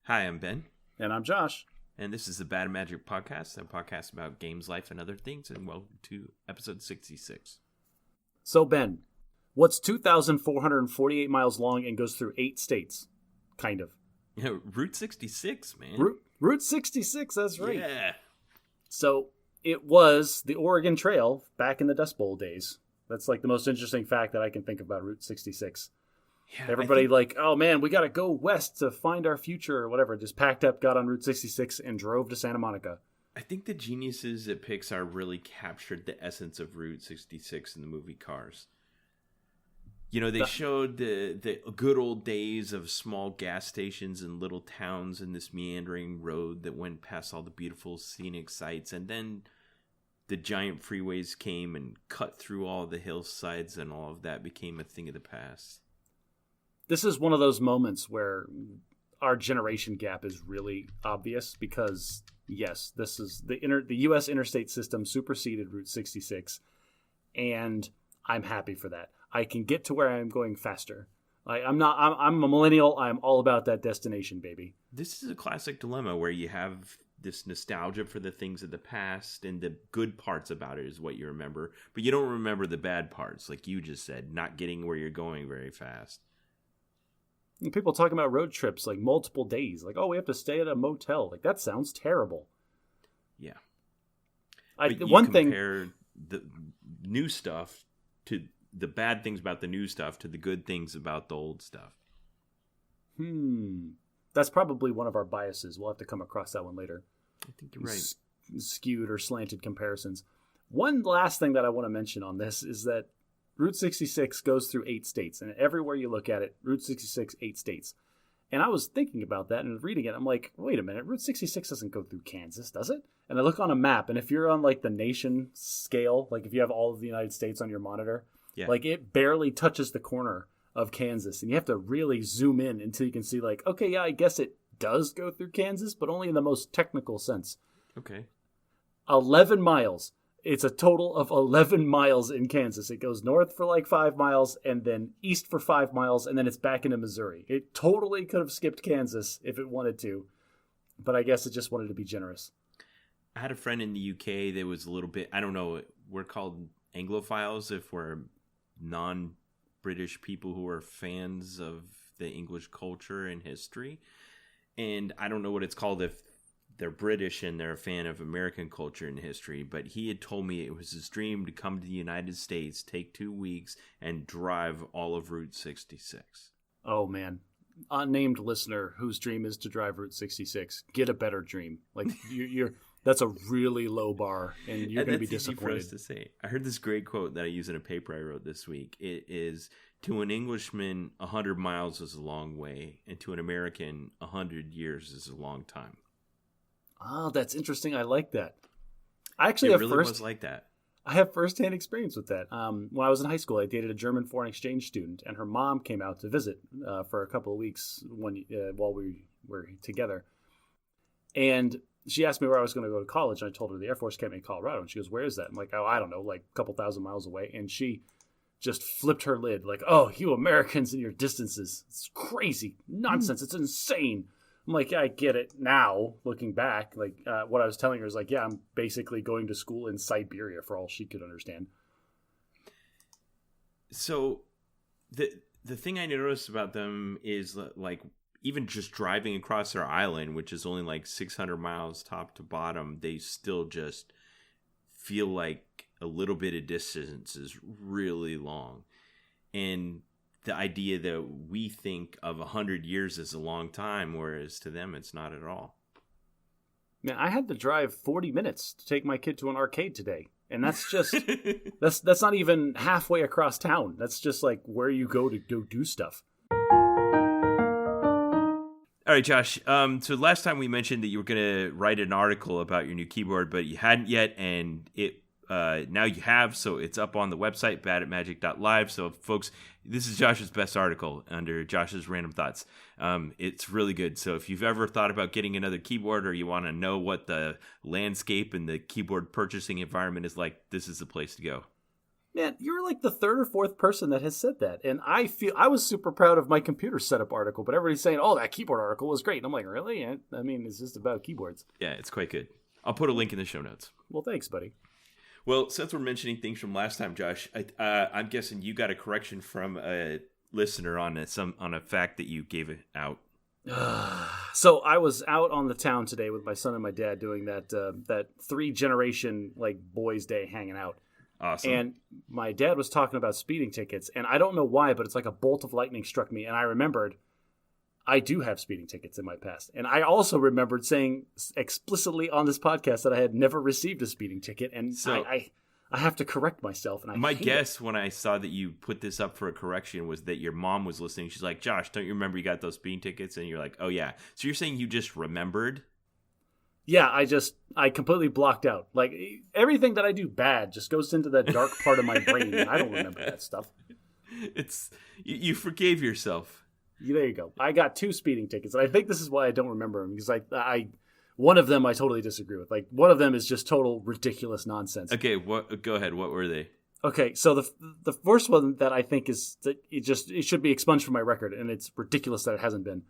Hi, I'm Ben. And I'm Josh. And this is the Bad Magic Podcast, a podcast about games, life, and other things. And welcome to episode 66. So, Ben, what's 2,448 miles long and goes through 8 states? Kind of. Yeah, Route 66, man. Route 66, that's right. Yeah. So, it was the Oregon Trail back in the Dust Bowl days. That's like the most interesting fact that I can think about Route 66. Yeah, everybody oh man, we got to go west to find our future or whatever. Just packed up, got on Route 66 and drove to Santa Monica. I think the geniuses at Pixar really captured the essence of Route 66 in the movie Cars. You know, they showed the good old days of small gas stations and little towns in this meandering road that went past all the beautiful scenic sights. And then the giant freeways came and cut through all the hillsides, and all of that became a thing of the past. This is one of those moments where our generation gap is really obvious because, yes, this is the U.S. interstate system superseded Route 66, and I'm happy for that. I can get to where I'm going faster. I'm a millennial. I'm all about that destination, baby. This is a classic dilemma where you have this nostalgia for the things of the past, and the good parts about it is what you remember, but you don't remember the bad parts, like you just said, not getting where you're going very fast. And people talking about road trips, like multiple days. Like, oh, we have to stay at a motel. Like, that sounds terrible. Yeah. Compare the new stuff to the bad things about the new stuff to the good things about the old stuff. That's probably one of our biases. We'll have to come across that one later. I think you're right. Skewed or slanted comparisons. One last thing that I want to mention on this is that Route 66 goes through 8 states, and everywhere you look at it, Route 66, 8 states. And I was thinking about that and reading it. I'm like, wait a minute, Route 66 doesn't go through Kansas, does it? And I look on a map, and if you're on like the nation scale, like if you have all of the United States on your monitor, like it barely touches the corner of Kansas. And you have to really zoom in until you can see like, okay, yeah, I guess it does go through Kansas, but only in the most technical sense. Okay. 11 miles. It's a total of 11 miles in Kansas. It goes north for like 5 miles and then east for 5 miles, and then it's back into Missouri. It totally could have skipped Kansas if it wanted to, but I guess it just wanted to be generous. I had a friend in the UK that was a little bit, I don't know, we're called Anglophiles if we're non-British people who are fans of the English culture and history. And I don't know what it's called if they're British and they're a fan of American culture and history, but he had told me it was his dream to come to the United States, take 2 weeks, and drive all of Route 66. Oh, man. Unnamed listener whose dream is to drive Route 66, get a better dream. Like, that's a really low bar, and you're going to be disappointed. Easy for us to say. I heard this great quote that I use in a paper I wrote this week. It is, to an Englishman, 100 miles is a long way, and to an American, 100 years is a long time. Oh, that's interesting. I like that. I was like that. I have firsthand experience with that. When I was in high school, I dated a German foreign exchange student, and her mom came out to visit for a couple of weeks while we were together. And she asked me where I was going to go to college, and I told her the Air Force Academy in Colorado. And she goes, "Where is that?" I'm like, "Oh, I don't know, like a couple thousand miles away." And she just flipped her lid, like, "Oh, you Americans and your distances. It's crazy. Nonsense. It's insane." I'm like, yeah, I get it now, looking back. Like, what I was telling her is like, yeah, I'm basically going to school in Siberia for all she could understand. So the thing I noticed about them is, like, even just driving across their island, which is only like 600 miles top to bottom, they still just feel like a little bit of distance is really long. And the idea that we think of 100 years as a long time, whereas to them it's not at all. Man, I had to drive 40 minutes to take my kid to an arcade today. And that's just, that's not even halfway across town. That's just like where you go to do stuff. All right, Josh. So last time we mentioned that you were going to write an article about your new keyboard, but you hadn't yet, and now you have, so it's up on the website, badatmagic.live. So, folks, this is Josh's best article under Josh's Random Thoughts. It's really good. So if you've ever thought about getting another keyboard, or you want to know what the landscape and the keyboard purchasing environment is like, this is the place to go. Man, you're like the third or fourth person that has said that. And I was super proud of my computer setup article, but everybody's saying, oh, that keyboard article was great. And I'm like, really? I mean, it's just about keyboards. Yeah, it's quite good. I'll put a link in the show notes. Well, thanks, buddy. Well, since we're mentioning things from last time, Josh, I'm guessing you got a correction from a listener on a fact that you gave out. So I was out on the town today with my son and my dad doing that 3-generation like boys' day hanging out. Awesome. And my dad was talking about speeding tickets, and I don't know why, but it's like a bolt of lightning struck me, and I remembered I do have speeding tickets in my past. And I also remembered saying explicitly on this podcast that I had never received a speeding ticket, and so I have to correct myself. And my guess when I saw that you put this up for a correction was that your mom was listening. She's like, Josh, don't you remember you got those speeding tickets? And you're like, oh, yeah. So you're saying you just remembered? Yeah, I completely blocked out. Like, everything that I do bad just goes into that dark part of my brain, and I don't remember that stuff. You forgave yourself. There you go. I got 2 speeding tickets, and I think this is why I don't remember them, because one of them I totally disagree with. Like, one of them is just total ridiculous nonsense. Okay, go ahead. What were they? Okay, so the first one that I think is that it should be expunged from my record, and it's ridiculous that it hasn't been.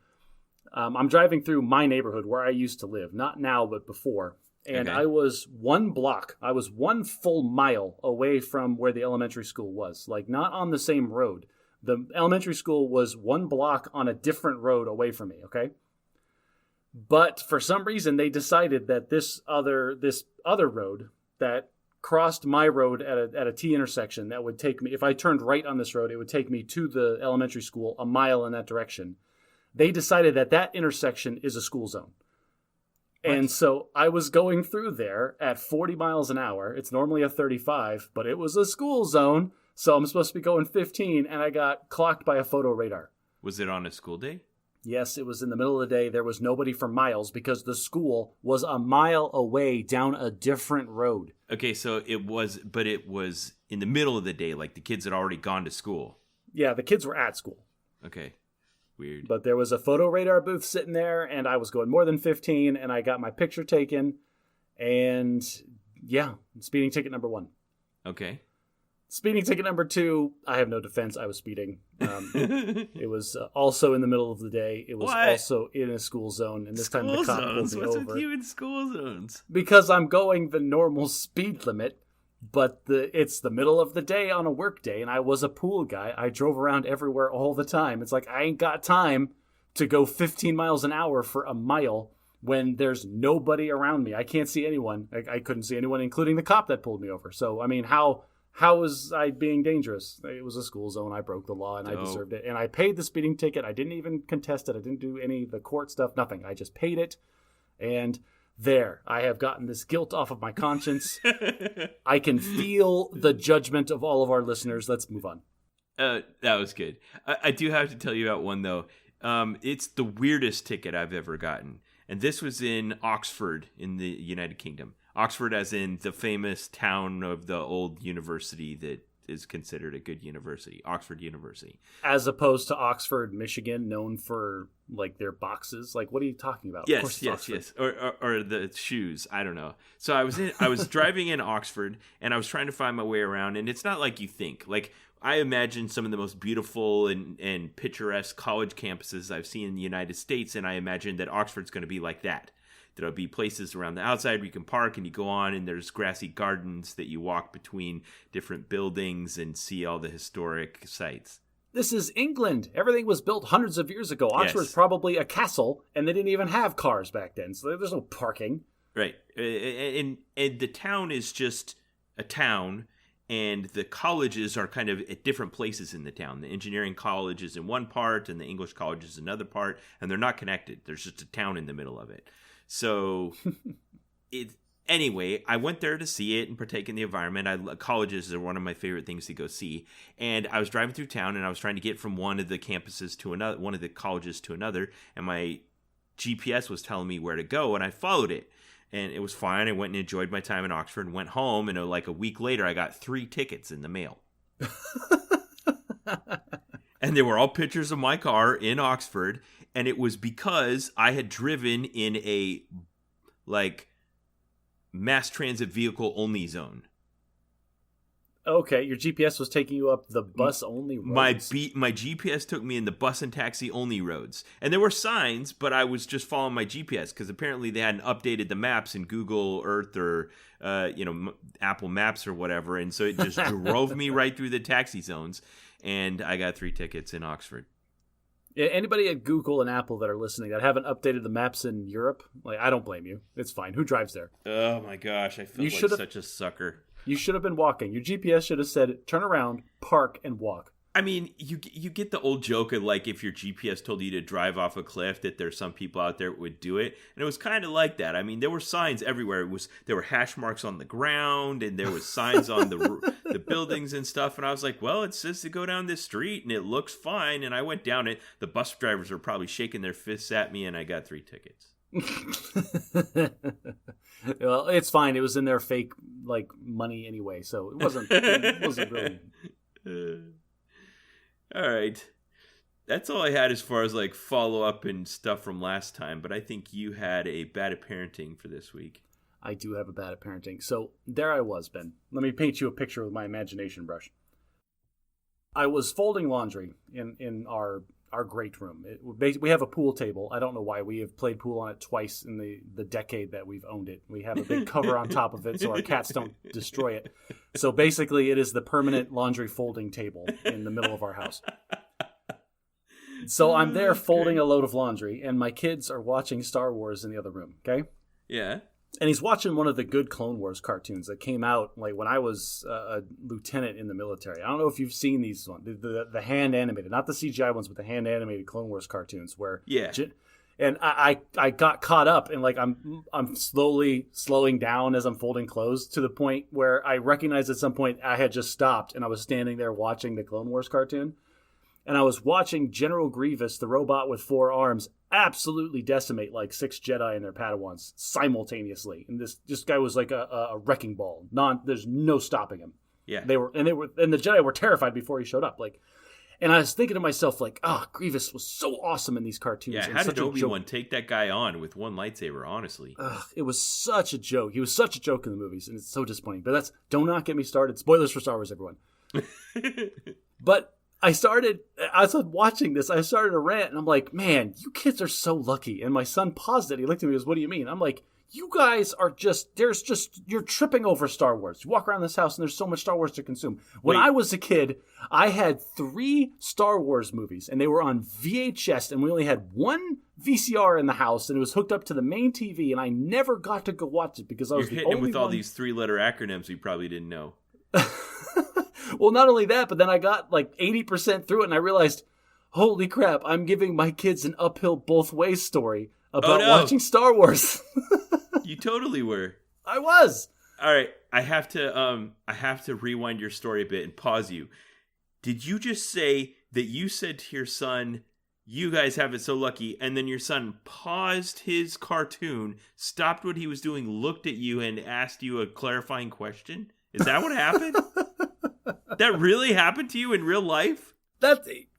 I'm driving through my neighborhood where I used to live, not now, but before. And okay. I was 1 full mile away from where the elementary school was, like not on the same road. The elementary school was 1 block on a different road away from me, okay? But for some reason, they decided that this other road that crossed my road at a T intersection that would take me, if I turned right on this road, it would take me to the elementary school a mile in that direction. They decided that intersection is a school zone. What? And so I was going through there at 40 miles an hour. It's normally a 35, but it was a school zone. So I'm supposed to be going 15, and I got clocked by a photo radar. Was it on a school day? Yes, it was in the middle of the day. There was nobody for miles because the school was a mile away down a different road. Okay, so it was in the middle of the day, like the kids had already gone to school. Yeah, the kids were at school. Okay. Weird. But there was a photo radar booth sitting there, and I was going more than 15, and I got my picture taken. And yeah, speeding ticket number 1. Okay. Speeding ticket number 2, I have no defense. I was speeding. It was also in the middle of the day. It was also in a school zone, and this time the cop pulled me over. What's with you in school zones? Because I'm going the normal speed limit, but it's the middle of the day on a work day, and I was a pool guy. I drove around everywhere all the time. It's like I ain't got time to go 15 miles an hour for a mile when there's nobody around me. I can't see anyone. I couldn't see anyone, including the cop that pulled me over. So, I mean, how was I being dangerous? It was a school zone. I broke the law, and I deserved it. And I paid the speeding ticket. I didn't even contest it. I didn't do any of the court stuff, nothing. I just paid it, and there, I have gotten this guilt off of my conscience. I can feel the judgment of all of our listeners. Let's move on. That was good. I do have to tell you about one, though. It's the weirdest ticket I've ever gotten. And this was in Oxford in the United Kingdom. Oxford as in the famous town of the old university that is considered a good university, Oxford University. As opposed to Oxford, Michigan, known for like their boxes. Like, what are you talking about? Yes. Or the shoes. I don't know. So I was driving in Oxford, and I was trying to find my way around, and it's not like you think. Like, I imagine some of the most beautiful and picturesque college campuses I've seen in the United States, and I imagine that Oxford's going to be like that. There'll be places around the outside where you can park and you go on, and there's grassy gardens that you walk between different buildings and see all the historic sites. This is England. Everything was built hundreds of years ago. Oxford's probably a castle, and they didn't even have cars back then, so there's no parking. Right. And the town is just a town, and the colleges are kind of at different places in the town. The engineering college is in one part, and the English college is another part, and they're not connected. There's just a town in the middle of it. So, anyway, I went there to see it and partake in the environment. Colleges are one of my favorite things to go see. And I was driving through town, and I was trying to get from one of the campuses to another, one of the colleges to another. And my GPS was telling me where to go, and I followed it. And it was fine. I went and enjoyed my time in Oxford and went home. And like a week later, I got 3 tickets in the mail. And they were all pictures of my car in Oxford. And it was because I had driven in a, like, mass transit vehicle only zone. Okay, your GPS was taking you up the bus-only roads. My GPS took me in the bus and taxi-only roads. And there were signs, but I was just following my GPS because apparently they hadn't updated the maps in Google Earth or Apple Maps or whatever. And so it just drove me right through the taxi zones. And I got 3 tickets in Oxford. Yeah, anybody at Google and Apple that are listening that haven't updated the maps in Europe, like, I don't blame you. It's fine. Who drives there? Oh, my gosh. I feel like such a sucker. You should have been walking. Your GPS should have said, turn around, park, and walk. I mean, you get the old joke of, like, if your GPS told you to drive off a cliff, that there's some people out there that would do it. And it was kind of like that. I mean, there were signs everywhere. There were hash marks on the ground, and there was signs on the buildings and stuff. And I was like, well, it says to go down this street, and it looks fine. And I went down it. The bus drivers were probably shaking their fists at me, and I got 3 tickets. Well, it's fine. It was in their fake money anyway, so it wasn't really. All right, that's all I had as far as follow up and stuff from last time. But I think you had a bad at parenting for this week. I do have a bad at parenting. So there I was, Ben. Let me paint you a picture with my imagination brush. I was folding laundry in our great room. We have a pool table. I don't know why. We have played pool on it twice in the decade that we've owned it. We have a big cover on top of it so our cats don't destroy it. So basically it is the permanent laundry folding table in the middle of our house. So I'm there folding a load of laundry, and my kids are watching Star Wars in the other room, okay? Yeah. And he's watching one of the good Clone Wars cartoons that came out when I was a lieutenant in the military. I don't know if you've seen these ones, the hand animated, not the CGI ones, but the hand animated Clone Wars cartoons. And I got caught up, and I'm slowly slowing down as I'm folding clothes to the point where I recognized at some point I had just stopped, and I was standing there watching the Clone Wars cartoon. And I was watching General Grievous, the robot with 4 arms, absolutely decimate 6 Jedi and their Padawans simultaneously. And this guy was like a wrecking ball. There's no stopping him. Yeah. And the Jedi were terrified before he showed up. And I was thinking to myself, Grievous was so awesome in these cartoons. Yeah, how did Obi-Wan take that guy on with one lightsaber, honestly? It was such a joke. He was such a joke in the movies, and it's so disappointing. But do not get me started. Spoilers for Star Wars, everyone. But I was watching this, I started a rant, and I'm like, man, you kids are so lucky. And my son paused it. He looked at me and goes, what do you mean? I'm like, you guys are you're tripping over Star Wars. You walk around this house and there's so much Star Wars to consume. When I was a kid, I had 3 Star Wars movies, and they were on VHS, and we only had 1 VCR in the house, and it was hooked up to the main TV, and I never got to go watch it because I was hitting him with all these 3-letter acronyms we probably didn't know. Well, not only that, but then I got 80% through it, and I realized, holy crap, I'm giving my kids an uphill both ways story about watching Star Wars. You totally were. I was. All right, I have to rewind your story a bit and pause you. Did you just say that you said to your son, you guys have it so lucky, and then your son paused his cartoon, stopped what he was doing, looked at you, and asked you a clarifying question? Is that what happened? That really happened to you in real life?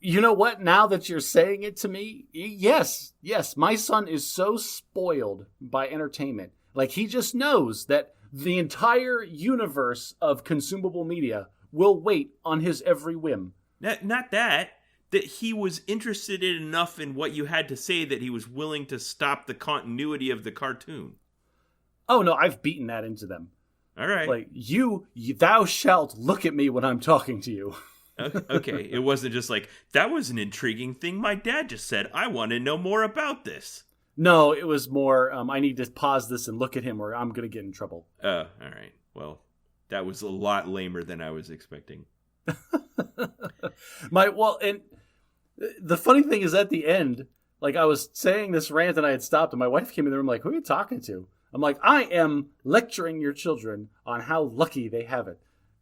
You know what? Now that you're saying it to me, yes. My son is so spoiled by entertainment. He just knows that the entire universe of consumable media will wait on his every whim. Not that he was interested enough in what you had to say that he was willing to stop the continuity of the cartoon. Oh, no, I've beaten that into them. All right. Thou shalt look at me when I'm talking to you. Okay. It wasn't just that was an intriguing thing my dad just said. I want to know more about this. No, it was more, I need to pause this and look at him or I'm going to get in trouble. Oh, all right. Well, that was a lot lamer than I was expecting. And the funny thing is at the end, I was saying this rant and I had stopped, and my wife came in the room who are you talking to? I'm like, I am lecturing your children on how lucky they have it.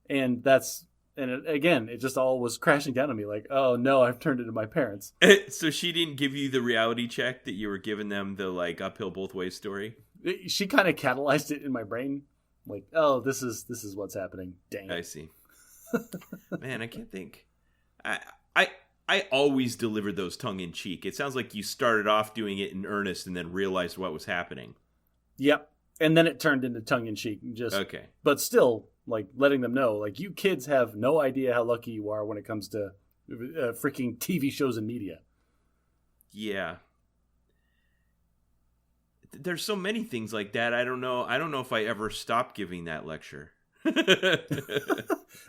And it just all was crashing down on me oh no, I've turned into my parents. So she didn't give you the reality check that you were giving them, the uphill both ways story? She kind of catalyzed it in my brain. Oh, this is what's happening. Dang. I see. Man, I can't think. I always delivered those tongue in cheek. It sounds like you started off doing it in earnest and then realized what was happening. Yep. And then it turned into tongue in cheek. Okay. But still, like letting them know, like, you kids have no idea how lucky you are when it comes to freaking TV shows and media. Yeah. There's so many things like that. I don't know if I ever stopped giving that lecture.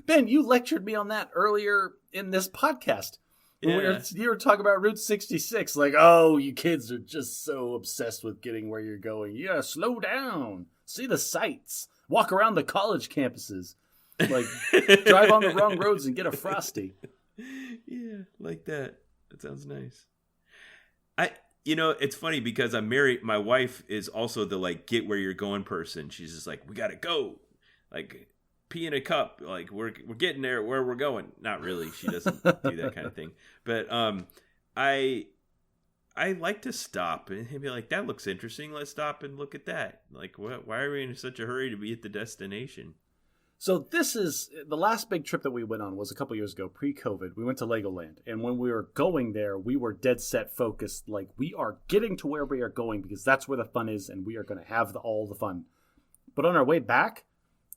Ben, you lectured me on that earlier in this podcast. Yeah. You were talking about Route 66. Like, oh, you kids are just so obsessed with getting where you're going. You gotta slow down. See the sights. Walk around the college campuses. Like, drive on the wrong roads and get a Frosty. Yeah, like that. That sounds nice. It's funny because I'm married. My wife is also the, like, get where you're going person. She's just like, we gotta go. Like, pee in a cup. Like, we're getting there where we're going. Not really. She doesn't do that kind of thing. But I like to stop and be like, that looks interesting. Let's stop and look at that. Like, why are we in such a hurry to be at the destination? So this is the last big trip that we went on was a couple years ago, pre-COVID. We went to Legoland, and when we were going there, we were dead set focused. Like, we are getting to where we are going because that's where the fun is, and we are going to have all the fun. But on our way back,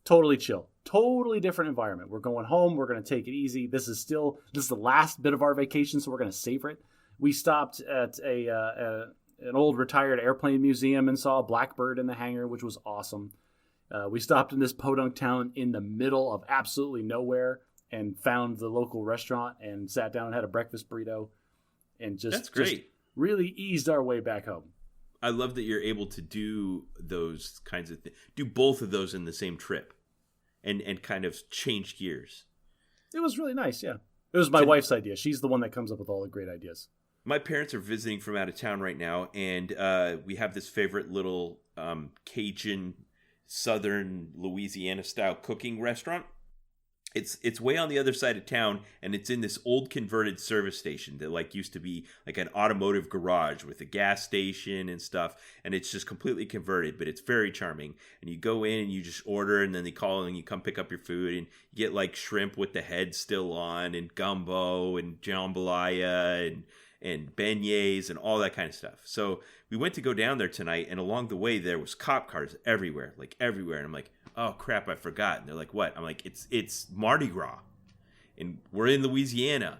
totally chill, totally different environment. We're going home. We're going to take it easy. This is the last bit of our vacation, so we're going to savor it. We stopped at an old retired airplane museum and saw a blackbird in the hangar, which was awesome. We stopped in this podunk town in the middle of absolutely nowhere and found the local restaurant and sat down and had a breakfast burrito and That's great. just really eased our way back home. I love that you're able to do those kinds of things, do both of those in the same trip and kind of change gears. It was really nice, yeah. It was my wife's idea. She's the one that comes up with all the great ideas. My parents are visiting from out of town right now, and we have this favorite little Cajun Southern Louisiana style cooking restaurant. It's way on the other side of town, and it's in this old converted service station that, like, used to be like an automotive garage with a gas station and stuff, and it's just completely converted, but it's very charming. And you go in and you just order, and then they call and you come pick up your food, and you get like shrimp with the head still on, and gumbo and jambalaya and beignets and all that kind of stuff. So we went to go down there tonight, and along the way there was cop cars everywhere. And I'm like, oh crap, I forgot. And they're like, what? I'm like, it's Mardi Gras, and we're in Louisiana.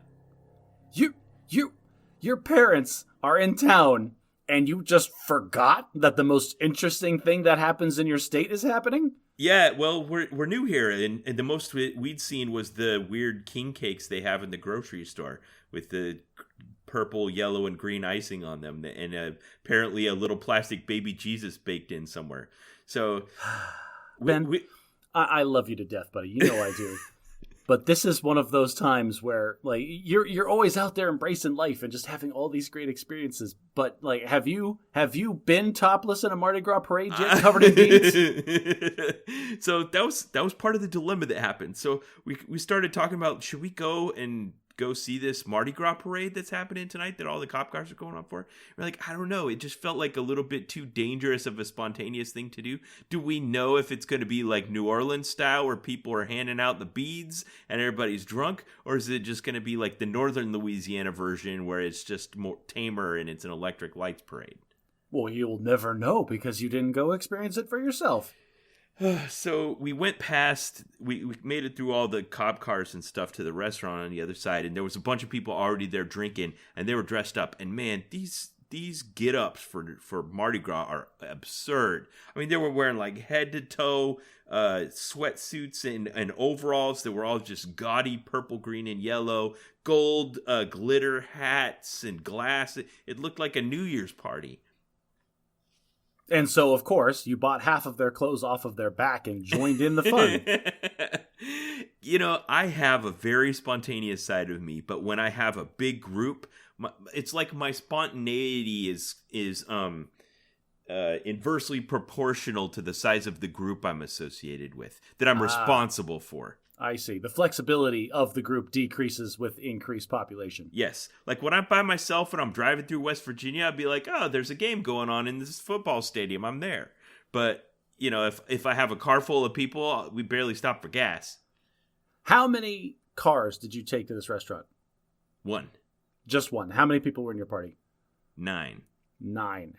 Your parents are in town, and you just forgot that the most interesting thing that happens in your state is happening? Yeah, well, we're new here, and the most we'd seen was the weird king cakes they have in the grocery store with the purple, yellow, and green icing on them, and apparently a little plastic baby Jesus baked in somewhere. So, Ben, I love you to death, buddy. You know I do. But this is one of those times where, like, you're always out there embracing life and just having all these great experiences. But, like, have you been topless in a Mardi Gras parade yet, covered in beads? So that was part of the dilemma that happened. So we started talking about, should we go see this Mardi Gras parade that's happening tonight that all the cop cars are going on for? We're like, I don't know. It just felt like a little bit too dangerous of a spontaneous thing to do. Do we know if it's going to be like New Orleans style where people are handing out the beads and everybody's drunk? Or is it just going to be like the Northern Louisiana version where it's just more tamer and it's an electric lights parade? Well, you'll never know because you didn't go experience it for yourself. So we went past, we made it through all the cop cars and stuff to the restaurant on the other side, and there was a bunch of people already there drinking, and they were dressed up. And man, these get-ups for Mardi Gras are absurd. I mean, they were wearing like head-to-toe sweatsuits and overalls that were all just gaudy purple, green, and yellow, gold glitter hats and glasses. It looked like a New Year's party. And so, of course, you bought half of their clothes off of their back and joined in the fun. You know, I have a very spontaneous side of me, but when I have a big group, it's like my spontaneity is inversely proportional to the size of the group I'm associated with, that I'm responsible for. I see. The flexibility of the group decreases with increased population. Yes. Like when I'm by myself and I'm driving through West Virginia, I'd be like, oh, there's a game going on in this football stadium. I'm there. But, you know, if I have a car full of people, we barely stop for gas. How many cars did you take to this restaurant? One. Just one. How many people were in your party? 9.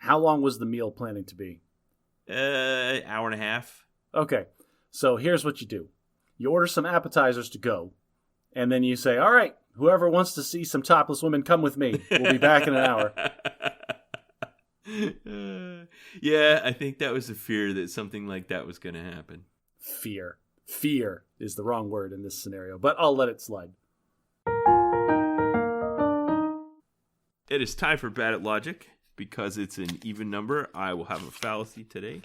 How long was the meal planning to be? Hour and a half. Okay. So here's what you do. You order some appetizers to go, and then you say, all right, whoever wants to see some topless women, come with me. We'll be back in an hour. Yeah, I think that was a fear that something like that was going to happen. Fear. Fear is the wrong word in this scenario, but I'll let it slide. It is time for Bad at Logic. Because it's an even number, I will have a fallacy today.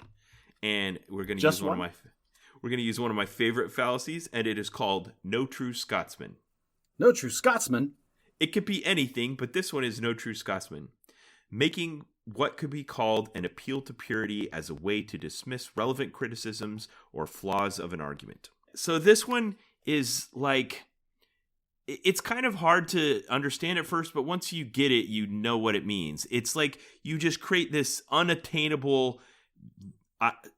And we're going to use one of my favorite fallacies, and it is called No True Scotsman. No True Scotsman? It could be anything, but this one is No True Scotsman. Making what could be called an appeal to purity as a way to dismiss relevant criticisms or flaws of an argument. So this one is like, it's kind of hard to understand at first, but once you get it, you know what it means. It's like you just create this unattainable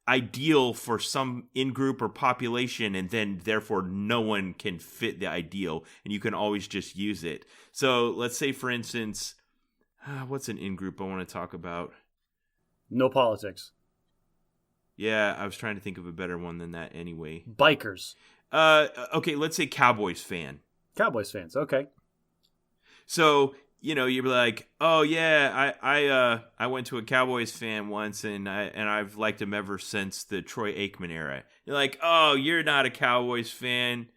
ideal for some in-group or population, and then therefore no one can fit the ideal, and you can always just use it. So let's say, for instance, what's an in-group I want to talk about? No politics. Yeah, I was trying to think of a better one than that anyway. Bikers. Okay, let's say Cowboys fan. Cowboys fans, okay. So, you're like, oh yeah, I went to a Cowboys fan once, and I've liked him ever since the Troy Aikman era. You're like, oh, you're not a Cowboys fan,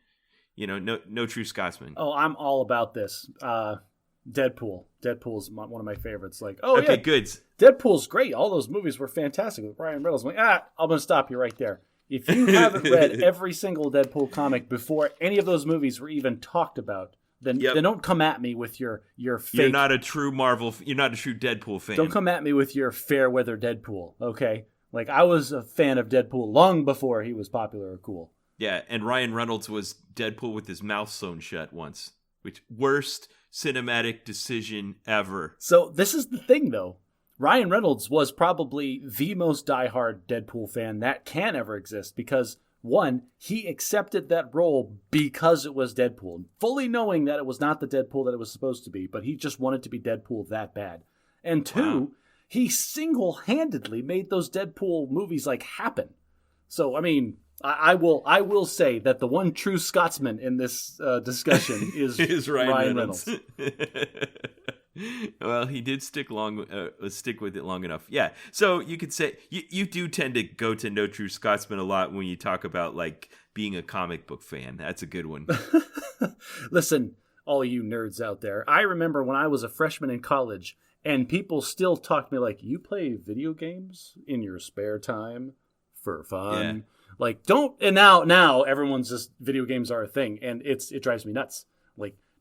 no True Scotsman. Oh, I'm all about this. Deadpool. Deadpool's one of my favorites. Like, okay, good. Deadpool's great. All those movies were fantastic with Ryan Reynolds. I'm like, I'm going to stop you right there. If you haven't read every single Deadpool comic before any of those movies were even talked about, then don't come at me with your fake... You're not a true Deadpool fan. Don't come at me with your fair weather Deadpool, okay? Like, I was a fan of Deadpool long before he was popular or cool. Yeah, and Ryan Reynolds was Deadpool with his mouth sewn shut once. Which, worst cinematic decision ever. So, this is the thing, though. Ryan Reynolds was probably the most diehard Deadpool fan that can ever exist because, one, he accepted that role because it was Deadpool, fully knowing that it was not the Deadpool that it was supposed to be, but he just wanted to be Deadpool that bad. And two, he single-handedly made those Deadpool movies happen. So, I mean, I will say that the one true Scotsman in this discussion is Ryan Reynolds. Well, he did stick with it long enough. Yeah. So you could say you do tend to go to No True Scotsman a lot when you talk about being a comic book fan. That's a good one. Listen, all you nerds out there. I remember when I was a freshman in college and people still talk to me like, you play video games in your spare time for fun? Yeah. And now everyone's just video games are a thing, and it drives me nuts.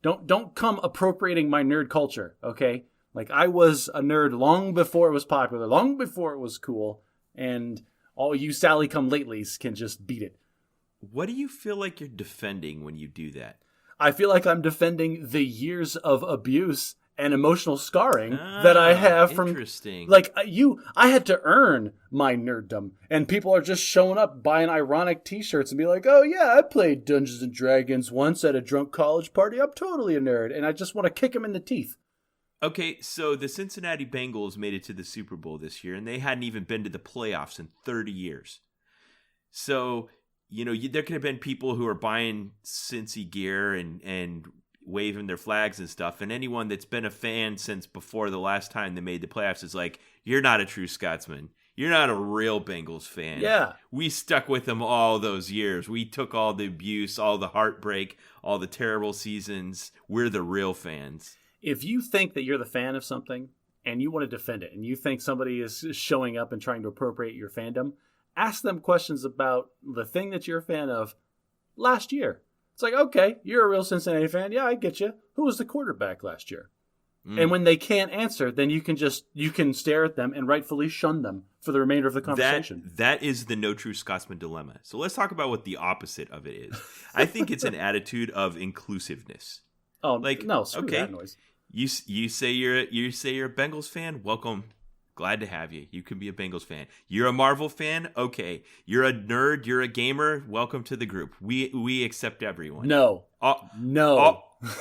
Don't come appropriating my nerd culture, okay? I was a nerd long before it was popular, long before it was cool, and all you Sally-come-latelys can just beat it. What do you feel like you're defending when you do that? I feel like I'm defending the years of abuse and emotional scarring that I have from... Interesting. I had to earn my nerddom, and people are just showing up buying ironic t-shirts and be like, oh yeah, I played Dungeons & Dragons once at a drunk college party. I'm totally a nerd, and I just want to kick him in the teeth. Okay, so the Cincinnati Bengals made it to the Super Bowl this year, and they hadn't even been to the playoffs in 30 years. So, there could have been people who are buying Cincy gear and waving their flags and stuff, and anyone that's been a fan since before the last time they made the playoffs is like, you're not a true Scotsman. You're not a real Bengals fan. Yeah. We stuck with them all those years. We took all the abuse, all the heartbreak, all the terrible seasons. We're the real fans. If you think that you're the fan of something and you want to defend it, and you think somebody is showing up and trying to appropriate your fandom, ask them questions about the thing that you're a fan of last year. It's like, okay, you're a real Cincinnati fan. Yeah, I get you. Who was the quarterback last year? And when they can't answer, then you can stare at them and rightfully shun them for the remainder of the conversation. That is the No True Scotsman dilemma. So let's talk about what the opposite of it is. I think it's an attitude of inclusiveness. Oh, no, screw that noise. You say you're a Bengals fan? Welcome. Glad to have you. You can be a Bengals fan. You're a Marvel fan? Okay. You're a nerd. You're a gamer? Welcome to the group. We accept everyone. No.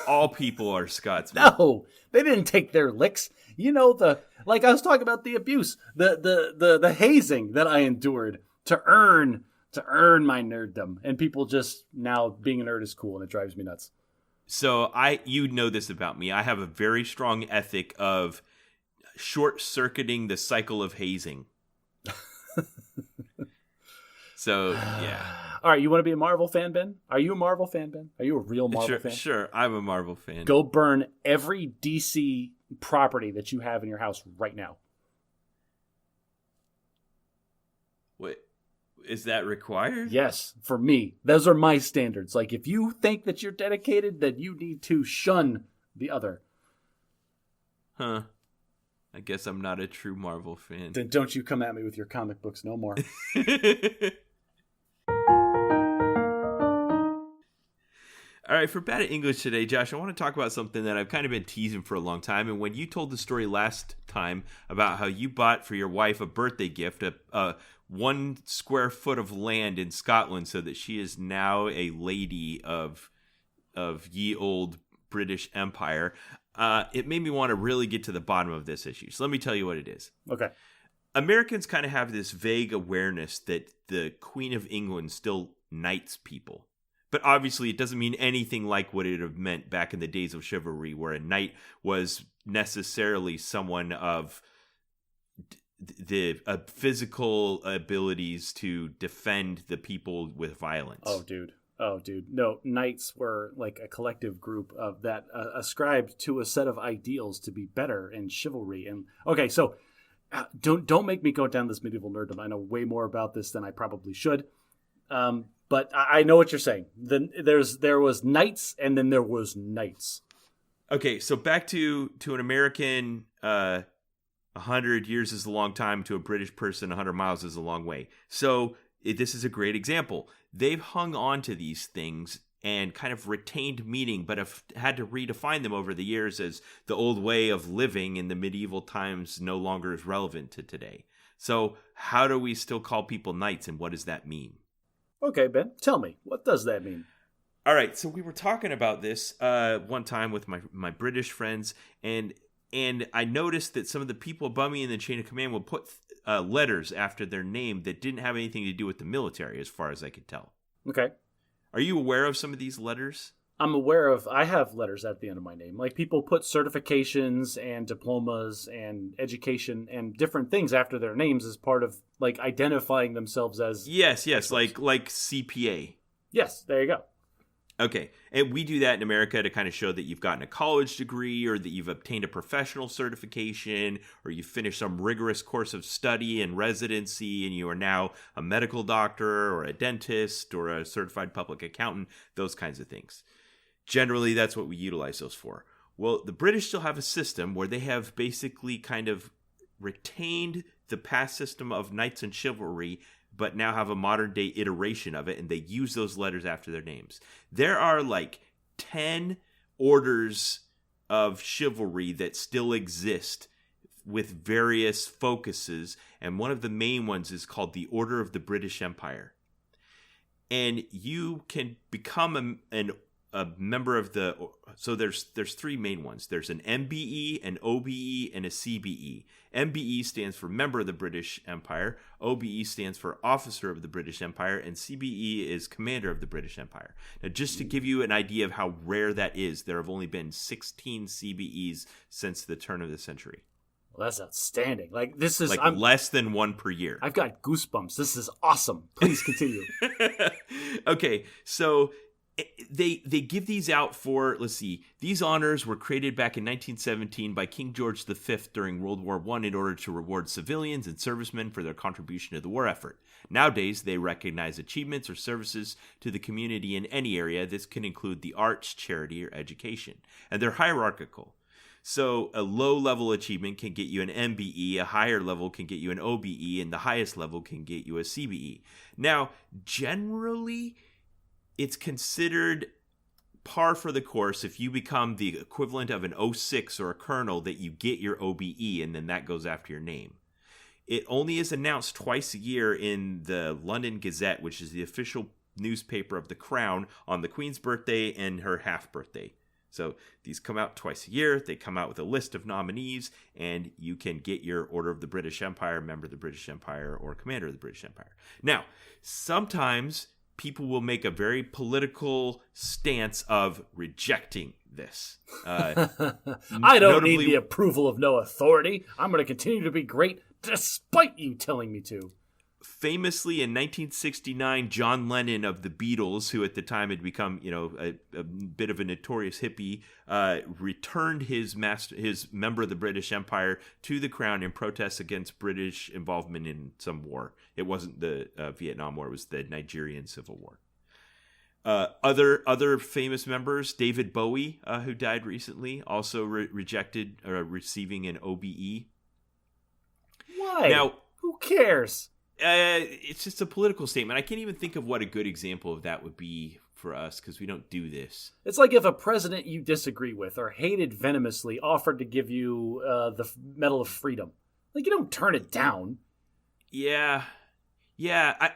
All people are Scotsmen. No. They didn't take their licks. I was talking about the abuse, the hazing that I endured to earn to earn my nerddom. And people just now being a nerd is cool, and it drives me nuts. So you know this about me. I have a very strong ethic of short-circuiting the cycle of hazing. So, yeah. All right, you want to be a Marvel fan, Ben? Are you a Marvel fan, Ben? Are you a real Marvel fan? Sure, I'm a Marvel fan. Go burn every DC property that you have in your house right now. What? Is that required? Yes, for me. Those are my standards. Like, if you think that you're dedicated, then you need to shun the other. Huh. I guess I'm not a true Marvel fan. Then don't you come at me with your comic books no more. All right, for Bad at English today, Josh, I want to talk about something that I've kind of been teasing for a long time. And when you told the story last time about how you bought for your wife a birthday gift, a 1 square foot of land in Scotland, so that she is now a lady of ye old British Empire, it made me want to really get to the bottom of this issue. So let me tell you what it is. Okay. Americans kind of have this vague awareness that the Queen of England still knights people. But obviously, it doesn't mean anything like what it would have meant back in the days of chivalry, where a knight was necessarily someone of the physical abilities to defend the people with violence. Oh, dude. No, knights were like a collective group of that ascribed to a set of ideals to be better in chivalry. And okay, so don't make me go down this medieval nerddom. I know way more about this than I probably should. But I know what you're saying. Then there was knights, and then there was knights. Okay, so back to an American, 100 years is a long time. To a British person, 100 miles is a long way. So this is a great example. They've hung on to these things and kind of retained meaning, but have had to redefine them over the years as the old way of living in the medieval times no longer is relevant to today. So how do we still call people knights, and what does that mean? Okay, Ben, tell me, what does that mean? All right, so we were talking about this one time with my British friends, and I noticed that some of the people above me in the chain of command would put letters after their name that didn't have anything to do with the military, as far as I could tell. Okay. Are you aware of some of these letters? I'm aware of, I have letters at the end of my name. Like, people put certifications and diplomas and education and different things after their names as part of, like, identifying themselves as... Yes, like CPA. Yes, there you go. Okay, and we do that in America to kind of show that you've gotten a college degree, or that you've obtained a professional certification, or you've finished some rigorous course of study and residency, and you are now a medical doctor or a dentist or a certified public accountant, those kinds of things. Generally, that's what we utilize those for. Well, the British still have a system where they have basically kind of retained the past system of knights and chivalry, but now have a modern day iteration of it, and they use those letters after their names. There are like 10 orders of chivalry that still exist with various focuses, and one of the main ones is called the Order of the British Empire. And you can become a member of the... So there's 3 main ones. There's an MBE, an OBE, and a CBE. MBE stands for Member of the British Empire. OBE stands for Officer of the British Empire. And CBE is Commander of the British Empire. Now, just to give you an idea of how rare that is, there have only been 16 CBEs since the turn of the century. Well, that's outstanding. Like, this is... Like, less than 1 per year. I've got goosebumps. This is awesome. Please continue. Okay, so... They give these out for, let's see, these honors were created back in 1917 by King George V during World War I in order to reward civilians and servicemen for their contribution to the war effort. Nowadays, they recognize achievements or services to the community in any area. This can include the arts, charity, or education. And they're hierarchical. So a low-level achievement can get you an MBE, a higher level can get you an OBE, and the highest level can get you a CBE. Now, generally... it's considered par for the course if you become the equivalent of an 06 or a colonel that you get your OBE, and then that goes after your name. It only is announced twice a year in the London Gazette, which is the official newspaper of the Crown, on the Queen's birthday and her half birthday. So these come out twice a year. They come out with a list of nominees, and you can get your Order of the British Empire, Member of the British Empire, or Commander of the British Empire. Now, sometimes people will make a very political stance of rejecting this. I don't need the approval of no authority. I'm going to continue to be great despite you telling me to. Famously, in 1969, John Lennon of the Beatles, who at the time had become, a bit of a notorious hippie, returned his member of the British Empire to the crown in protest against British involvement in some war. It wasn't the Vietnam War; it was the Nigerian Civil War. Other famous members, David Bowie, who died recently, also rejected receiving an OBE. Why? Now, who cares? It's just a political statement. I can't even think of what a good example of that would be for us because we don't do this. It's like if a president you disagree with or hated venomously offered to give you the Medal of Freedom. Like, you don't turn it down. Yeah.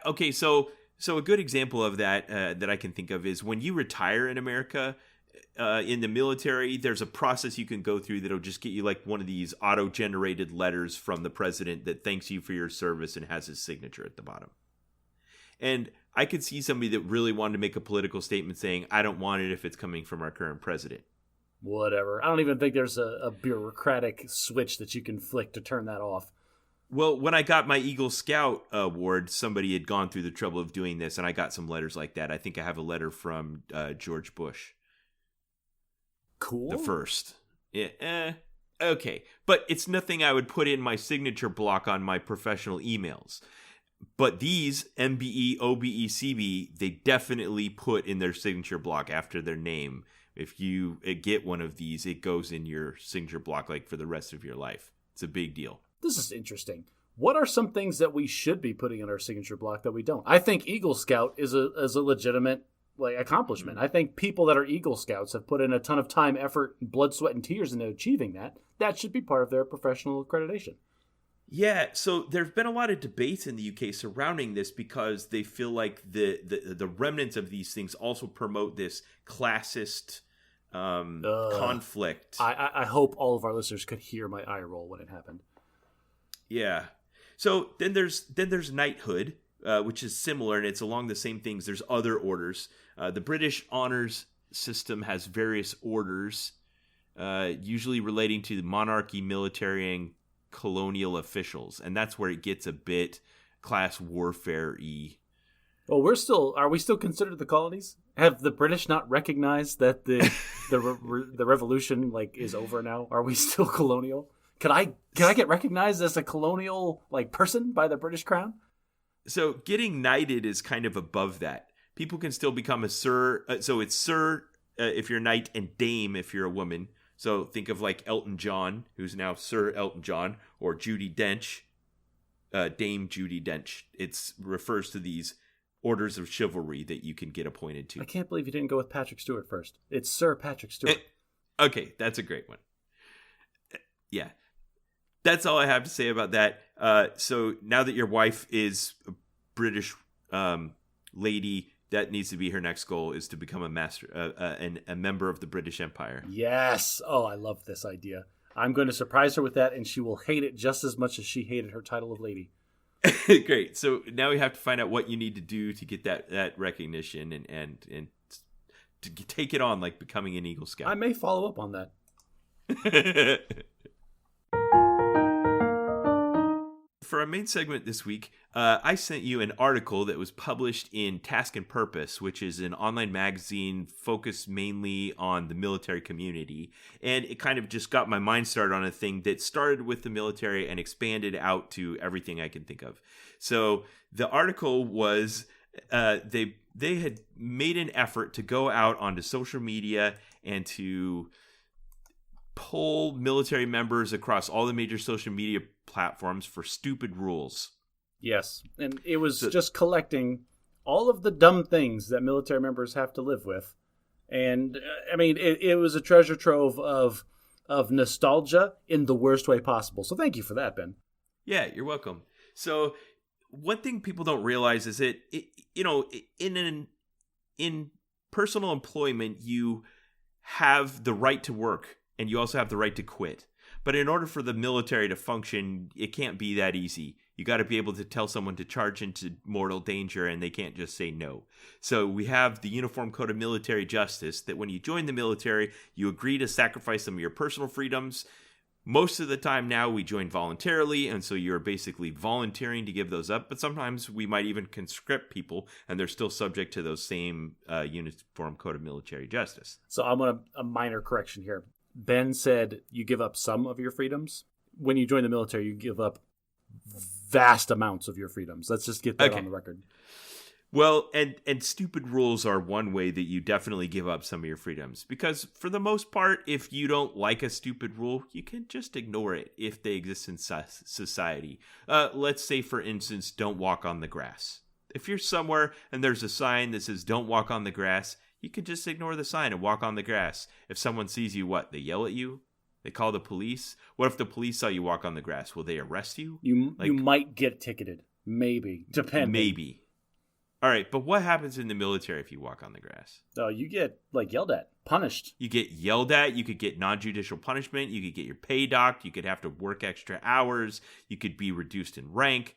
Okay, so a good example of that that I can think of is when you retire in America, in the military, there's a process you can go through that'll just get you like one of these auto-generated letters from the president that thanks you for your service and has his signature at the bottom. And I could see somebody that really wanted to make a political statement saying, I don't want it if it's coming from our current president. Whatever. I don't even think there's a bureaucratic switch that you can flick to turn that off. Well, when I got my Eagle Scout award, somebody had gone through the trouble of doing this, and I got some letters like that. I think I have a letter from George Bush. Cool. The first. Yeah. Okay. But it's nothing I would put in my signature block on my professional emails. But these, MBE, OBE, CB, they definitely put in their signature block after their name. If you get one of these, it goes in your signature block like for the rest of your life. It's a big deal. This is interesting. What are some things that we should be putting in our signature block that we don't? I think Eagle Scout is a legitimate accomplishment. I think people that are Eagle Scouts have put in a ton of time, effort, blood, sweat, and tears into achieving that. That should be part of their professional accreditation. Yeah, so there have been a lot of debates in the UK surrounding this because they feel like the remnants of these things also promote this classist conflict. I hope all of our listeners could hear my eye roll when it happened. Yeah. So then there's knighthood, which is similar, and it's along the same things. There's other orders. The British honors system has various orders, usually relating to the monarchy, military, and colonial officials, and that's where it gets a bit class warfare-y. Well, are we still considered the colonies? Have the British not recognized that the revolution is over now? Are we still colonial? Can I get recognized as a colonial person by the British Crown? So getting knighted is kind of above that. People can still become a sir. So it's sir if you're a knight and dame if you're a woman. So think of Elton John, who's now Sir Elton John, or Judi Dench, Dame Judi Dench. It refers to these orders of chivalry that you can get appointed to. I can't believe you didn't go with Patrick Stewart first. It's Sir Patrick Stewart. Okay, that's a great one. Yeah. That's all I have to say about that. So now that your wife is a British lady, that needs to be her next goal, is to become a member of the British Empire. Yes. Oh, I love this idea. I'm going to surprise her with that, and she will hate it just as much as she hated her title of lady. Great. So now we have to find out what you need to do to get that recognition and to take it on, like becoming an Eagle Scout. I may follow up on that. For our main segment this week, I sent you an article that was published in Task and Purpose, which is an online magazine focused mainly on the military community. And it kind of just got my mind started on a thing that started with the military and expanded out to everything I can think of. So the article was they had made an effort to go out onto social media and to poll military members across all the major social media platforms for stupid rules. Yes, and it was just collecting all of the dumb things that military members have to live with. And I mean, it was a treasure trove of nostalgia in the worst way possible. So thank you for that, Ben. Yeah, you're welcome. So one thing people don't realize is that in personal employment, you have the right to work and you also have the right to quit. But in order for the military to function, it can't be that easy. You got to be able to tell someone to charge into mortal danger and they can't just say no. So we have the Uniform Code of Military Justice that when you join the military, you agree to sacrifice some of your personal freedoms. Most of the time now we join voluntarily, and so you're basically volunteering to give those up. But sometimes we might even conscript people, and they're still subject to those same Uniform Code of Military Justice. So I want a minor correction here. Ben said you give up some of your freedoms. When you join the military, you give up vast amounts of your freedoms. Let's just get that on the record. Well, and stupid rules are one way that you definitely give up some of your freedoms. Because for the most part, if you don't like a stupid rule, you can just ignore it if they exist in society. Let's say, for instance, don't walk on the grass. If you're somewhere and there's a sign that says don't walk on the grass, you can just ignore the sign and walk on the grass. If someone sees you, what? They yell at you? They call the police? What if the police saw you walk on the grass? Will they arrest you? You might get ticketed. Maybe. Depending. Maybe. All right, but what happens in the military if you walk on the grass? Oh, you get, yelled at. Punished. You get yelled at. You could get non-judicial punishment. You could get your pay docked. You could have to work extra hours. You could be reduced in rank.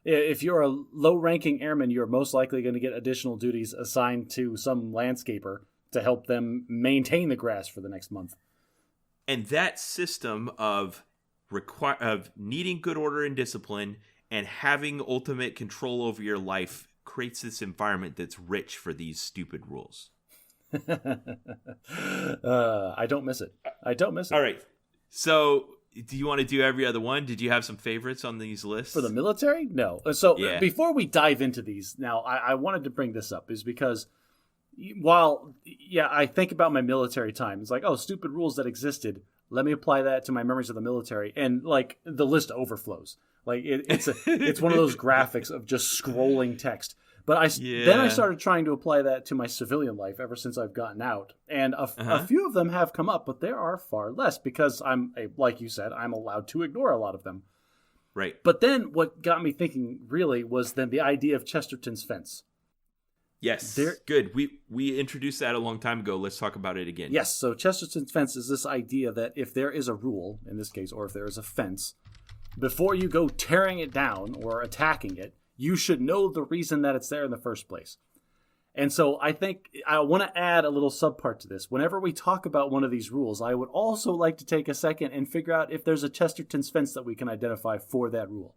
If you're a low-ranking airman, you're most likely going to get additional duties assigned to some landscaper to help them maintain the grass for the next month. And that system of needing good order and discipline and having ultimate control over your life creates this environment that's rich for these stupid rules. I don't miss it. All right. So do you want to do every other one? Did you have some favorites on these lists? For the military? No. So Before we dive into these, now I wanted to bring this up is because while, I think about my military time. It's like, oh, stupid rules that existed. Let me apply that to my memories of the military. And the list overflows. It's one of those graphics of just scrolling text. But then I started trying to apply that to my civilian life ever since I've gotten out. And a few of them have come up, but there are far less because like you said, I'm allowed to ignore a lot of them. Right. But then what got me thinking really was then the idea of Chesterton's fence. Yes. Good. We introduced that a long time ago. Let's talk about it again. Yes. So Chesterton's fence is this idea that if there is a rule, in this case, or if there is a fence, before you go tearing it down or attacking it, you should know the reason that it's there in the first place. And so I think I want to add a little subpart to this. Whenever we talk about one of these rules, I would also like to take a second and figure out if there's a Chesterton's fence that we can identify for that rule.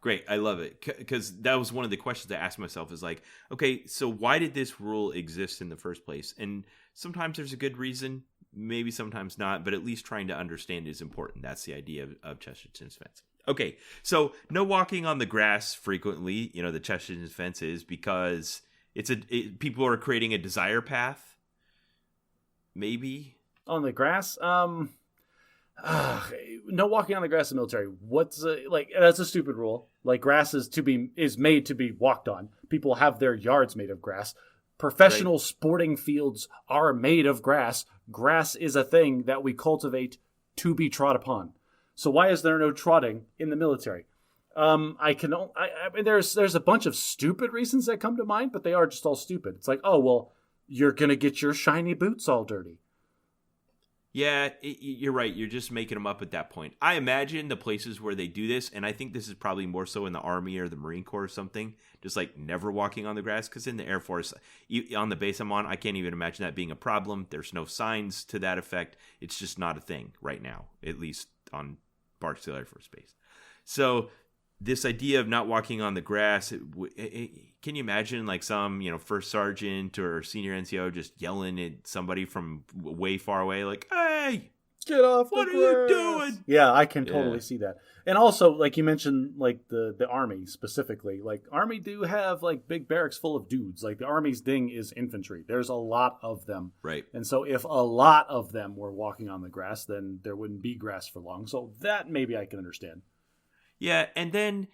Great. I love it. Because that was one of the questions I asked myself is okay, so why did this rule exist in the first place? And sometimes there's a good reason, maybe sometimes not, but at least trying to understand is important. That's the idea of Chesterton's fence. Okay, so no walking on the grass frequently, the Chesterton's fence is because people are creating a desire path. Maybe. On the grass? No walking on the grass in the military. That's a stupid rule. Grass is made to be walked on. People have their yards made of grass. Professional sporting fields are made of grass. Grass is a thing that we cultivate to be trod upon. So why is there no trotting in the military? There's a bunch of stupid reasons that come to mind, but they are just all stupid. It's like, oh, well, you're going to get your shiny boots all dirty. Yeah, you're right. You're just making them up at that point. I imagine the places where they do this, and I think this is probably more so in the Army or the Marine Corps or something, just never walking on the grass. Because in the Air Force, on the base I'm on, I can't even imagine that being a problem. There's no signs to that effect. It's just not a thing right now, at least on Barksdale Air Force Base. So this idea of not walking on the grass, can you imagine some first sergeant or senior NCO just yelling at somebody from way far away hey, get off what the are grass. You doing? Yeah, I can totally see that. And also, you mentioned the Army specifically, Army do have big barracks full of dudes. The Army's thing is infantry. There's a lot of them. Right. And so if a lot of them were walking on the grass, then there wouldn't be grass for long. So that maybe I can understand. Yeah, and then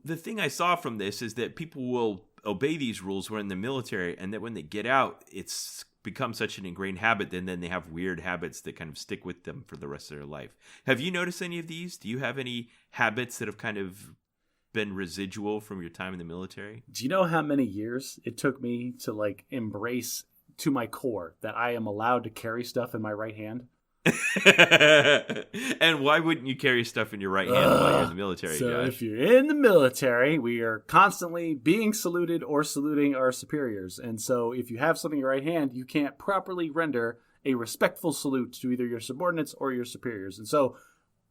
the thing I saw from this is that people will obey these rules when in the military, and that when they get out, it's become such an ingrained habit, and then they have weird habits that kind of stick with them for the rest of their life. Have you noticed any of these? Do you have any habits that have kind of been residual from your time in the military? Do you know how many years it took me to embrace to my core that I am allowed to carry stuff in my right hand. And why wouldn't you carry stuff in your right hand while you're in the military, So Josh? if you're in the military, we are constantly being saluted or saluting our superiors. And so if you have something in your right hand, you can't properly render a respectful salute to either your subordinates or your superiors. And so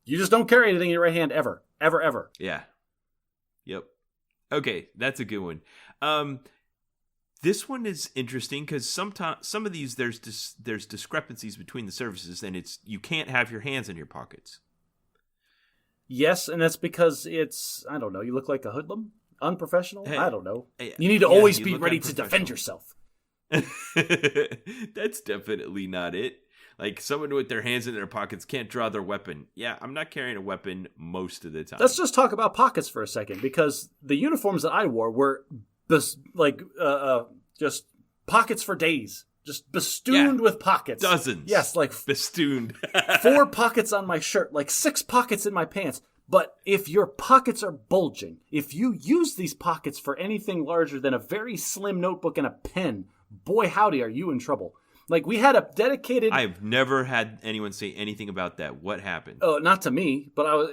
you just don't carry anything in your right hand ever, ever, ever. Yeah. Yep. Okay, that's a good one. This one is interesting because some of these there's discrepancies between the services, and it's you can't have your hands in your pockets. Yes, and that's because it's, I don't know, you look like a hoodlum? Unprofessional? Hey, I don't know. You need to always be ready to defend yourself. That's definitely not it. Like, someone with their hands in their pockets can't draw their weapon. Yeah, I'm not carrying a weapon most of the time. Let's just talk about pockets for a second, because the uniforms that I wore were just pockets for days. Just festooned with pockets. Dozens. Yes, like festooned. 4 pockets on my shirt, like 6 pockets in my pants. But if your pockets are bulging, if you use these pockets for anything larger than a very slim notebook and a pen, boy howdy, are you in trouble. Like, we had a dedicated... I've never had anyone say anything about that. What happened? Oh, not to me, but I was...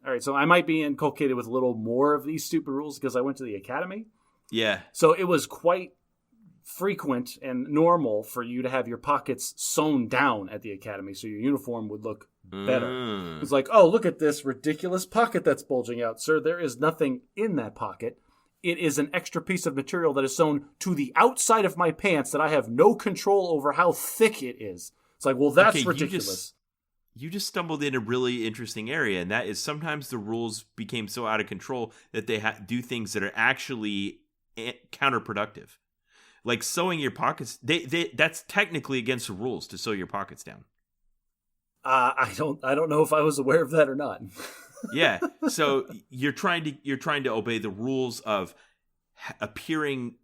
All right, so I might be inculcated with a little more of these stupid rules because I went to the academy. Yeah. So it was quite frequent and normal for you to have your pockets sewn down at the academy so your uniform would look better. It's like, oh, look at this ridiculous pocket that's bulging out. Sir, there is nothing in that pocket. It is an extra piece of material that is sewn to the outside of my pants that I have no control over how thick it is. It's like, well, that's ridiculous. You just stumbled in a really interesting area, and that is sometimes the rules became so out of control that they do things that are actually counterproductive. Like sewing your pockets, that's technically against the rules to sew your pockets down. I don't know if I was aware of that or not. Yeah, so you're trying to obey the rules of appearing,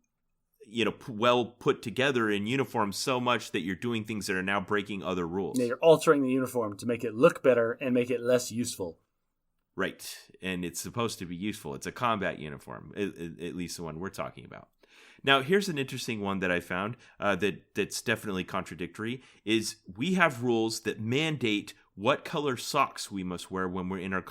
well put together in uniform so much that you're doing things that are now breaking other rules. Yeah, you're altering the uniform to make it look better and make it less useful. Right, and it's supposed to be useful. It's a combat uniform, at least the one we're talking about. Now, here's an interesting one that I found that's definitely contradictory, is we have rules that mandate what color socks we must wear when we're in our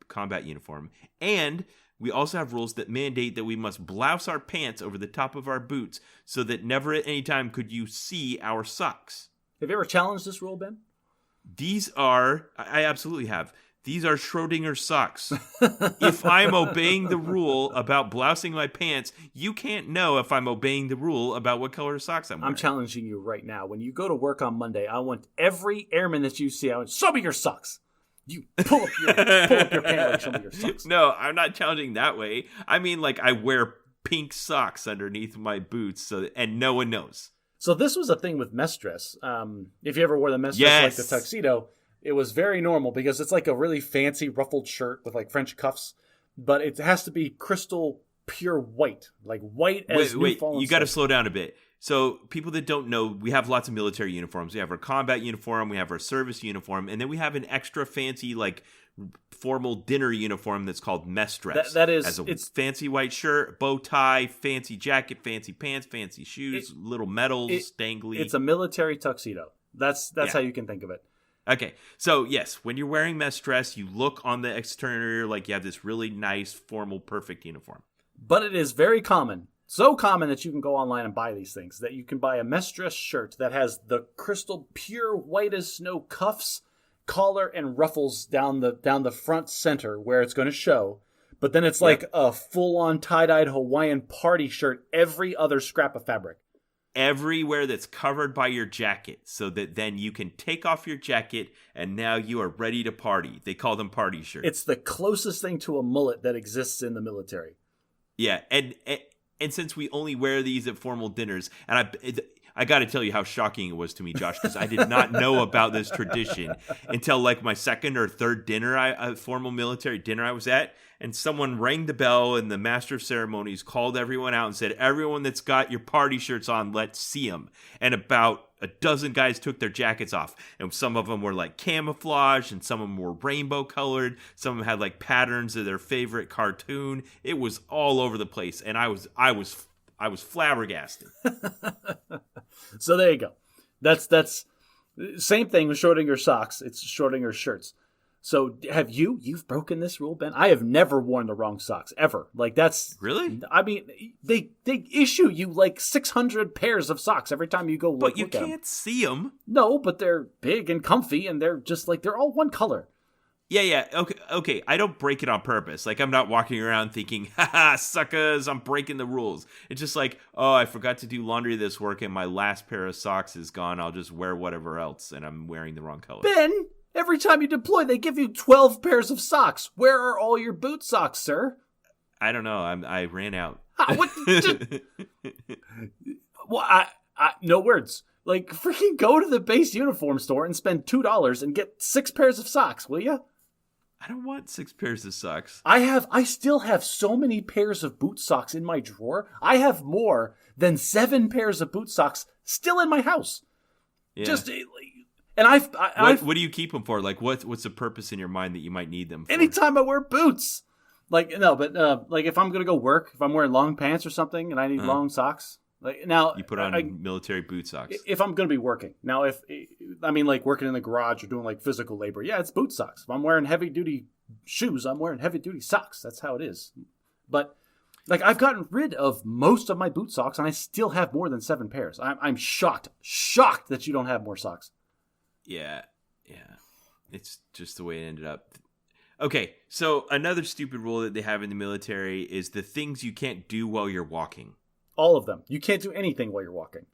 combat uniform. And we also have rules that mandate that we must blouse our pants over the top of our boots so that never at any time could you see our socks. Have you ever challenged this rule, Ben? I absolutely have. These are Schrödinger socks. If I'm obeying the rule about blousing my pants, you can't know if I'm obeying the rule about what color socks I'm wearing. I'm challenging you right now. When you go to work on Monday, I want every airman that you see, I want, show me your socks. You pull up your pant leg, show me your socks. No, I'm not challenging that way. I mean, like, I wear pink socks underneath my boots, and no one knows. So this was a thing with mess dress. If you ever wore the mess dress like the tuxedo, it was very normal because it's like a really fancy ruffled shirt with like French cuffs, but it has to be crystal pure white, like white as Wait, you got to slow down a bit. So people that don't know, we have lots of military uniforms. We have our combat uniform, we have our service uniform, and then we have an extra fancy like formal dinner uniform that's called mess dress. It's fancy white shirt, bow tie, fancy jacket, fancy pants, fancy shoes, little medals, dangly. It's a military tuxedo. That's how you can think of it. Okay, so yes, when you're wearing mess dress, you look on the exterior like you have this really nice, formal, perfect uniform. But it is very common, so common that you can go online and buy these things, that you can buy a mess dress shirt that has the crystal pure white as snow cuffs, collar, and ruffles down the front center where it's going to show. But then it's like a full-on tie-dyed Hawaiian party shirt, every other scrap of fabric. Everywhere that's covered by your jacket, so that then you can take off your jacket and now you are ready to party. They call them party shirts. It's the closest thing to a mullet that exists in the military. Yeah, and since we only wear these at formal dinners, and I got to tell you how shocking it was to me, Josh, because I did not know about this tradition until like my second or third formal military dinner I was at, and someone rang the bell and the master of ceremonies called everyone out and said, everyone that's got your party shirts on, let's see them. And about a dozen guys took their jackets off, and some of them were like camouflage, and some of them were rainbow colored. Some of them had like patterns of their favorite cartoon. It was all over the place, and I was I was flabbergasted. So there you go. That's same thing with Schrodinger socks. It's Schrodinger shirts. So you've broken this rule, Ben? I have never worn the wrong socks ever. Like that's really. I mean, they issue you like 600 pairs of socks every time you go. Like, but you can't see them. No, but they're big and comfy, and they're just like they're all one color. Yeah. Okay. I don't break it on purpose. Like I'm not walking around thinking, "Ha, suckers! I'm breaking the rules." It's just like, oh, I forgot to do laundry this work, and my last pair of socks is gone. I'll just wear whatever else, and I'm wearing the wrong color. Ben. Every time you deploy, they give you 12 pairs of socks. Where are all your boot socks, sir? I don't know. I ran out. What? Well, no words. Like, freaking go to the base uniform store and spend $2 and get 6 pairs of socks, will you? I don't want 6 pairs of socks. I still have so many pairs of boot socks in my drawer. I have more than 7 pairs of boot socks still in my house. Yeah. Just... And what do you keep them for? Like, what's the purpose in your mind that you might need them for? Anytime I wear boots. Like, no, but like if I'm going to go work, if I'm wearing long pants or something and I need long socks. Like now, you put on military boot socks. If I'm going to be working. Now, like working in the garage or doing like physical labor, yeah, it's boot socks. If I'm wearing heavy duty shoes, I'm wearing heavy duty socks. That's how it is. But like I've gotten rid of most of my boot socks and I still have more than 7 pairs. I'm shocked that you don't have more socks. Yeah. It's just the way it ended up. Okay, so another stupid rule that they have in the military is the things you can't do while you're walking. All of them. You can't do anything while you're walking.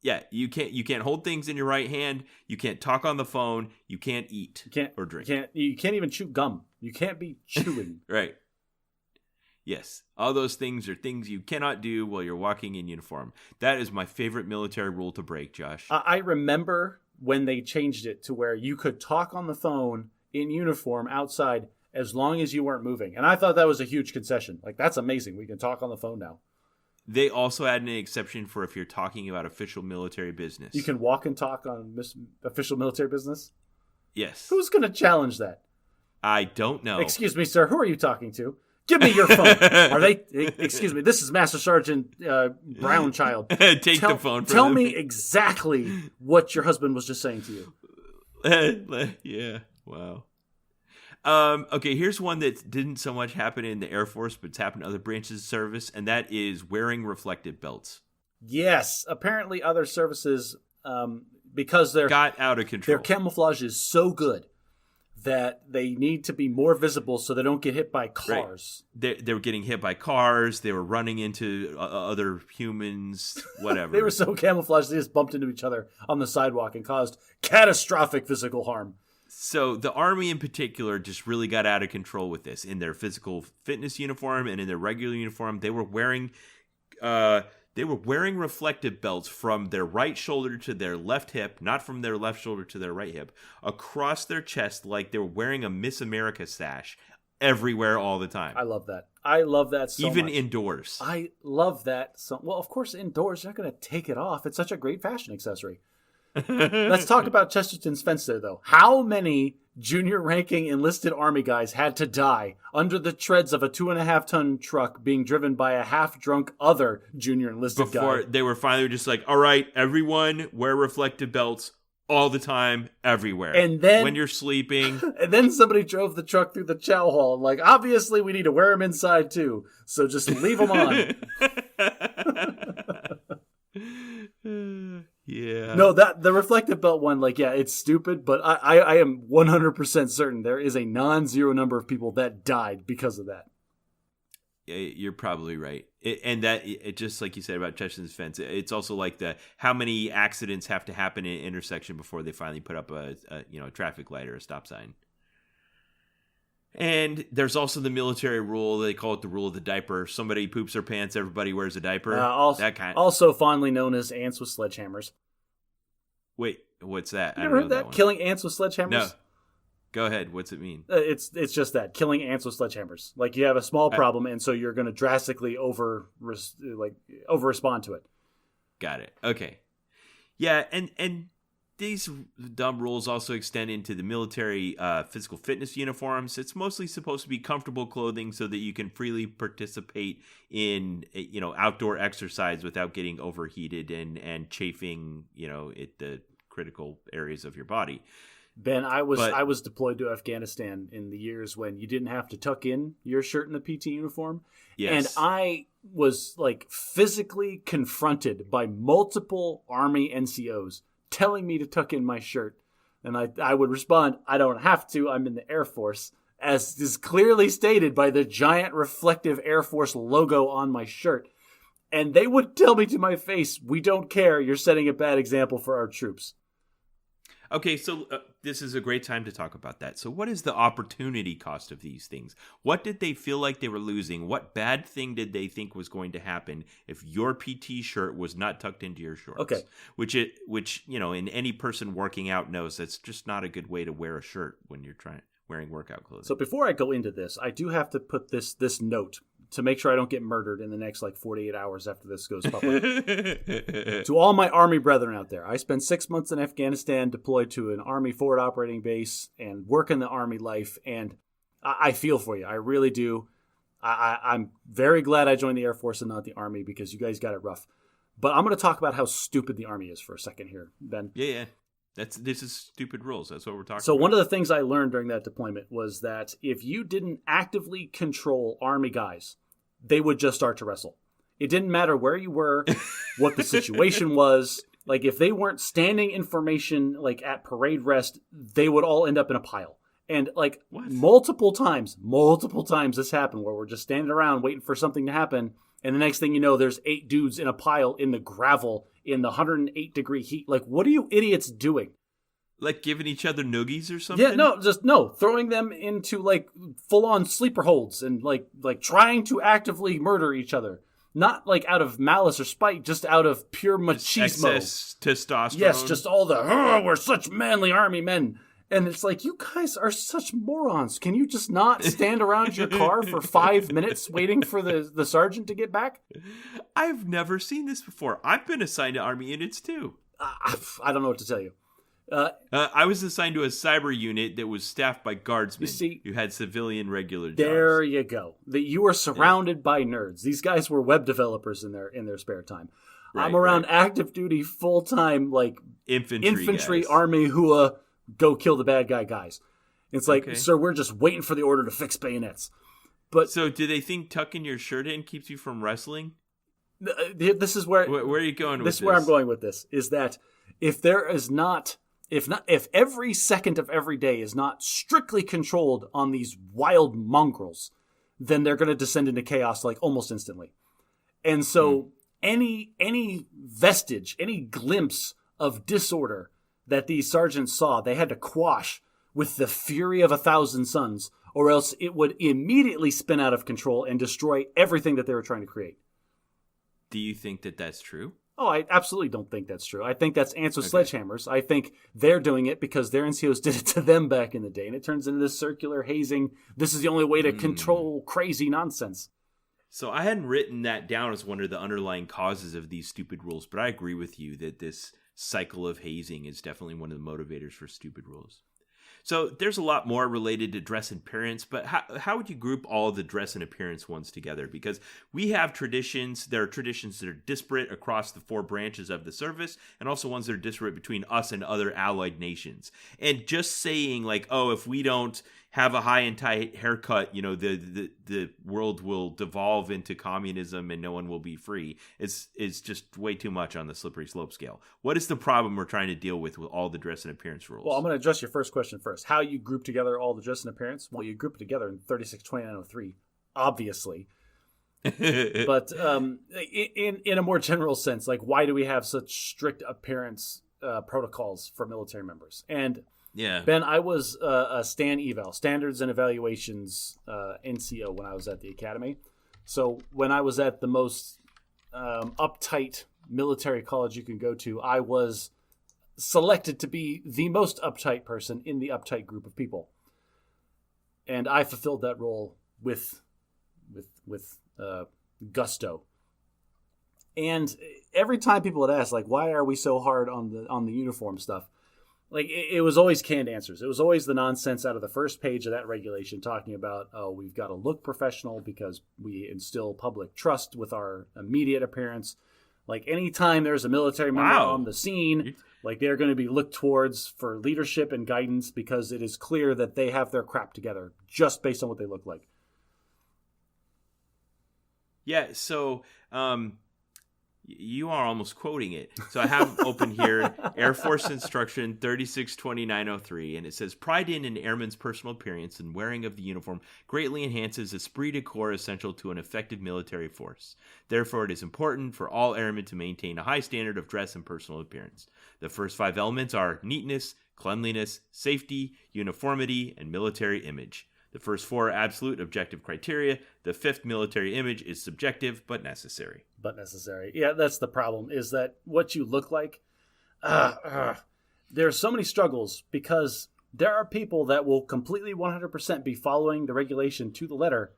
Yeah, you can't hold things in your right hand. You can't talk on the phone. You can't eat or drink. You can't even chew gum. You can't be chewing. Right. Yes, all those things are things you cannot do while you're walking in uniform. That is my favorite military rule to break, Josh. I remember when they changed it to where you could talk on the phone in uniform outside as long as you weren't moving. And I thought that was a huge concession. Like, that's amazing. We can talk on the phone now. They also added an exception for if you're talking about official military business. You can walk and talk on official military business? Yes. Who's going to challenge that? I don't know. Excuse me, sir. Who are you talking to? Give me your phone. Are they? Excuse me. This is Master Sergeant Brownchild. Take the phone from Tell them. me exactly what your husband was just saying to you. Yeah. Wow. Okay, here's one that didn't so much happen in the Air Force, but it's happened in other branches of service, and that is wearing reflective belts. Yes. Apparently other services, because got out of control. Their camouflage is so good that they need to be more visible so they don't get hit by cars. Right. They were getting hit by cars. They were running into other humans, whatever. They were so camouflaged they just bumped into each other on the sidewalk and caused catastrophic physical harm. So the Army in particular just really got out of control with this. In their physical fitness uniform and in their regular uniform, they were wearing reflective belts from their right shoulder to their left hip, not from their left shoulder to their right hip, across their chest like they were wearing a Miss America sash everywhere all the time. I love that. I love that so Even much. Indoors. I love that. Well, of course, indoors, you're not going to take it off. It's such a great fashion accessory. Let's talk about Chesterton's fence there, though. How many junior ranking enlisted Army guys had to die under the treads of a 2.5-ton truck being driven by a half-drunk other junior enlisted guy? Before they were finally just like, all right, everyone wear reflective belts all the time, everywhere. And then when you're sleeping. And then somebody drove the truck through the chow hall. Like, obviously we need to wear them inside too. So just leave them on. Yeah. No, the reflective belt one, like, yeah, it's stupid, but I am 100% certain there is a non-zero number of people that died because of that. Yeah, you're probably right. It just like you said about Chesterton's fence, it's also like how many accidents have to happen in an intersection before they finally put up a traffic light or a stop sign. And there's also the military rule. They call it the rule of the diaper. Somebody poops their pants, everybody wears a diaper. Also fondly known as ants with sledgehammers. Wait, what's that? You ever heard that? Killing ants with sledgehammers? No. Go ahead. What's it mean? It's just that. Killing ants with sledgehammers. Like, you have a small problem, and so you're going to drastically over respond to it. Got it. Okay. Yeah, and these dumb rules also extend into the military physical fitness uniforms. It's mostly supposed to be comfortable clothing so that you can freely participate in, outdoor exercise without getting overheated and chafing, at the critical areas of your body. Ben, I was deployed to Afghanistan in the years when you didn't have to tuck in your shirt in the PT uniform. Yes. And I was like physically confronted by multiple Army NCOs telling me to tuck in my shirt. And I would respond, I don't have to, I'm in the Air Force, as is clearly stated by the giant reflective Air Force logo on my shirt. And they would tell me to my face, we don't care, you're setting a bad example for our troops. Okay, so this is a great time to talk about that. So what is the opportunity cost of these things? What did they feel like they were losing? What bad thing did they think was going to happen if your PT shirt was not tucked into your shorts? Okay. Which in any person working out knows that's just not a good way to wear a shirt when you're wearing workout clothing. So before I go into this, I do have to put this note to make sure I don't get murdered in the next 48 hours after this goes public. To all my Army brethren out there, I spent 6 months in Afghanistan deployed to an Army forward operating base and work in the Army life, and I feel for you. I really do. I'm very glad I joined the Air Force and not the Army because you guys got it rough. But I'm going to talk about how stupid the Army is for a second here, Ben. Yeah. This is stupid rules. That's what we're talking about. So one of the things I learned during that deployment was that if you didn't actively control Army guys, they would just start to wrestle. It didn't matter where you were, what the situation was. If they weren't standing in formation, at parade rest, they would all end up in a pile. And multiple times this happened where we're just standing around waiting for something to happen. And the next thing you know, there's 8 dudes in a pile in the gravel in the 108-degree heat. What are you idiots doing? Giving each other noogies or something? Yeah, throwing them into full-on sleeper holds and trying to actively murder each other. Not out of malice or spite, just out of pure machismo. Excess testosterone. Yes, just all the, we're such manly Army men. And it's you guys are such morons. Can you just not stand around your car for 5 minutes waiting for the sergeant to get back? I've never seen this before. I've been assigned to Army units too. I don't know what to tell you. I was assigned to a cyber unit that was staffed by guardsmen who had civilian regular jobs. There you go. You were surrounded by nerds. These guys were web developers in their spare time. Right, I'm around active duty, full-time, infantry guys. Army who go kill the bad guys. It's sir, we're just waiting for the order to fix bayonets. But so do they think tucking your shirt in keeps you from wrestling? This is where are you going with this? This is where I'm going with this, is that if every second of every day is not strictly controlled on these wild mongrels, then they're going to descend into chaos almost instantly. And so any vestige, any glimpse of disorder that these sergeants saw, they had to quash with the fury of 1,000 suns, or else it would immediately spin out of control and destroy everything that they were trying to create. Do you think that that's true? Oh, I absolutely don't think that's true. I think that's ants with sledgehammers. I think they're doing it because their NCOs did it to them back in the day, and it turns into this circular hazing. This is the only way to control crazy nonsense. So I hadn't written that down as one of the underlying causes of these stupid rules, but I agree with you that this cycle of hazing is definitely one of the motivators for stupid rules. So there's a lot more related to dress and appearance, but how would you group all the dress and appearance ones together? Because we have traditions. There are traditions that are disparate across the 4 branches of the service, and also ones that are disparate between us and other allied nations. And just saying if we don't have a high and tight haircut, the world will devolve into communism and no one will be free. It's just way too much on the slippery slope scale. What is the problem we're trying to deal with all the dress and appearance rules? Well, I'm going to address your first question first. How you group together all the dress and appearance? Well, you group it together in 362903, obviously. But in a more general sense, why do we have such strict appearance protocols for military members? And yeah, Ben, I was a STAN eval, Standards and Evaluations NCO when I was at the academy. So when I was at the most uptight military college you can go to, I was selected to be the most uptight person in the uptight group of people, and I fulfilled that role with gusto. And every time people would ask, why are we so hard on the uniform stuff? like it was always canned answers. It was always the nonsense out of the first page of that regulation talking about, oh, we've got to look professional because we instill public trust with our immediate appearance. Like anytime there's a military member on the scene, like they're going to be looked towards for leadership and guidance because it is clear that they have their crap together just based on what they look like. Yeah, so you are almost quoting it. So I have open here Air Force Instruction 362903, and it says, pride in an airman's personal appearance and wearing of the uniform greatly enhances the esprit de corps essential to an effective military force. Therefore, it is important for all airmen to maintain a high standard of dress and personal appearance. The first 5 elements are neatness, cleanliness, safety, uniformity, and military image. The first 4 are absolute objective criteria. The 5th, military image, is subjective but necessary. Yeah, that's the problem, is that what you look like, there are so many struggles because there are people that will completely 100% be following the regulation to the letter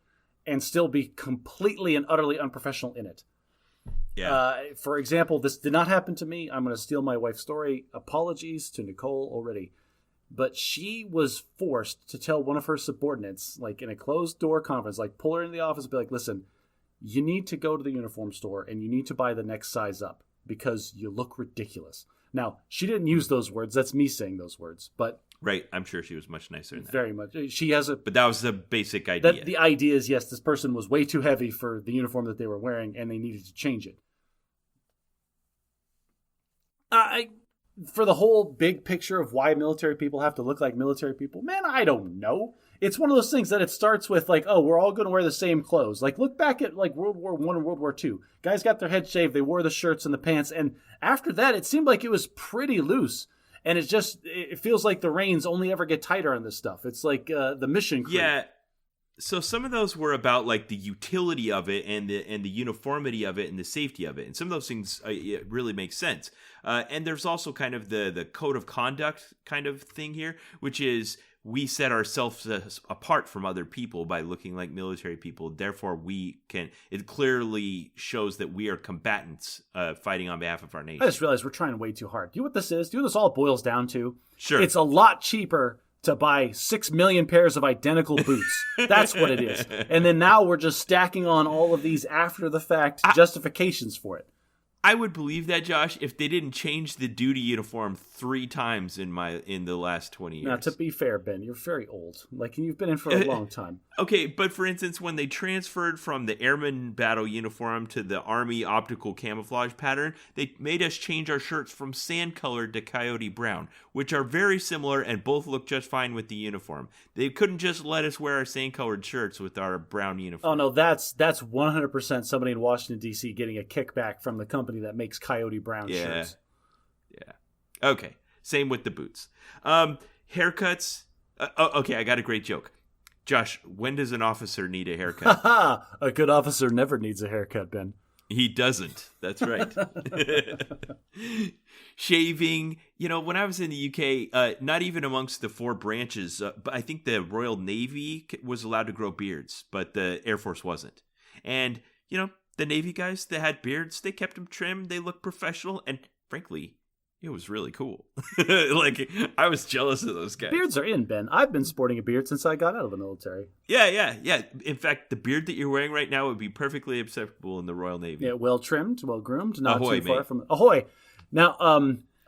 and still be completely and utterly unprofessional in it. Yeah. For example, this did not happen to me. I'm going to steal my wife's story. Apologies to Nicole already. But she was forced to tell one of her subordinates, like in a closed door conference, like pull her into the office and be like, listen, you need to go to the uniform store and you need to buy the next size up because you look ridiculous. Now, she didn't use those words. That's me saying those words. But right. I'm sure she was much nicer than that. Very much. She has But that was the basic idea. The idea is, yes, this person was way too heavy for the uniform that they were wearing and they needed to change it. For the whole big picture of why military people have to look like military people, man, I don't know. It's one of those things that it starts with like, oh, we're all going to wear the same clothes. Like, look back at like World War I and World War II. Guys got their head shaved. They wore the shirts and the pants. And after that, it seemed like it was pretty loose. And it feels like the reins only ever get tighter on this stuff. It's like the mission crew. Yeah. So some of those were about like the utility of it and the uniformity of it and the safety of it. And some of those things it really make sense. And there's also kind of the code of conduct kind of thing here, which is we set ourselves apart from other people by looking like military people. Therefore, it clearly shows that we are combatants fighting on behalf of our nation. I just realized we're trying way too hard. Do you know what this is? Do you know what this all boils down to? Sure. It's a lot cheaper to buy 6 million pairs of identical boots. That's what it is. And then now we're just stacking on all of these after the fact justifications for it. I would believe that, Josh, if they didn't change the duty uniform 3 times in the last 20 years. Now, to be fair, Ben, you're very old. Like, you've been in for a long time. Okay, but for instance, when they transferred from the airman battle uniform to the Army optical camouflage pattern, they made us change our shirts from sand-colored to coyote brown, which are very similar and both look just fine with the uniform. They couldn't just let us wear our sand-colored shirts with our brown uniform. Oh, no, that's 100% somebody in Washington, D.C. getting a kickback from the company that makes coyote brown shirts. Yeah. Okay. Same with the boots. Haircuts. Okay, I got a great joke. Josh, when does an officer need a haircut? A good officer never needs a haircut, Ben. He doesn't. That's right. Shaving. You know, when I was in the UK, not even amongst the 4 branches, but I think the Royal Navy was allowed to grow beards, but the Air Force wasn't. And, you know, the Navy guys that had beards, they kept them trimmed. They looked professional. And frankly, it was really cool. Like, I was jealous of those guys. Beards are in, Ben. I've been sporting a beard since I got out of the military. Yeah. In fact, the beard that you're wearing right now would be perfectly acceptable in the Royal Navy. Yeah, well trimmed, well groomed, not Ahoy, too far mate. from... Ahoy! Now,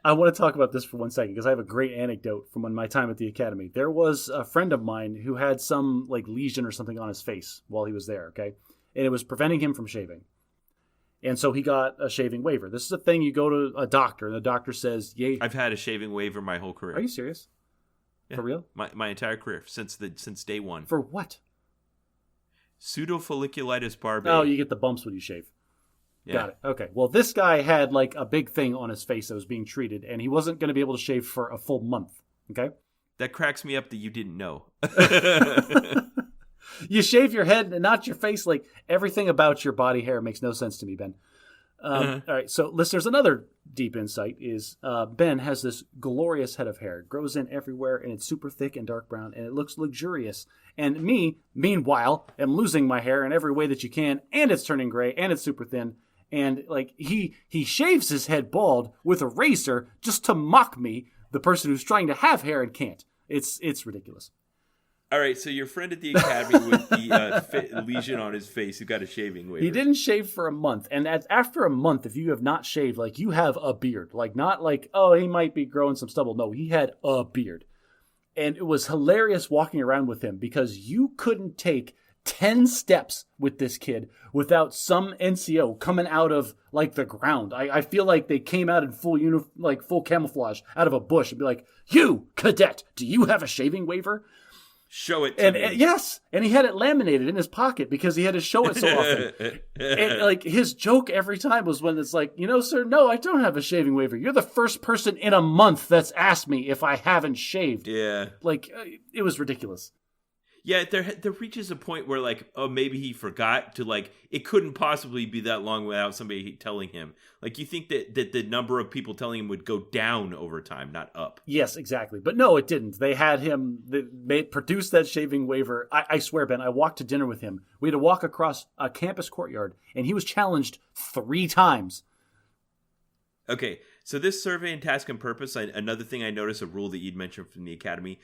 I want to talk about this for 1 second because I have a great anecdote from my time at the academy. There was a friend of mine who had some like lesion or something on his face while he was there, okay? And it was preventing him from shaving. And so he got a shaving waiver. This is a thing, you go to a doctor, and the doctor says, yay. I've had a shaving waiver my whole career. Are you serious? Yeah. For real? My entire career, since day one. For what? Pseudofolliculitis barbae. Oh, you get the bumps when you shave. Yeah. Got it. Okay. Well, this guy had like a big thing on his face that was being treated, and he wasn't going to be able to shave for a full month. Okay? That cracks me up that you didn't know. You shave your head and not your face. Like, everything about your body hair makes no sense to me, Ben. All right, so listeners, another deep insight is Ben has this glorious head of hair. It grows in everywhere, and it's super thick and dark brown, and it looks luxurious. And me, meanwhile, am losing my hair in every way that you can, and it's turning gray, and it's super thin. And like he shaves his head bald with a razor just to mock me the person who's trying to have hair and can't. It's ridiculous. All right, so your friend at the academy with the lesion on his face who got a shaving waiver. He didn't shave for a month. And after a month, if you have not shaved, like, you have a beard. Like, not like, oh, he might be growing some stubble. No, he had a beard. And it was hilarious walking around with him because you couldn't take 10 steps with this kid without some NCO coming out of, like, the ground. I feel like they came out in full camouflage out of a bush and be like, "You, cadet, do you have a shaving waiver?" Show it to me. And yes, and he had it laminated in his pocket because he had to show it so often. And like, his joke every time was when it's like, sir, no, I don't have a shaving waiver. You're the first person in a month that's asked me if I haven't shaved. Yeah. Like, it was ridiculous. Yeah, there reaches a point where, like, oh, maybe he forgot to, like, it couldn't possibly be that long without somebody telling him. Like, you think that the number of people telling him would go down over time, not up. Yes, exactly. But no, it didn't. They had him, they produced that shaving waiver. I swear, Ben, I walked to dinner with him. We had to walk across a campus courtyard, and he was challenged 3 times. Okay, so this survey and task and purpose, another thing I noticed, a rule that you'd mentioned from the academy,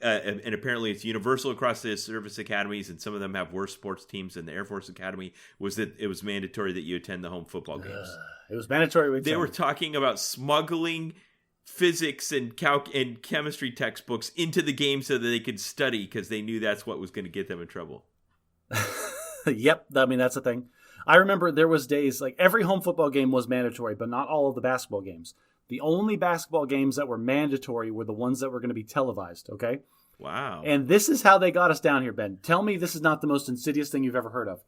and apparently it's universal across the service academies, and some of them have worse sports teams than the Air Force Academy, was that it was mandatory that you attend the home football games. It was mandatory. They were talking about smuggling physics and chemistry textbooks into the game so that they could study because they knew that's what was going to get them in trouble. Yep, I mean, that's the thing. I remember there was days, like, every home football game was mandatory, but not all of the basketball games. The only basketball games that were mandatory were the ones that were going to be televised, okay? Wow. And this is how they got us down here, Ben. Tell me this is not the most insidious thing you've ever heard of.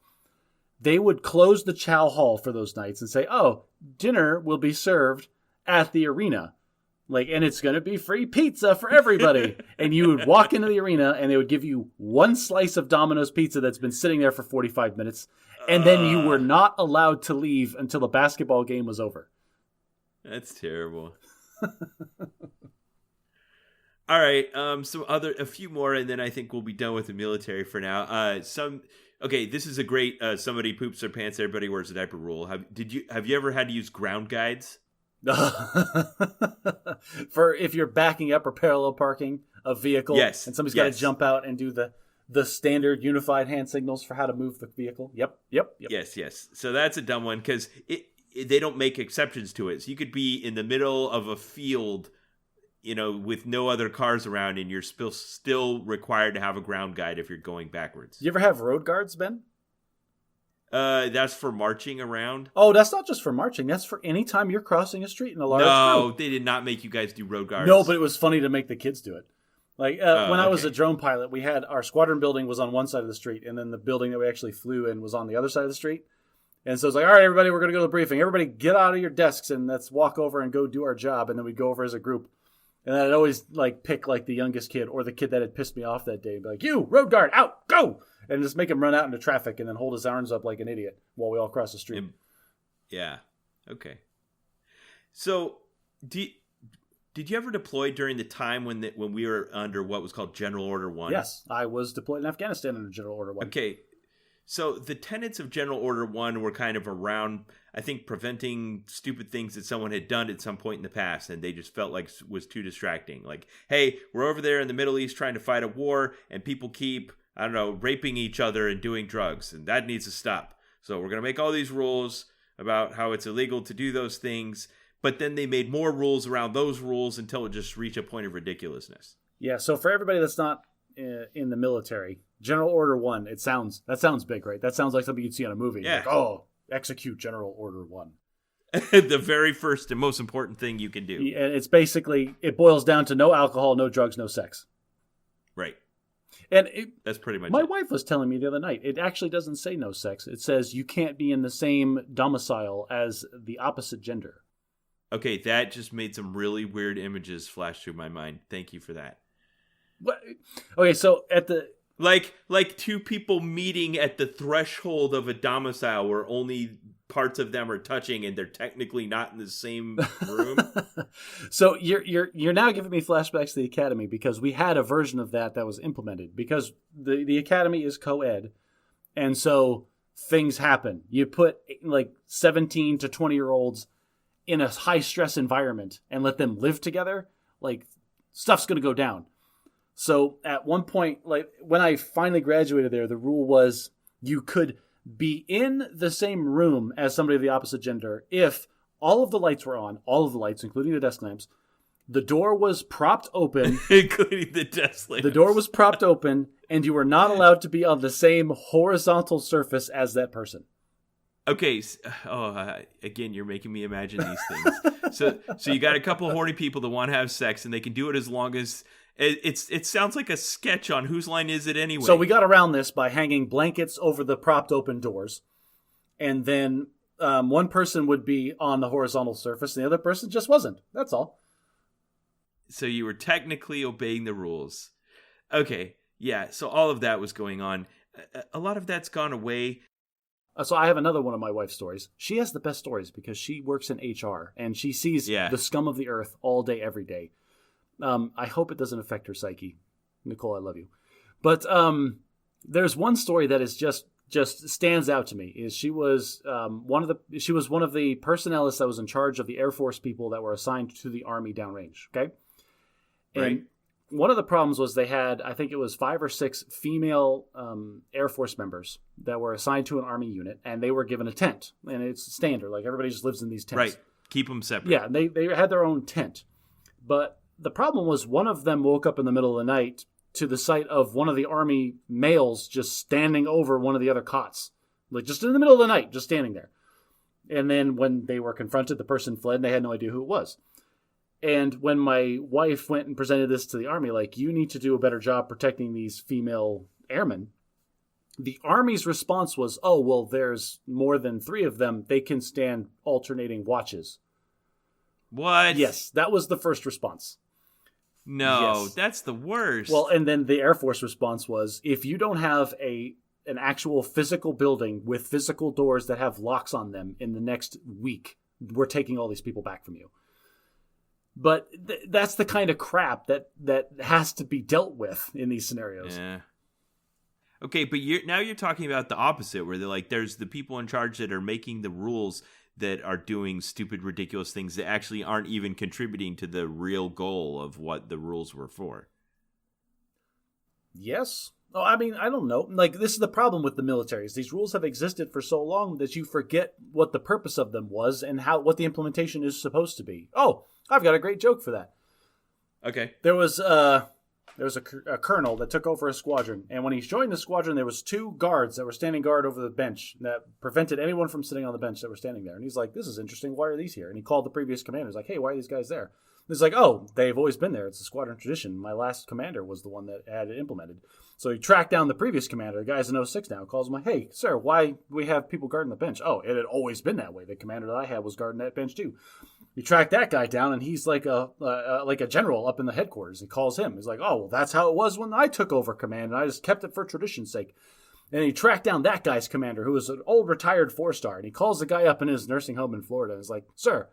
They would close the chow hall for those nights and say, oh, dinner will be served at the arena. Like, and it's going to be free pizza for everybody. And you would walk into the arena and they would give you one slice of Domino's pizza that's been sitting there for 45 minutes. And then you were not allowed to leave until the basketball game was over. That's terrible. All right. A few more, and then I think we'll be done with the military for now. Okay, this is a great, somebody poops their pants, everybody wears a diaper rule. Have you ever had to use ground guides? For if you're backing up or parallel parking a vehicle, yes, and somebody's got to jump out and do the standard unified hand signals for how to move the vehicle. Yep. Yes. So that's a dumb one because they don't make exceptions to it. So you could be in the middle of a field, with no other cars around, and you're still required to have a ground guide if you're going backwards. You ever have road guards, Ben? That's for marching around. Oh, that's not just for marching. That's for any time you're crossing a street in a large group. They did not make you guys do road guards. No, but it was funny to make the kids do it. Like, when I was a drone pilot, we had our squadron building was on one side of the street, and then the building that we actually flew in was on the other side of the street. And so it's like, all right, everybody, we're going to go to the briefing. Everybody get out of your desks and let's walk over and go do our job. And then we'd go over as a group. And then I'd always, like, pick, like, the youngest kid or the kid that had pissed me off that day and be like, you, road guard, out, go! And just make him run out into traffic and then hold his arms up like an idiot while we all cross the street. Yeah. Okay. So, did you ever deploy during the time when we were under what was called General Order 1? Yes, I was deployed in Afghanistan under General Order 1. Okay. So the tenets of General Order 1 were kind of around, I think, preventing stupid things that someone had done at some point in the past, and they just felt like it was too distracting. Like, hey, we're over there in the Middle East trying to fight a war, and people keep, I don't know, raping each other and doing drugs, and that needs to stop. So we're going to make all these rules about how it's illegal to do those things, but then they made more rules around those rules until it just reached a point of ridiculousness. Yeah, so for everybody that's not in the military, General Order 1, that sounds big, right? That sounds like something you'd see on a movie. Yeah. Like, oh, execute General Order 1. The very first and most important thing you can do. And it's basically, it boils down to no alcohol, no drugs, no sex. Right. And that's pretty much my it. wife was telling me the other night, it actually doesn't say no sex. It says you can't be in the same domicile as the opposite gender. Okay, that just made some really weird images flash through my mind. Thank you for that. What? Okay, so at the... Like two people meeting at the threshold of a domicile where only parts of them are touching and they're technically not in the same room. So you're now giving me flashbacks to the academy because we had a version of that was implemented because the academy is co-ed, and so things happen. You put like 17 to 20-year-olds in a high stress environment and let them live together. like stuff's going to go down. So at one point, like when I finally graduated there, the rule was you could be in the same room as somebody of the opposite gender if all of the lights were on, all of the lights, including the desk lamps. The door was propped open. Including the desk lamps. The door was propped open, and you were not allowed to be on the same horizontal surface as that person. Okay, again, you're making me imagine these things. So you got a couple of horny people that want to have sex, and they can do it as long as... It sounds like a sketch on Whose Line Is It Anyway? So we got around this by hanging blankets over the propped open doors, and then one person would be on the horizontal surface, and the other person just wasn't. That's all. So you were technically obeying the rules. Okay, yeah, so all of that was going on. A lot of that's gone away. So I have another one of my wife's stories. She has the best stories because she works in HR, and she sees the scum of the earth all day, every day. I hope it doesn't affect her psyche. Nicole, I love you. But there's one story that is just stands out to me. Is she was one of the personnelists that was in charge of the Air Force people that were assigned to the Army downrange. Okay, right. And one of the problems was they had, I think it was 5 or 6 female Air Force members that were assigned to an Army unit, and they were given a tent, and it's standard. Like everybody just lives in these tents. Right. Keep them separate. Yeah, they had their own tent, but the problem was one of them woke up in the middle of the night to the sight of one of the Army males just standing over one of the other cots. Like just in the middle of the night, just standing there. And then when they were confronted, the person fled and they had no idea who it was. And when my wife went and presented this to the Army, like, you need to do a better job protecting these female airmen, the Army's response was, oh, well, there's more than 3 of them. They can stand alternating watches. What? Yes, that was the first response. No, yes. That's the worst. Well, and then the Air Force response was, if you don't have an actual physical building with physical doors that have locks on them in the next week, we're taking all these people back from you. But that's the kind of crap that has to be dealt with in these scenarios. Yeah. Okay, but now you're talking about the opposite, where they're like, there's the people in charge that are making the rules that are doing stupid, ridiculous things that actually aren't even contributing to the real goal of what the rules were for. Yes. Oh, I mean, I don't know. Like, this is the problem with the militaries. These rules have existed for so long that you forget what the purpose of them was and what the implementation is supposed to be. Oh, I've got a great joke for that. Okay. There was a colonel that took over a squadron, and when he joined the squadron, there was 2 guards that were standing guard over the bench that prevented anyone from sitting on the bench that were standing there. And he's like, this is interesting. Why are these here? And he called the previous commander. He's like, hey, why are these guys there? And he's like, oh, they've always been there. It's a squadron tradition. My last commander was the one that had it implemented. So he tracked down the previous commander. The guy's in 06 now. Calls him like, hey, sir, why do we have people guarding the bench? Oh, it had always been that way. The commander that I had was guarding that bench too. You track that guy down, and he's like a general up in the headquarters. He calls him. He's like, oh, well, that's how it was when I took over command, and I just kept it for tradition's sake. And he tracked down that guy's commander, who was an old retired 4-star, and he calls the guy up in his nursing home in Florida, and he's like, sir,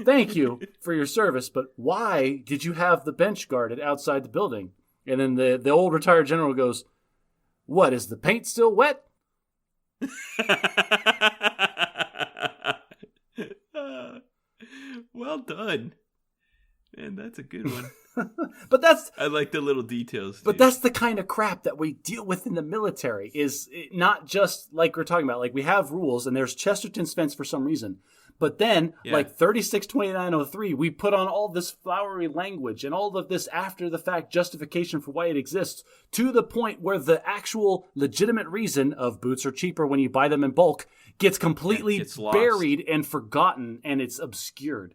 thank you for your service, but why did you have the bench guarded outside the building? And then the old retired general goes, what, is the paint still wet? Well done. Man, that's a good one. But I like the little details. But that's the kind of crap that we deal with in the military, is not just like we're talking about. Like, we have rules, and there's Chesterton's fence for some reason. But then, like 362903, we put on all this flowery language and all of this after-the-fact justification for why it exists, to the point where the actual legitimate reason of boots are cheaper when you buy them in bulk gets completely buried and forgotten, and it's obscured.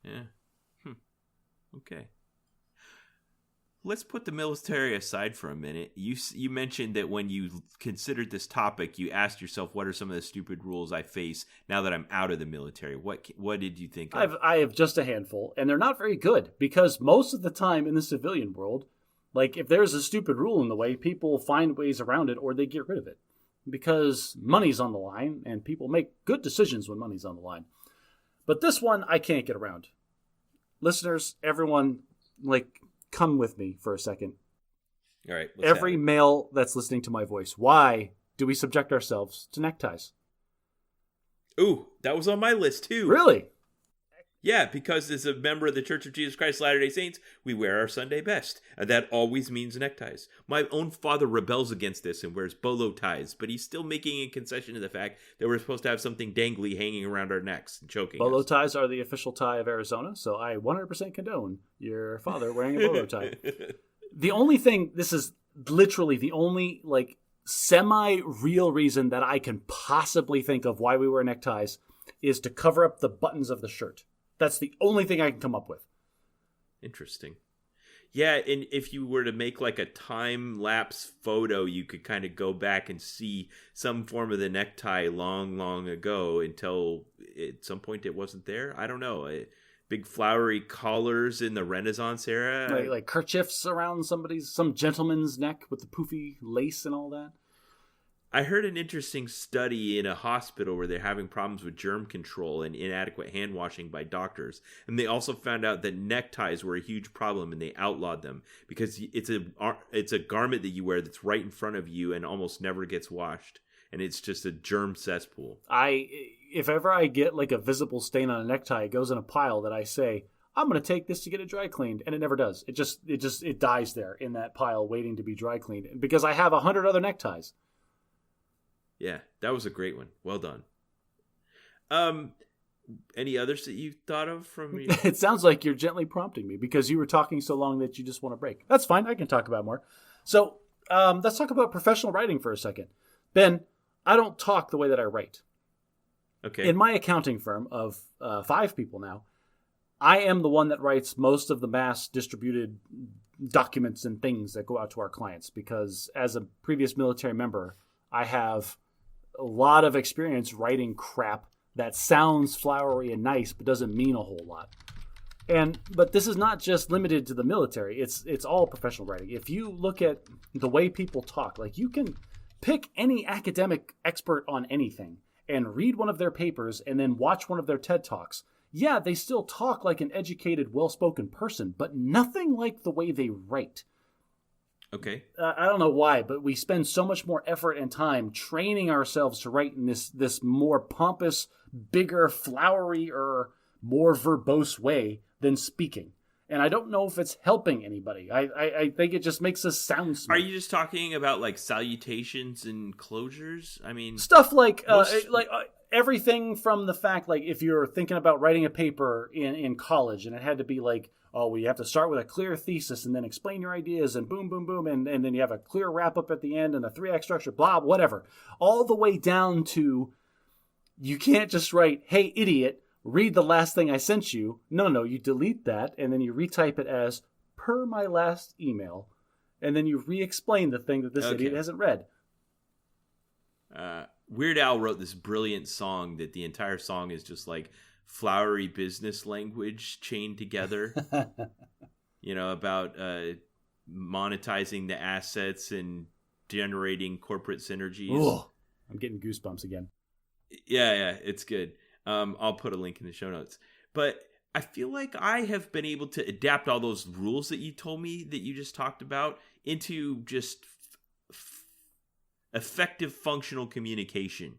Yeah. Okay. Let's put the military aside for a minute. You mentioned that when you considered this topic, you asked yourself, what are some of the stupid rules I face now that I'm out of the military? What did you think of? I have just a handful, and they're not very good, because most of the time in the civilian world, like, if there's a stupid rule in the way, people find ways around it, or they get rid of it, because money's on the line, and people make good decisions when money's on the line. But this one, I can't get around. Listeners, everyone, come with me for a second. All right. Every male that's listening to my voice, why do we subject ourselves to neckties? Ooh, that was on my list too. Really? Yeah, because as a member of the Church of Jesus Christ of Latter-day Saints, we wear our Sunday best. And that always means neckties. My own father rebels against this and wears bolo ties, but he's still making a concession to the fact that we're supposed to have something dangly hanging around our necks and choking Bolo us. ties are the official tie of Arizona, so I 100% condone your father wearing a bolo tie. The only thing, this is literally the only, like, semi-real reason that I can possibly think of why we wear neckties is to cover up the buttons of the shirt. That's the only thing I can come up with. Interesting. Yeah, and if you were to make like a time-lapse photo, you could kind of go back and see some form of the necktie long, long ago until at some point it wasn't there. I don't know. Big flowery collars in the Renaissance era. Like kerchiefs around some gentleman's neck with the poofy lace and all that. I heard an interesting study in a hospital where they're having problems with germ control and inadequate hand washing by doctors. And they also found out that neckties were a huge problem and they outlawed them because it's a garment that you wear that's right in front of you and almost never gets washed. And it's just a germ cesspool. If ever I get like a visible stain on a necktie, it goes in a pile that I say, I'm going to take this to get it dry cleaned. And it never does. It dies there in that pile waiting to be dry cleaned because I have 100 other neckties. Yeah, that was a great one. Well done. Any others that you thought of from me? It sounds like you're gently prompting me because you were talking so long that you just want to break. That's fine. I can talk about more. So let's talk about professional writing for a second. Ben, I don't talk the way that I write. Okay. In my accounting firm of 5 people now, I am the one that writes most of the mass distributed documents and things that go out to our clients because as a previous military member, I have a lot of experience writing crap that sounds flowery and nice but doesn't mean a whole lot. But this is not just limited to the military. It's all professional writing. If you look at the way people talk, like you can pick any academic expert on anything and read one of their papers and then watch one of their TED Talks. Yeah, they still talk like an educated, well-spoken person, but nothing like the way they write. Okay. I don't know why, but we spend so much more effort and time training ourselves to write in this more pompous, bigger, flowery, or more verbose way than speaking. And I don't know if it's helping anybody. I think it just makes us sound smart. Are you just talking about like salutations and closures? I mean, stuff like everything from the fact, like if you're thinking about writing a paper in college and it had to be like, oh, well, you have to start with a clear thesis and then explain your ideas and boom, boom, boom. And then you have a clear wrap up at the end and a 3-act structure, blah, whatever. All the way down to you can't just write, hey, idiot, read the last thing I sent you. No, you delete that and then you retype it as per my last email. And then you re-explain the thing that this idiot hasn't read. Weird Al wrote this brilliant song that the entire song is just like flowery business language chained together, about monetizing the assets and generating corporate synergies. Ooh, I'm getting goosebumps again. Yeah, it's good. I'll put a link in the show notes. But I feel like I have been able to adapt all those rules that you told me that you just talked about into just effective functional communication.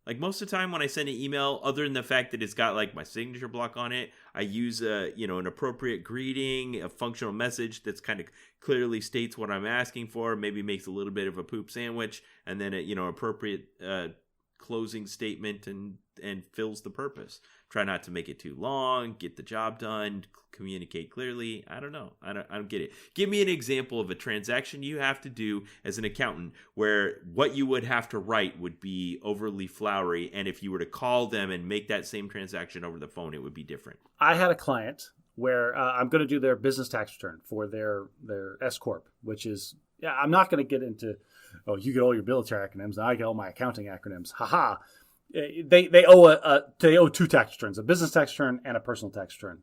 Like most of the time when I send an email, other than the fact that it's got like my signature block on it, I use an appropriate greeting, a functional message that's kind of clearly states what I'm asking for, maybe makes a little bit of a poop sandwich, and then appropriate closing statement and fills the purpose. Try not to make it too long, get the job done, communicate clearly. I don't know. I don't get it. Give me an example of a transaction you have to do as an accountant where what you would have to write would be overly flowery, and if you were to call them and make that same transaction over the phone, it would be different. I had a client where I'm going to do their business tax return for their S Corp, which is, I'm not going to get into, you get all your military acronyms, and I get all my accounting acronyms. Haha. They owe 2 tax returns, a business tax return and a personal tax return.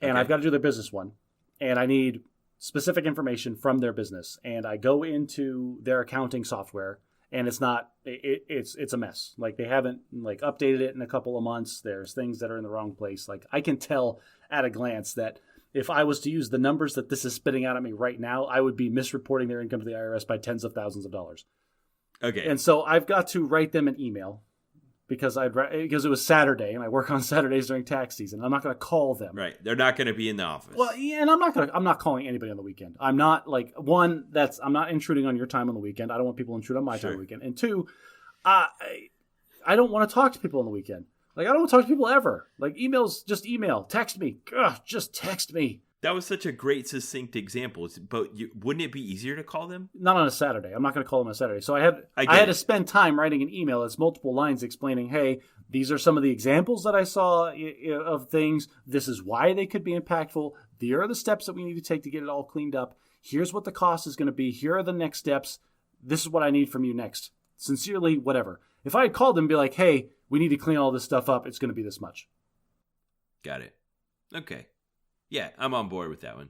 And I've got to do their business one. And I need specific information from their business. And I go into their accounting software and it's a mess. Like they haven't updated it in a couple of months. There's things that are in the wrong place. Like I can tell at a glance that if I was to use the numbers that this is spitting out at me right now, I would be misreporting their income to the IRS by tens of thousands of dollars. Okay. And so I've got to write them an email, because because it was Saturday and I work on Saturdays during tax season. I'm not going to call them. Right. They're not going to be in the office. Well, yeah, and I'm not calling anybody on the weekend. I'm not like, one, I'm not intruding on your time on the weekend. I don't want people to intrude on my time on the weekend. And two, I don't want to talk to people on the weekend. Like, I don't want to talk to people ever. Like, emails, just email, text me. Ugh, just text me. That was such a great, succinct example. But wouldn't it be easier to call them? Not on a Saturday. I'm not going to call them on a Saturday. So I had to spend time writing an email. It's multiple lines explaining, hey, these are some of the examples that I saw of things. This is why they could be impactful. Here are the steps that we need to take to get it all cleaned up. Here's what the cost is going to be. Here are the next steps. This is what I need from you next. Sincerely, whatever. If I had called them and be like, hey, we need to clean all this stuff up, it's going to be this much. Got it. Okay. Yeah, I'm on board with that one.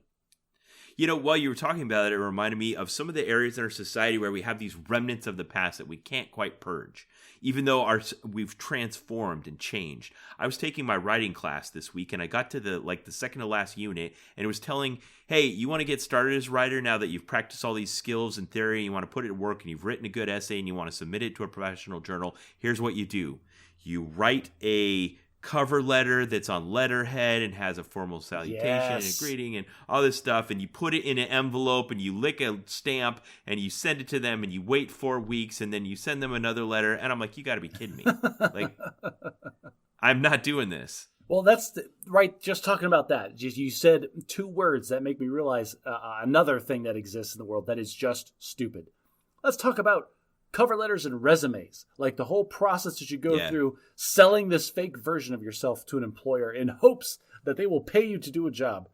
You know, while you were talking about it, it reminded me of some of the areas in our society where we have these remnants of the past that we can't quite purge, even though we've transformed and changed. I was taking my writing class this week, and I got to the second to last unit, and it was telling, hey, you want to get started as a writer now that you've practiced all these skills and theory, you want to put it to work, and you've written a good essay, and you want to submit it to a professional journal. Here's what you do. You write a cover letter that's on letterhead and has a formal salutation and a greeting and all this stuff, and you put it in an envelope and you lick a stamp and you send it to them and you wait 4 weeks and then you send them another letter. And I'm like, you got to be kidding me. Like, I'm not doing this. Well, that's right. Just talking about that, you said 2 words that make me realize another thing that exists in the world that is just stupid. Let's talk about cover letters and resumes, like the whole process that you go through selling this fake version of yourself to an employer in hopes that they will pay you to do a job.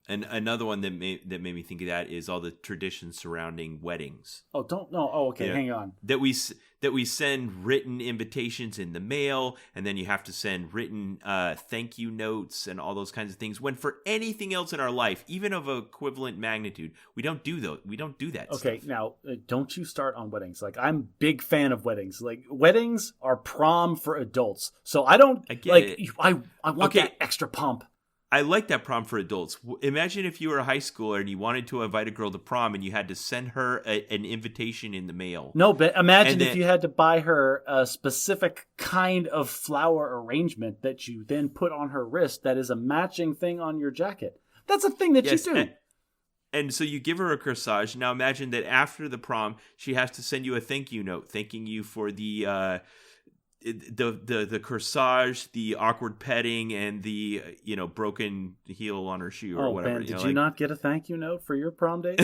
And another one that made me think of that is all the traditions surrounding weddings. Oh, don't know. Oh, okay. Hang on. That we send written invitations in the mail, and then you have to send written thank you notes and all those kinds of things. When for anything else in our life, even of equivalent magnitude, we don't do those. We don't do that. Okay, stuff. Now don't you start on weddings. Like, I'm a big fan of weddings. Like, weddings are prom for adults, so I don't I want that extra pomp. I like that prom for adults. Imagine if you were a high schooler and you wanted to invite a girl to prom and you had to send her an invitation in the mail. No, but imagine if you had to buy her a specific kind of flower arrangement that you then put on her wrist that is a matching thing on your jacket. That's a thing that you do. And so you give her a corsage. Now imagine that after the prom, she has to send you a thank you note, thanking you for the corsage, the awkward petting, and the broken heel on her shoe or whatever. Ben, did you not get a thank you note for your prom date?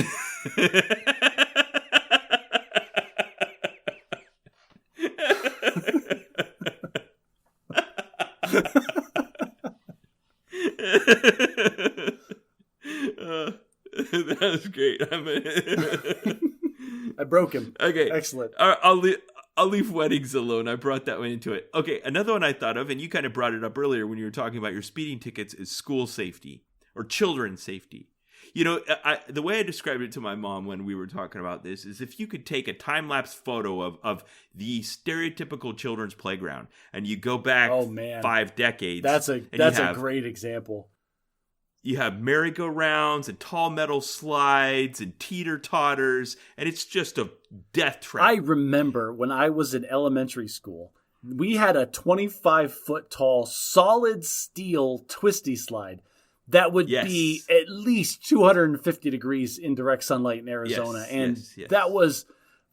That was great. I broke him. Okay, excellent. I'll leave weddings alone. I brought that one into it. Okay, another one I thought of, and you kind of brought it up earlier when you were talking about your speeding tickets, is school safety or children's safety. You know, the way I described it to my mom when we were talking about this is if you could take a time-lapse photo of the stereotypical children's playground and you go back 5 decades. That's a great example. You have merry-go-rounds and tall metal slides and teeter-totters, and it's just a death trap. I remember when I was in elementary school, we had a 25-foot tall solid steel twisty slide that would be at least 250 degrees in direct sunlight in Arizona. That was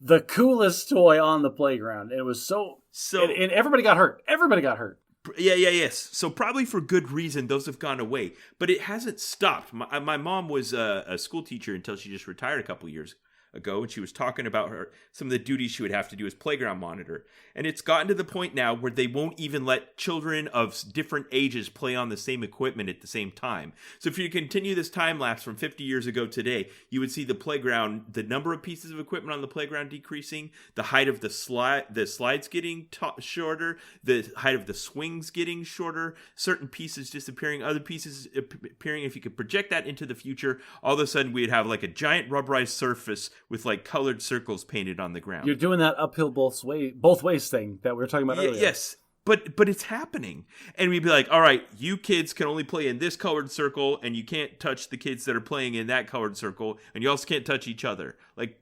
the coolest toy on the playground. It was so and everybody got hurt. Everybody got hurt. Yes. So probably for good reason, those have gone away. But it hasn't stopped. My mom was a school teacher until she just retired a couple years ago, and she was talking about some of the duties she would have to do as playground monitor. And it's gotten to the point now where they won't even let children of different ages play on the same equipment at the same time. So if you continue this time lapse from 50 years ago today, you would see the playground, the number of pieces of equipment on the playground decreasing, the height of the slides getting shorter, the height of the swings getting shorter, certain pieces disappearing, other pieces appearing. If you could project that into the future, all of a sudden we'd have like a giant rubberized surface with like colored circles painted on the ground. You're doing that uphill both ways thing that we were talking about earlier. Yes, but it's happening. And we'd be like, all right, you kids can only play in this colored circle, and you can't touch the kids that are playing in that colored circle, and you also can't touch each other. Like,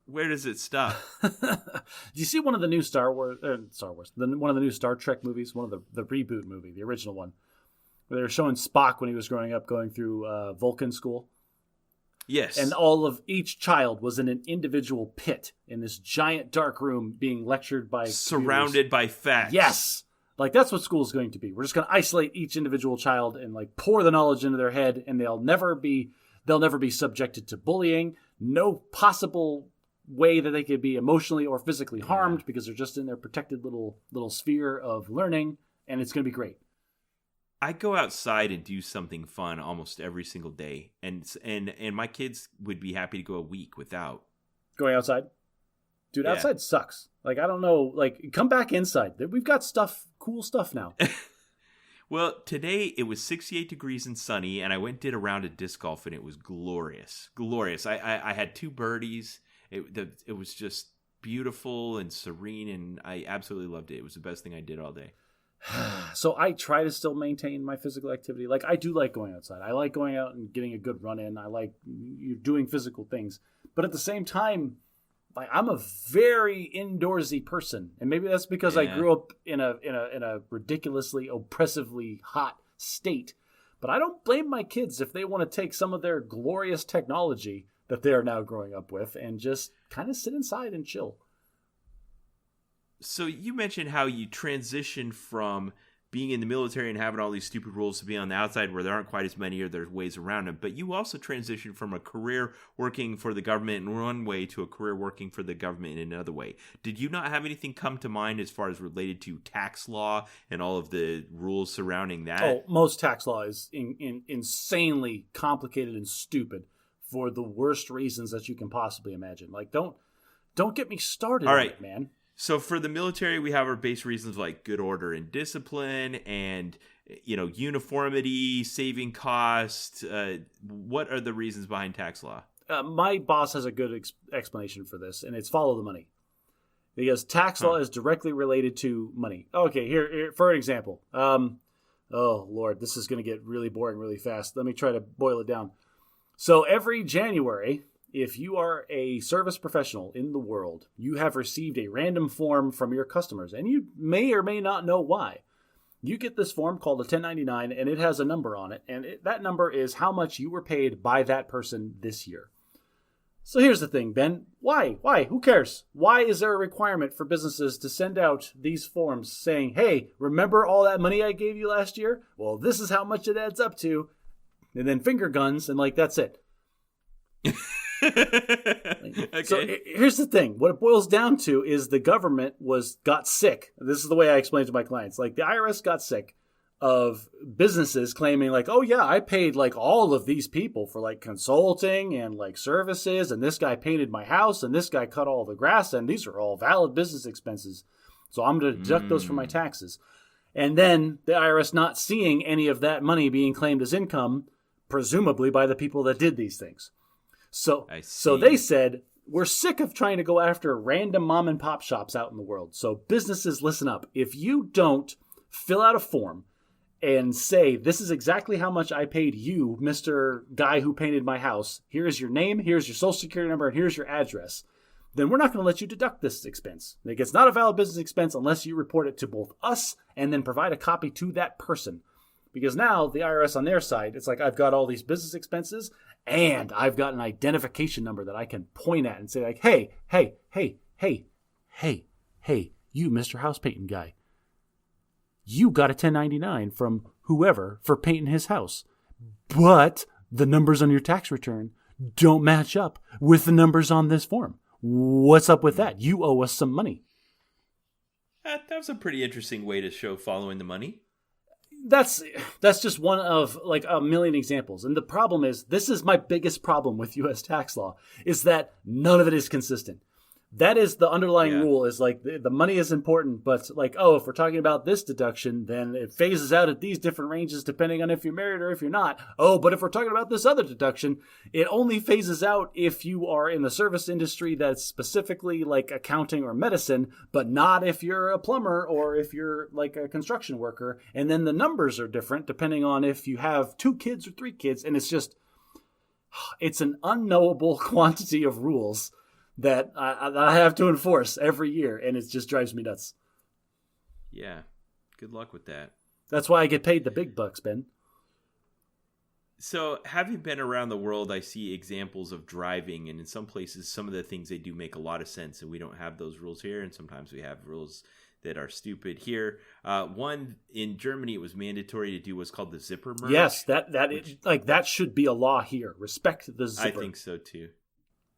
where does it stop? Do you see one of the new one of the new Star Trek movies, one of the reboot movie, the original one, where they were showing Spock when he was growing up, going through Vulcan school? Yes. And each child was in an individual pit in this giant dark room being lectured by surrounded by facts. Yes. Like, that's what school is going to be. We're just going to isolate each individual child and like pour the knowledge into their head, and they'll never be subjected to bullying. No possible way that they could be emotionally or physically harmed because they're just in their protected little sphere of learning, and it's going to be great. I go outside and do something fun almost every single day, and my kids would be happy to go a week without going outside. Dude, outside sucks. Like, I don't know. Like, come back inside. We've got cool stuff now. Well, today it was 68 degrees and sunny, and I went and did a round of disc golf, and it was glorious. Glorious. I had 2 birdies. It was just beautiful and serene, and I absolutely loved it. It was the best thing I did all day. So I try to still maintain my physical activity. Like, I do like going outside. I like going out and getting a good run in. I like doing physical things. But at the same time, like, I'm a very indoorsy person, and maybe that's because I grew up in a ridiculously oppressively hot state. But I don't blame my kids if they want to take some of their glorious technology that they are now growing up with and just kind of sit inside and chill. So you mentioned how you transitioned from being in the military and having all these stupid rules to be on the outside where there aren't quite as many or there's ways around them. But you also transitioned from a career working for the government in one way to a career working for the government in another way. Did you not have anything come to mind as far as related to tax law and all of the rules surrounding that? Oh, most tax law is insanely complicated and stupid for the worst reasons that you can possibly imagine. Like, don't get me started on it, man. So for the military, we have our base reasons like good order and discipline and, uniformity, saving costs. What are the reasons behind tax law? My boss has a good explanation for this, and it's follow the money. Because tax law is directly related to money. Okay, here for an example. Oh, Lord, this is going to get really boring really fast. Let me try to boil it down. So every January, if you are a service professional in the world, you have received a random form from your customers, and you may or may not know why. You get this form called a 1099, and it has a number on it, and that number is how much you were paid by that person this year. So here's the thing, Ben. Why? Who cares? Why is there a requirement for businesses to send out these forms saying, hey, remember all that money I gave you last year? Well, this is how much it adds up to. And then finger guns, and that's it. Okay. So here's the thing. What it boils down to is the government got sick. This is the way I explain it to my clients. Like, the IRS got sick of businesses claiming like, oh yeah, I paid like all of these people for like consulting and like services, and this guy painted my house, and this guy cut all the grass, and these are all valid business expenses. So I'm going to deduct those from my taxes. And then the IRS not seeing any of that money being claimed as income, presumably by the people that did these things. So they said, we're sick of trying to go after random mom and pop shops out in the world. So businesses, listen up. If you don't fill out a form and say, this is exactly how much I paid you, Mr. Guy who painted my house, here's your name, here's your social security number, and here's your address, then we're not going to let you deduct this expense. It's not a valid business expense unless you report it to both us and then provide a copy to that person. Because now the IRS on their side, it's like, I've got all these business expenses and I've got an identification number that I can point at and say like, hey, you Mr. House Painting Guy, you got a 1099 from whoever for painting his house. But the numbers on your tax return don't match up with the numbers on this form. What's up with that? You owe us some money. That was a pretty interesting way to show following the money. That's just one of like a million examples. And the problem is, this is my biggest problem with U.S. tax law, is that none of it is consistent. That is the underlying rule, is like the money is important, but like, oh, if we're talking about this deduction, then it phases out at these different ranges depending on if you're married or if you're not. Oh, but if we're talking about this other deduction, it only phases out if you are in the service industry that's specifically like accounting or medicine, but not if you're a plumber or if you're like a construction worker. And then the numbers are different depending on if you have 2 kids or 3 kids. And it's an unknowable quantity of rules that I have to enforce every year, and it just drives me nuts. Yeah. Good luck with that. That's why I get paid the big bucks, Ben. So, having been around the world, I see examples of driving, and in some places, some of the things they do make a lot of sense, and we don't have those rules here, and sometimes we have rules that are stupid here. One, in Germany, it was mandatory to do what's called the zipper merge. Yes, that should be a law here. Respect the zipper. I think so, too.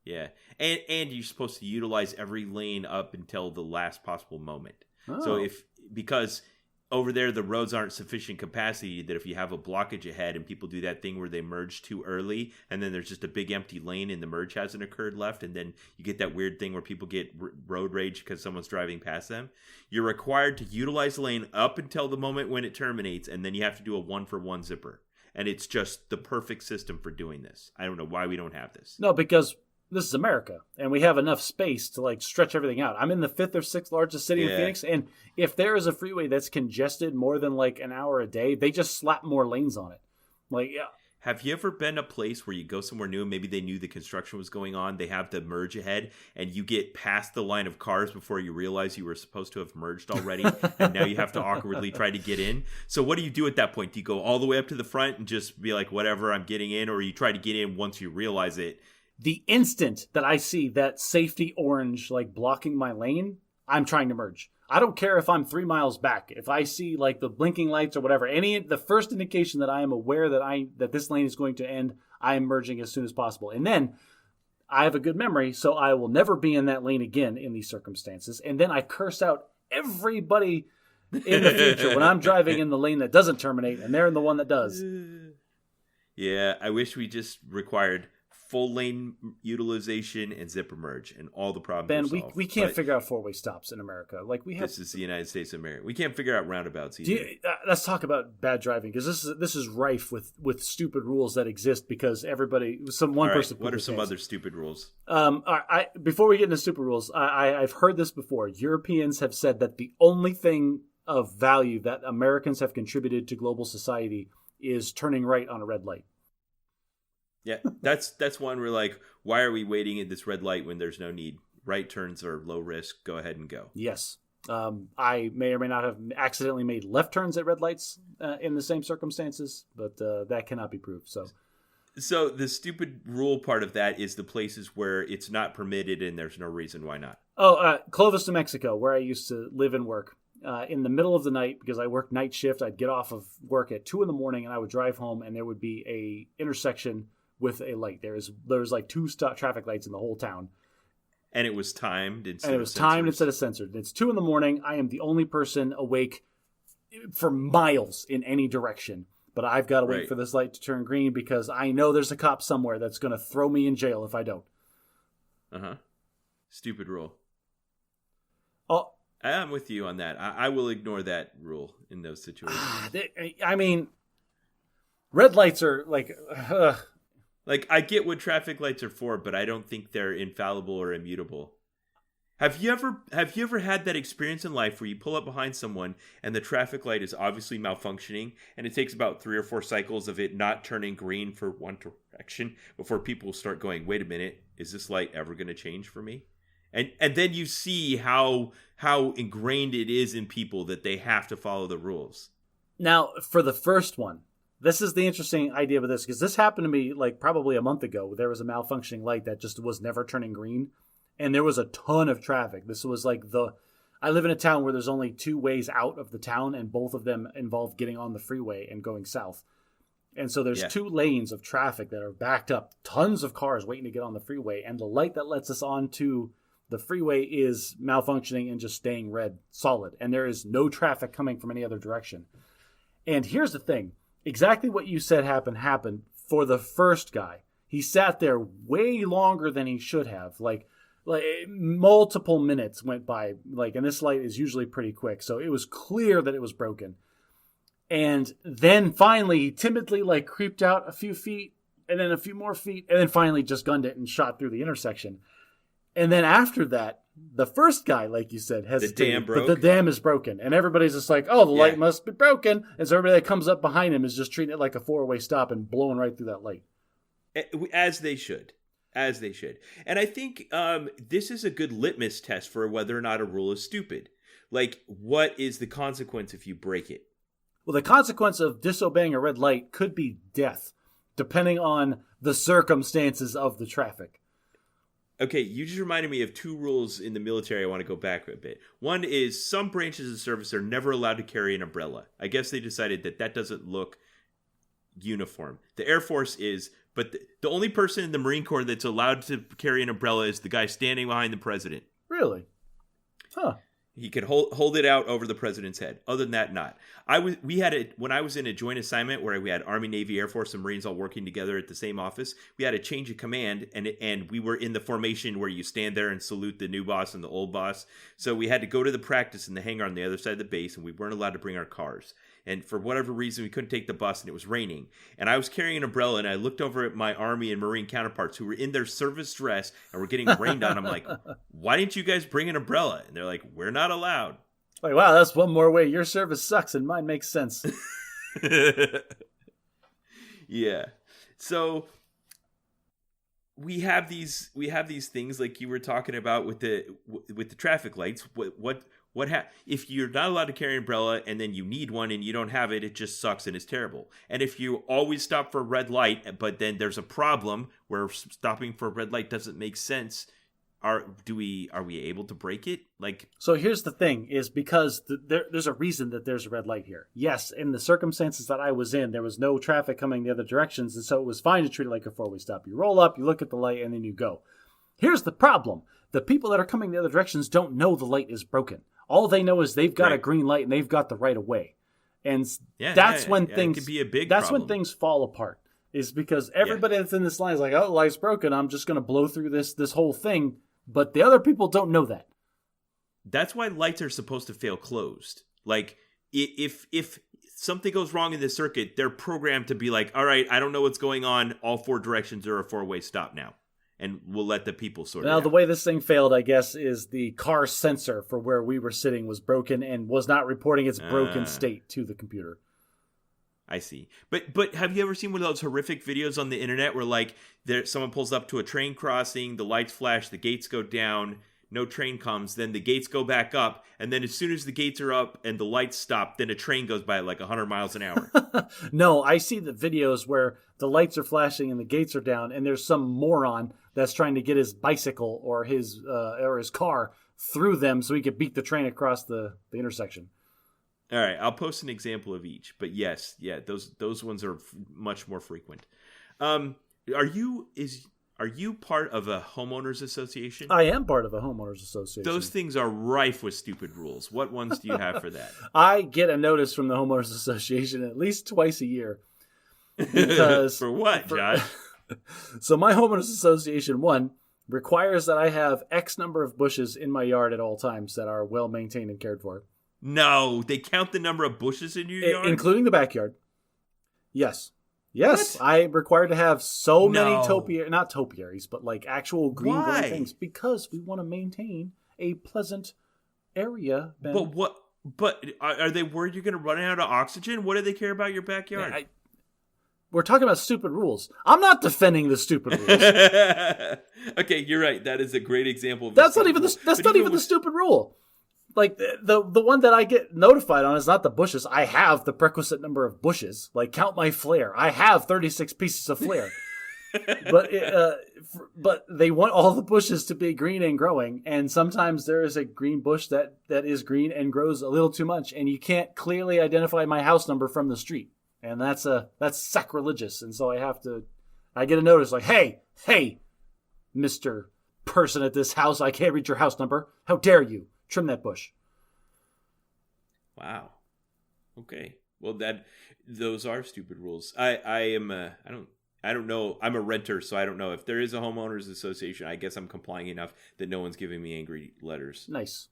Yeah. And you're supposed to utilize every lane up until the last possible moment. Oh. So, because over there, the roads aren't sufficient capacity that if you have a blockage ahead and people do that thing where they merge too early and then there's just a big empty lane and the merge hasn't occurred left, and then you get that weird thing where people get road rage because someone's driving past them, you're required to utilize the lane up until the moment when it terminates, and then you have to do a 1-for-1 zipper. And it's just the perfect system for doing this. I don't know why we don't have this. No, because this is America, and we have enough space to stretch everything out. I'm in the 5th or 6th largest city in Phoenix, and if there is a freeway that's congested more than an hour a day, they just slap more lanes on it. Have you ever been a place where you go somewhere new and maybe they knew the construction was going on, they have the merge ahead, and you get past the line of cars before you realize you were supposed to have merged already, and now you have to awkwardly try to get in? So what do you do at that point? Do you go all the way up to the front and just be like, whatever, I'm getting in, or you try to get in once you realize it? The instant that I see that safety orange blocking my lane, I'm trying to merge. I don't care if I'm 3 miles back. If I see the blinking lights or whatever, the first indication that I am aware that this lane is going to end, I am merging as soon as possible. And then I have a good memory, so I will never be in that lane again in these circumstances. And then I curse out everybody in the future when I'm driving in the lane that doesn't terminate and they're in the one that does. Yeah, I wish we just required full lane utilization and zipper merge, and all the problems Ben, are solved. we can't figure out four-way stops in America. This is the United States of America. We can't figure out roundabouts either. Let's talk about bad driving, because this is rife with stupid rules that exist because everybody, one person. What are some other stupid rules? Before we get into stupid rules, I've heard this before. Europeans have said that the only thing of value that Americans have contributed to global society is turning right on a red light. Yeah, that's one where why are we waiting at this red light when there's no need? Right turns are low risk. Go ahead and go. Yes. I may or may not have accidentally made left turns at red lights in the same circumstances, but that cannot be proved. So the stupid rule part of that is the places where it's not permitted and there's no reason why not. Clovis, New Mexico, where I used to live and work. In the middle of the night, because I worked night shift, I'd get off of work at 2 a.m. and I would drive home, and there would be a intersection with a light. There was 2 traffic lights in the whole town. And it was timed instead of censored. It's 2 a.m. I am the only person awake for miles in any direction. But I've got to wait for this light to turn green because I know there's a cop somewhere that's going to throw me in jail if I don't. Uh-huh. Stupid rule. Oh, I'm with you on that. I will ignore that rule in those situations. I mean, red lights are I get what traffic lights are for, but I don't think they're infallible or immutable. Have you ever had that experience in life where you pull up behind someone and the traffic light is obviously malfunctioning, and it takes about 3 or 4 cycles of it not turning green for one direction before people start going, wait a minute, is this light ever going to change for me? And then you see how ingrained it is in people that they have to follow the rules. Now, for the first one, this is the interesting idea with this, because this happened to me probably a month ago. There was a malfunctioning light that just was never turning green, and there was a ton of traffic. This was I live in a town where there's only 2 ways out of the town, and both of them involve getting on the freeway and going south. And so there's 2 lanes of traffic that are backed up, tons of cars waiting to get on the freeway, and the light that lets us onto the freeway is malfunctioning and just staying red solid, and there is no traffic coming from any other direction. And here's the thing. Exactly what you said happened for the first guy. He sat there way longer than he should have. Multiple minutes went by. And this light is usually pretty quick, so it was clear that it was broken. And then finally, he timidly creeped out a few feet, and then a few more feet, and then finally just gunned it and shot through the intersection. And then after that, the first guy, like you said, hesitated. The dam is broken. And everybody's just the light must be broken. And so everybody that comes up behind him is just treating it like a 4-way stop and blowing right through that light. As they should. As they should. And I think this is a good litmus test for whether or not a rule is stupid. Like, what is the consequence if you break it? Well, the consequence of disobeying a red light could be death, depending on the circumstances of the traffic. Okay, you just reminded me of 2 rules in the military I want to go back a bit. One is some branches of service are never allowed to carry an umbrella. I guess they decided that doesn't look uniform. The Air Force is, but the only person in the Marine Corps that's allowed to carry an umbrella is the guy standing behind the president. Really? Huh. He could hold it out over the president's head. Other than that, not. When I was in a joint assignment where we had Army, Navy, Air Force, and Marines all working together at the same office, we had a change of command, and we were in the formation where you stand there and salute the new boss and the old boss. So we had to go to the practice in the hangar on the other side of the base, and we weren't allowed to bring our cars. And for whatever reason, we couldn't take the bus, and it was raining. And I was carrying an umbrella, and I looked over at my Army and Marine counterparts who were in their service dress and were getting rained on. I'm like, why didn't you guys bring an umbrella? And they're like, we're not allowed. Like, wow, that's one more way your service sucks and mine makes sense. Yeah. So we have these things like you were talking about with the traffic lights. If you're not allowed to carry an umbrella and then you need one and you don't have it, it just sucks and it's terrible. And if you always stop for a red light, but then there's a problem where stopping for a red light doesn't make sense, are we able to break it? So here's the thing: is because there's a reason that there's a red light here. Yes, in the circumstances that I was in, there was no traffic coming the other directions, and so it was fine to treat it like a 4-way stop. You roll up, you look at the light, and then you go. Here's the problem: the people that are coming the other directions don't know the light is broken. All they know is they've got a green light and they've got the right of way, and that's when things it could be a big that's problem. when things fall apart. Is because everybody that's in this line is like, oh, the light's broken. I'm just going to blow through this whole thing. But the other people don't know that. That's why lights are supposed to fail closed. Like, if something goes wrong in the circuit, they're programmed to be like, all right, I don't know what's going on. All 4 directions are a 4-way stop now. And we'll let the people sort it out. Now, the way this thing failed, I guess, is the car sensor for where we were sitting was broken and was not reporting its broken state to the computer. I see. But have you ever seen one of those horrific videos on the internet where, like, someone pulls up to a train crossing, the lights flash, the gates go down, no train comes, then the gates go back up, and then as soon as the gates are up and the lights stop, then a train goes by at like 100 miles an hour? No, I see the videos where the lights are flashing and the gates are down, and there's some moron that's trying to get his bicycle or his car through them so he could beat the train across the intersection. All right, I'll post an example of each. But yes, those ones are much more frequent. Are you part of a homeowners association? I am part of a homeowners association. Those things are rife with stupid rules. What ones do you have for that? I get a notice from the homeowners association at least twice a year. Because for what, Josh? So my homeowners association, one, requires that I have X number of bushes in my yard at all times that are well maintained and cared for. No, they count the number of bushes in your yard? Including the backyard. Yes. Yes, what? I'm required to have many not topiaries, but like actual green things because we want to maintain a pleasant area. Ben. But are they worried you're going to run out of oxygen? What do they care about your backyard? We're talking about stupid rules. I'm not defending the stupid rules. Okay, you're right. That is a great example. That's not even the stupid rule. Like, the one that I get notified on is not the bushes. I have the requisite number of bushes. Like, count my flare. I have 36 pieces of flare. But they want all the bushes to be green and growing. And sometimes there is a green bush that is green and grows a little too much. And you can't clearly identify my house number from the street. And that's sacrilegious. And so I get a notice like, hey, Mr. Person at this house, I can't read your house number. How dare you? Trim that bush. Wow. Okay. Well, those are stupid rules. I don't know. I'm a renter, so I don't know if there is a homeowners association. I guess I'm complying enough that no one's giving me angry letters. Nice.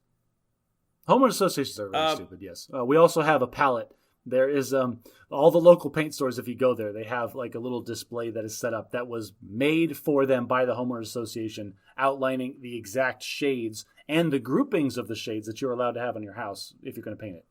Homeowners associations are really stupid. Yes. We also have a pallet. There is all the local paint stores. If you go there, they have like a little display that is set up that was made for them by the homeowners association, outlining the exact shades and the groupings of the shades that you're allowed to have in your house if you're going to paint it.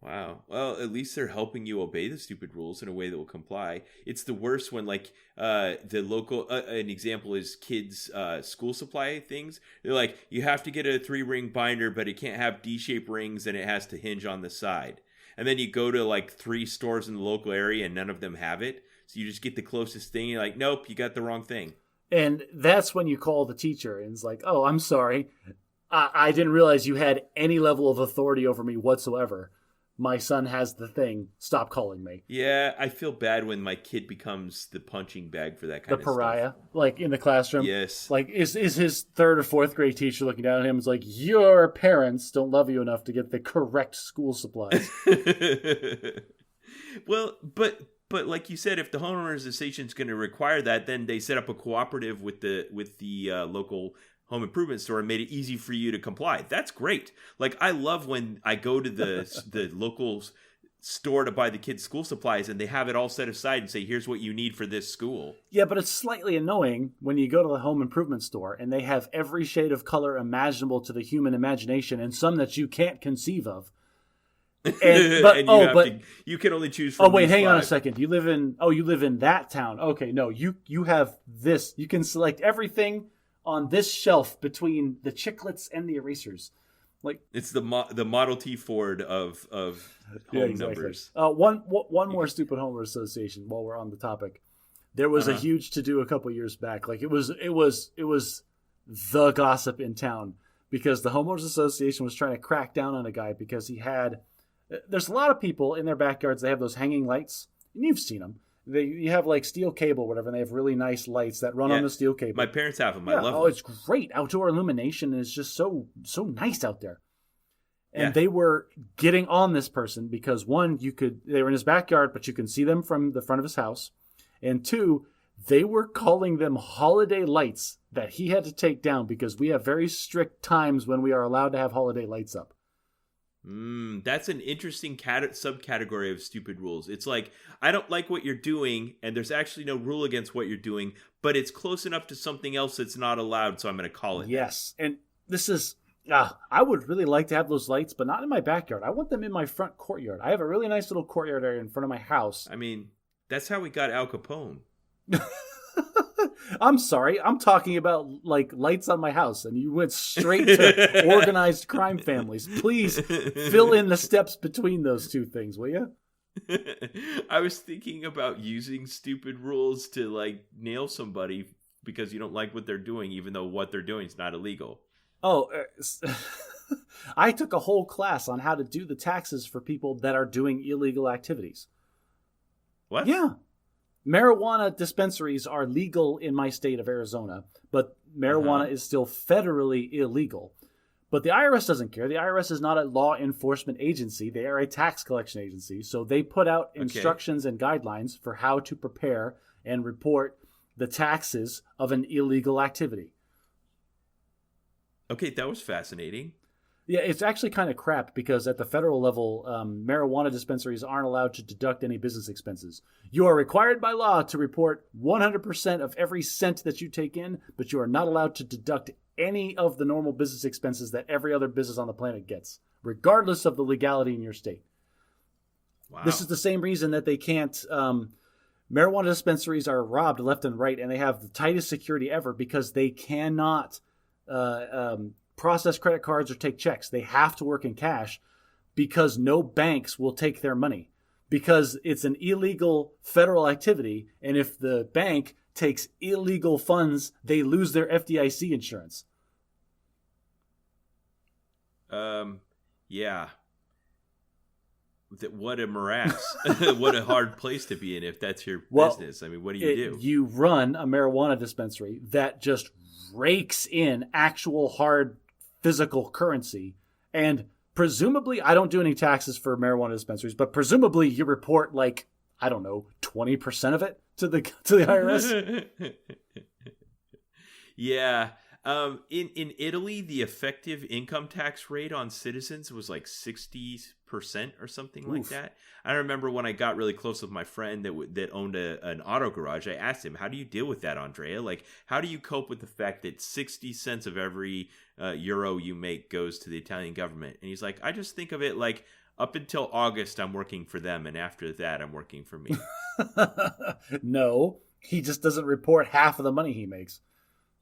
Wow. Well, at least they're helping you obey the stupid rules in a way that will comply. It's the worst when, like, the local, an example is kids' school supply things. They're like, you have to get a 3-ring binder, but it can't have D-shaped rings and it has to hinge on the side. And then you go to like 3 stores in the local area and none of them have it. So you just get the closest thing. You're like, nope, you got the wrong thing. And that's when you call the teacher and it's like, oh, I'm sorry. I didn't realize you had any level of authority over me whatsoever. My son has the thing. Stop calling me. Yeah, I feel bad when my kid becomes the punching bag for that kind of stuff. The pariah, like in the classroom. Yes. Like, is his 3rd or 4th grade teacher looking down at him? It's like, your parents don't love you enough to get the correct school supplies. Well, but like you said, if the homeowners association is going to require that, then they set up a cooperative with the local home improvement store and made it easy for you to comply. That's great. Like, I love when I go to the local store to buy the kids' school supplies and they have it all set aside and say, here's what you need for this school. Yeah, but it's slightly annoying when you go to the home improvement store and they have every shade of color imaginable to the human imagination and some that you can't conceive of. You can only choose from. Oh wait, hang on a second. You live in that town. Okay, no, you have this. You can select everything on this shelf between the chiclets and the erasers. Like, it's the Model T Ford of home numbers. One more stupid homeowner association while we're on the topic. There was a huge to do a couple years back. Like, it was the gossip in town because the homeowners association was trying to crack down on a guy because he had. There's a lot of people in their backyards. They have those hanging lights, and you've seen them. You have like steel cable, whatever, and they have really nice lights that run on the steel cable. My parents have them. I love them. Oh, it's great. Outdoor illumination is just so nice out there. And they were getting on this person because, one, they were in his backyard, but you can see them from the front of his house. And 2, they were calling them holiday lights that he had to take down because we have very strict times when we are allowed to have holiday lights up. That's an interesting subcategory of stupid rules. It's like, I don't like what you're doing, and there's actually no rule against what you're doing, but it's close enough to something else that's not allowed, so I'm going to call it. Yes, and this is, I would really like to have those lights, but not in my backyard. I want them in my front courtyard. I have a really nice little courtyard area in front of my house. I mean, that's how we got Al Capone. I'm sorry. I'm talking about like lights on my house, and you went straight to organized crime families. Please fill in the steps between those two things, will you? I was thinking about using stupid rules to like nail somebody because you don't like what they're doing, even though what they're doing is not illegal. Oh, I took a whole class on how to do the taxes for people that are doing illegal activities. What? Yeah. Marijuana dispensaries are legal in my state of Arizona, but marijuana is still federally illegal. But the IRS doesn't care. The IRS is not a law enforcement agency. They are a tax collection agency. So they put out instructions and guidelines for how to prepare and report the taxes of an illegal activity. Okay, that was fascinating. Yeah, it's actually kind of crap because at the federal level, marijuana dispensaries aren't allowed to deduct any business expenses. You are required by law to report 100% of every cent that you take in, but you are not allowed to deduct any of the normal business expenses that every other business on the planet gets, regardless of the legality in your state. Wow. This is the same reason that they can't... marijuana dispensaries are robbed left and right, and they have the tightest security ever because they cannot... process credit cards or take checks. They have to work in cash because no banks will take their money because it's an illegal federal activity. And if the bank takes illegal funds, they lose their FDIC insurance. Yeah. What a morass. What a hard place to be in if that's your business. I mean, what do you do? You run a marijuana dispensary that just rakes in actual hard physical currency, and presumably, I don't do any taxes for marijuana dispensaries, but presumably you report like, I don't know, 20% of it to the IRS. Yeah. In Italy, the effective income tax rate on citizens was like 60% or something like that. I remember when I got really close with my friend that owned an auto garage, I asked him, how do you deal with that, Andrea? Like, how do you cope with the fact that 60 cents of every euro you make goes to the Italian government? And he's like, I just think of it like Up until August, I'm working for them, and after that, I'm working for me. No, he just doesn't report half of the money he makes.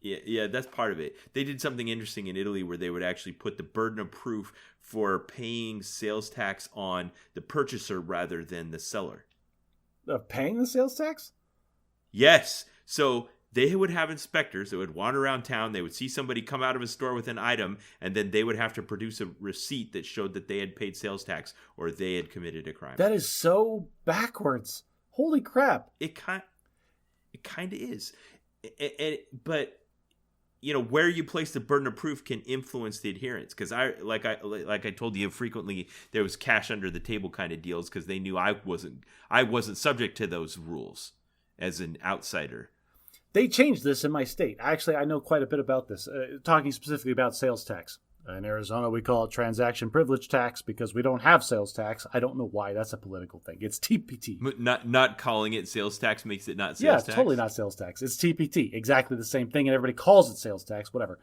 Yeah, that's part of it. They did something interesting in Italy where they would actually put the burden of proof for paying sales tax on the purchaser rather than the seller. Of paying the sales tax? Yes. So they would have inspectors that would wander around town. They would see somebody come out of a store with an item, and then they would have to produce a receipt that showed that they had paid sales tax or they had committed a crime. That is so backwards. Holy crap. It kind of is. But you know, where you place the burden of proof can influence the adherence. Because like I told you, frequently there was cash under the table kind of deals because they knew I wasn't subject to those rules as an outsider. They changed this in my state. Actually, I know quite a bit about this. Talking specifically about sales tax. In Arizona, we call it transaction privilege tax because we don't have sales tax. I don't know why. That's a political thing. It's TPT. Not calling it sales tax makes it not sales tax? Yeah, totally not sales tax. It's TPT. Exactly the same thing, and everybody calls it sales tax, whatever.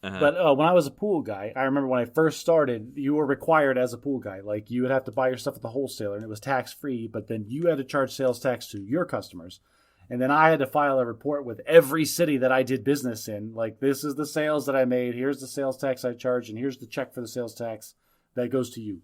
Uh-huh. But when I was a pool guy, I remember when I first started, you were required as a pool guy. Like, you would have to buy your stuff at the wholesaler, and it was tax-free, but then you had to charge sales tax to your customers. And then I had to file a report with every city that I did business in. Like, this is the sales that I made. Here's the sales tax I charged. And here's the check for the sales tax that goes to you.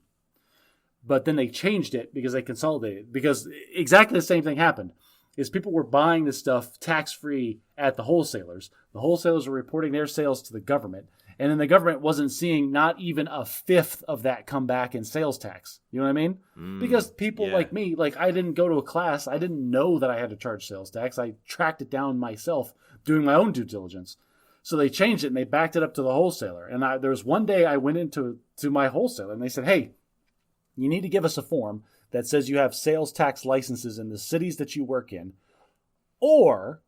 But then they changed it because they consolidated. Because exactly the same thing happened. Is people were buying this stuff tax-free at the wholesalers. The wholesalers were reporting their sales to the government. And then the government wasn't seeing not even a fifth of that come back in sales tax. You know what I mean? Because people like me, like, I didn't go to a class. I didn't know that I had to charge sales tax. I tracked it down myself doing my own due diligence. So they changed it and they backed it up to the wholesaler. And there was one day I went into my wholesaler and they said, hey, you need to give us a form that says you have sales tax licenses in the cities that you work in, or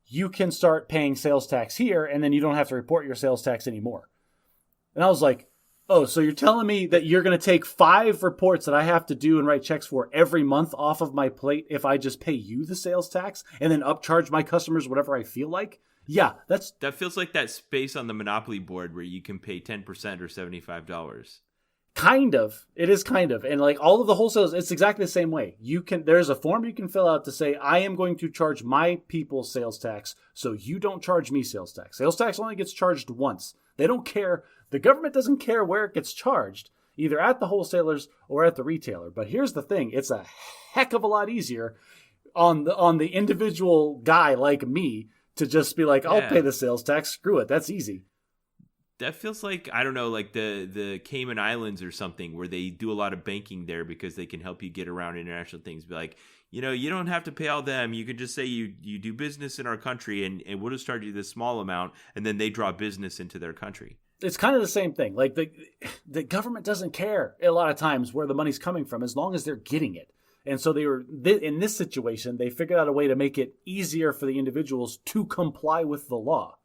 you can start paying sales tax here, and then you don't have to report your sales tax anymore. And I was like, oh, so you're telling me that you're going to take 5 reports that I have to do and write checks for every month off of my plate if I just pay you the sales tax and then upcharge my customers whatever I feel like? Yeah, that feels like that space on the Monopoly board where you can pay 10% or $75. Kind of. It is kind of. And like all of the wholesalers, it's exactly the same way. There's a form you can fill out to say, I am going to charge my people sales tax, so you don't charge me sales tax. Sales tax only gets charged once. They don't care. The government doesn't care where it gets charged, either at the wholesalers or at the retailer. But here's the thing. It's a heck of a lot easier on the individual guy like me to just be like, I'll pay the sales tax. Screw it. That's easy. That feels like, I don't know, like the Cayman Islands or something where they do a lot of banking there because they can help you get around international things. Be like, you know, you don't have to pay all them. You can just say you do business in our country and we'll just charge you this small amount, and then they draw business into their country. It's kind of the same thing. Like the government doesn't care a lot of times where the money's coming from as long as they're getting it. And so in this situation, they figured out a way to make it easier for the individuals to comply with the law.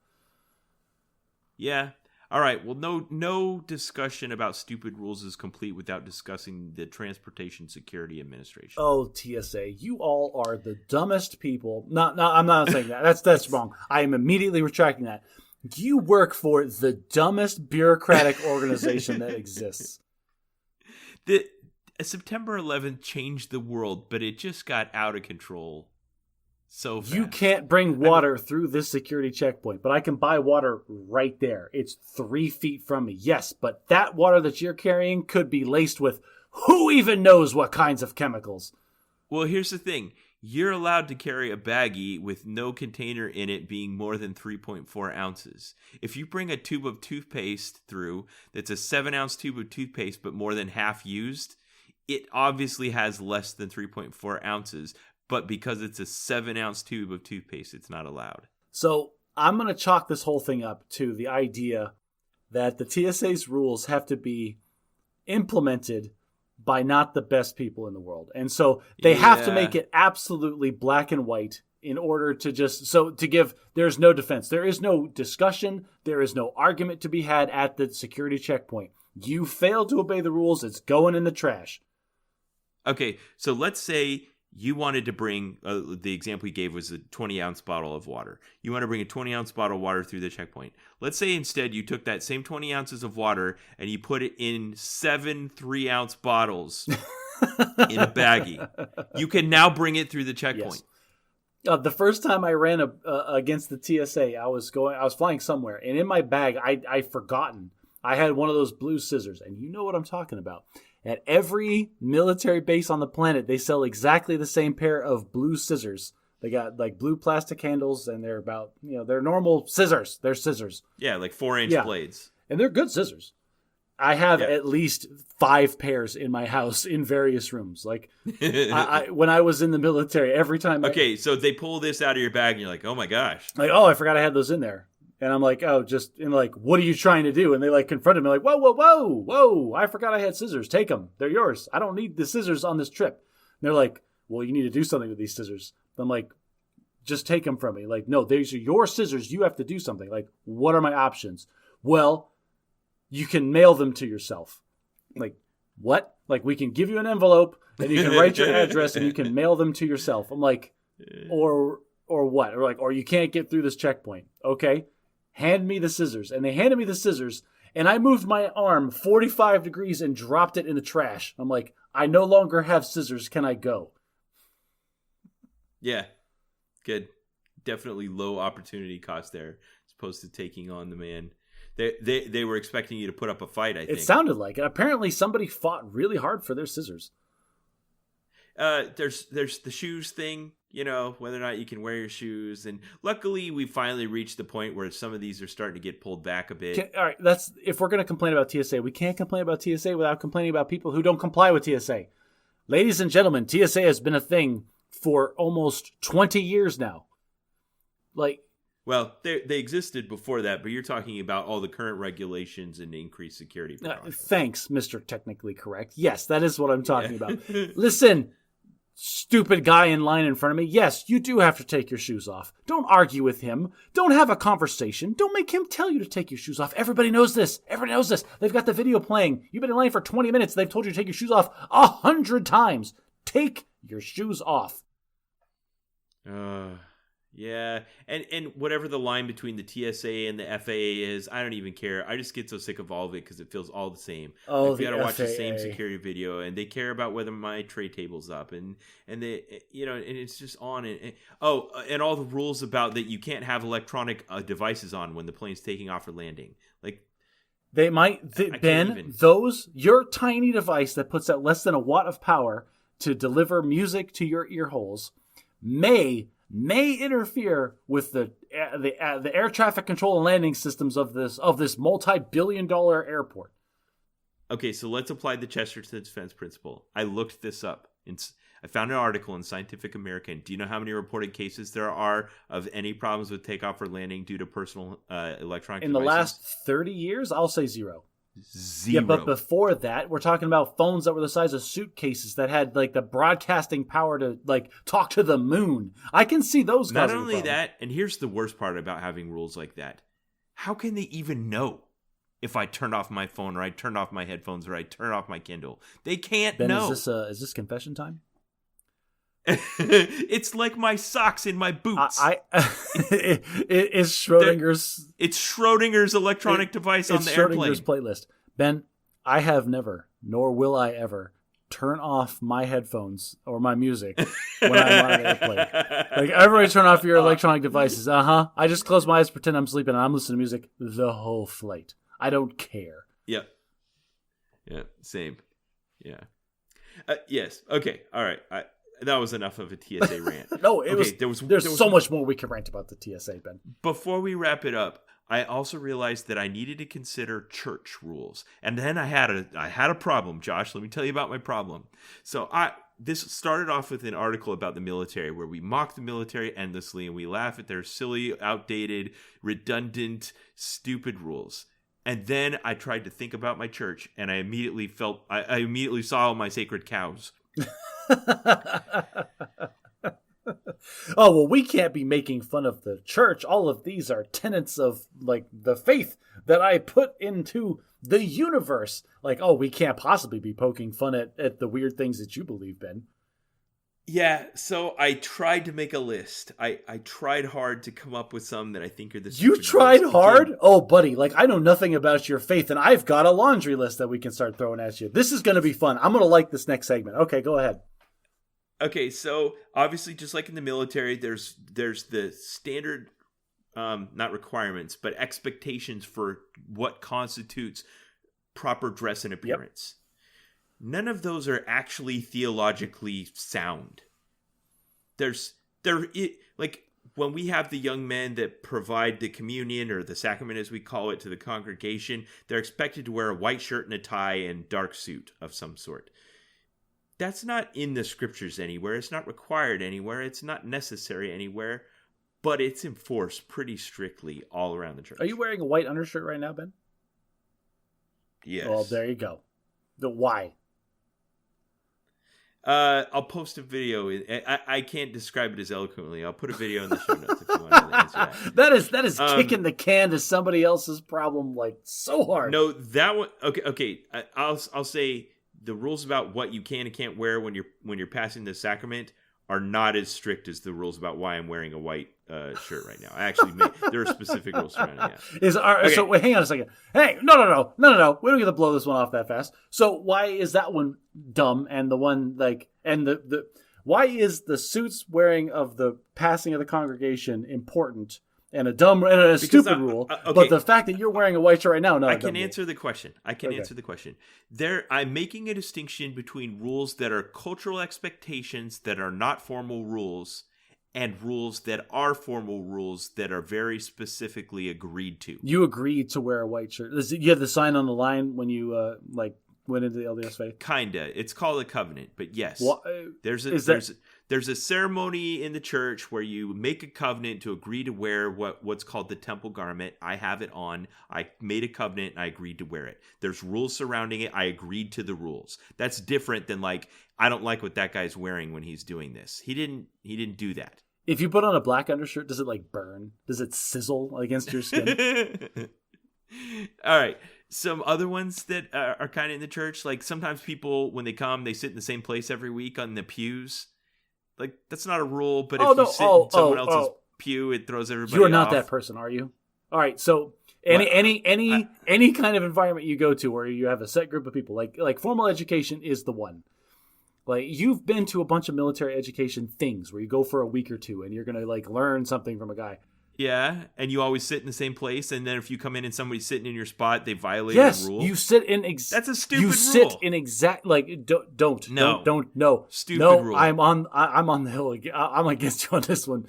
Yeah. All right. Well, no discussion about stupid rules is complete without discussing the Transportation Security Administration. Oh, TSA, you all are the dumbest people. No, I'm not saying that. That's wrong. I am immediately retracting that. You work for the dumbest bureaucratic organization that exists. September 11th changed the world, but it just got out of control. So fast. You can't bring water through this security checkpoint, but I can buy water right there. It's 3 feet from me. Yes, but that water that you're carrying could be laced with who even knows what kinds of chemicals. Well, here's the thing. You're allowed to carry a baggie with no container in it being more than 3.4 ounces. If you bring a tube of toothpaste through that's a 7-ounce tube of toothpaste but more than half used, it obviously has less than 3.4 ounces. But because it's a 7-ounce tube of toothpaste, it's not allowed. So I'm going to chalk this whole thing up to the idea that the TSA's rules have to be implemented by not the best people in the world. And so they have to make it absolutely black and white in order to there's no defense. There is no discussion. There is no argument to be had at the security checkpoint. You fail to obey the rules, it's going in the trash. Okay, so let's say you wanted to bring, the example he gave was a 20-ounce bottle of water. You want to bring a 20-ounce bottle of water through the checkpoint. Let's say instead you took that same 20 ounces of water and you put it in 7 3-ounce bottles in a baggie. You can now bring it through the checkpoint. Yes. The first time I ran against the TSA, I was flying somewhere, and in my bag, I'd forgotten. I had one of those blue scissors, and you know what I'm talking about. At every military base on the planet, they sell exactly the same pair of blue scissors. They got like blue plastic handles, and they're about, they're normal scissors. They're scissors. Yeah, like 4-inch blades. And they're good scissors. I have at least 5 pairs in my house in various rooms. Like when I was in the military, every time. Okay, so they pull this out of your bag, and you're like, oh my gosh. Like, oh, I forgot I had those in there. And I'm like, what are you trying to do? And they like confronted me like, whoa, I forgot I had scissors. Take them. They're yours. I don't need the scissors on this trip. And they're like, well, you need to do something with these scissors. I'm like, just take them from me. Like, no, these are your scissors. You have to do something. Like, what are my options? Well, you can mail them to yourself. Like, what? Like, we can give you an envelope and you can write your address and you can mail them to yourself. I'm like, or what? Or you can't get through this checkpoint. Okay. Hand me the scissors. And they handed me the scissors, and I moved my arm 45 degrees and dropped it in the trash. I'm like, I no longer have scissors. Can I go? Yeah. Good. Definitely low opportunity cost there, as opposed to taking on the man. They were expecting you to put up a fight, I think. It sounded like it. Apparently somebody fought really hard for their scissors. There's the shoes thing. Whether or not you can wear your shoes. And luckily, we finally reached the point where some of these are starting to get pulled back a bit. All right, if we're going to complain about TSA, we can't complain about TSA without complaining about people who don't comply with TSA. Ladies and gentlemen, TSA has been a thing for almost 20 years now. Well, they existed before that, but you're talking about all the current regulations and increased security precautions. Thanks, Mr. Technically Correct. Yes, that is what I'm talking about. Listen, stupid guy in line in front of me. Yes, you do have to take your shoes off. Don't argue with him. Don't have a conversation. Don't make him tell you to take your shoes off. Everybody knows this. Everybody knows this. They've got the video playing. You've been in line for 20 minutes. They've told you to take your shoes off 100 times. Take your shoes off. Yeah, and whatever the line between the TSA and the FAA is, I don't even care. I just get so sick of all of it because it feels all the same. Oh, you got to watch the same security video, and they care about whether my tray table's up, and they, and it's just on. And all the rules about that you can't have electronic devices on when the plane's taking off or landing. Like they might, your tiny device that puts out less than a watt of power to deliver music to your ear holes may interfere with the air traffic control and landing systems of this multi-billion-dollar airport. Okay, so let's apply the Chesterton defense principle. I looked this up. I found an article in Scientific American. Do you know how many reported cases there are of any problems with takeoff or landing due to personal electronic devices? In the last 30 years, I'll say zero. Zero. Yeah, but before that, we're talking about phones that were the size of suitcases that had like the broadcasting power to like talk to the moon. I can see those. Not only that, and here's the worst part about having rules like that: how can they even know if I turn off my phone or I turn off my headphones or I turn off my Kindle? They can't know. Is this confession time? It's like my socks in my boots. It's Schrodinger's. It's Schrodinger's electronic device on the airplane. It's Schrodinger's playlist. Ben, I have never, nor will I ever, turn off my headphones or my music when I'm on an airplane. Like, everybody turn off your electronic devices. I just close my eyes, pretend I'm sleeping, and I'm listening to music the whole flight. I don't care. Yep. Yeah. Same. Yeah. Yes. Okay. All right. That was enough of a TSA rant. No, there's so much more we can rant about the TSA, Ben. Before we wrap it up, I also realized that I needed to consider church rules. And then I had a problem, Josh. Let me tell you about my problem. So this started off with an article about the military where we mock the military endlessly and we laugh at their silly, outdated, redundant, stupid rules. And then I tried to think about my church, and I immediately saw all my sacred cows. Oh, well, we can't be making fun of the church. All of these are tenets of like the faith that I put into the universe. Like, oh, we can't possibly be poking fun at the weird things that you believe, Ben. Yeah, so I tried to make a list. I tried hard to come up with some that I think are the You stupid tried rules. hard? Again, Oh, buddy, like I know nothing about your faith, and I've got a laundry list that we can start throwing at you. This is going to be fun. I'm going to like this next segment. Okay, go ahead. okay, so obviously, just like in the military, there's the standard, not requirements, but expectations for what constitutes proper dress and appearance. None of those are actually theologically sound. Like when we have the young men that provide the communion or the sacrament as we call it to the congregation, they're expected to wear a white shirt and a tie and dark suit of some sort. That's not in the scriptures anywhere. It's not required anywhere. It's not necessary anywhere, but it's enforced pretty strictly all around the church. Are you wearing a white undershirt right now, Ben? Yes. Well, there you go. The why? I'll post a video. I can't describe it as eloquently. I'll put a video in the show notes if you want to answer that. that is kicking the can to somebody else's problem like so hard. No, that one. Okay. I'll say the rules about what you can and can't wear when you're passing the sacrament are not as strict as the rules about why I'm wearing a white shirt right now. Actually, there are specific rules surrounding that. Okay. So wait, hang on a second. Hey, no. We don't get to blow this one off that fast. So why is that one dumb and the one the why is the suits wearing of the passing of the congregation important and a stupid rule? Okay. But the fact that you're wearing a white shirt right now, no, I can answer the question. Answer the question. I'm making a distinction between rules that are cultural expectations that are not formal rules and rules that are formal rules that are very specifically agreed to. You agreed to wear a white shirt. You have the sign on the line when you went into the LDS faith? Kinda. It's called a covenant, but yes. There's a ceremony in the church where you make a covenant to agree to wear what's called the temple garment. I have it on. I made a covenant and I agreed to wear it. There's rules surrounding it. I agreed to the rules. That's different than I don't like what that guy's wearing when he's doing this. He didn't do that. If you put on a black undershirt, does it burn? Does it sizzle against your skin? All right. Some other ones that are kind of in the church, like sometimes people, when they come, they sit in the same place every week on the pews. Like, that's not a rule, but if you sit in someone else's pew, it throws everybody off. You are not that person, are you? All right, so any kind of environment you go to where you have a set group of people, like formal education is the one. Like, you've been to a bunch of military education things where you go for a week or two and you're going to learn something from a guy. Yeah, and you always sit in the same place, and then if you come in and somebody's sitting in your spot, they violate the rule. You sit in that's a stupid rule. You sit in exact don't stupid rule. I'm on the hill. I'm against you on this one.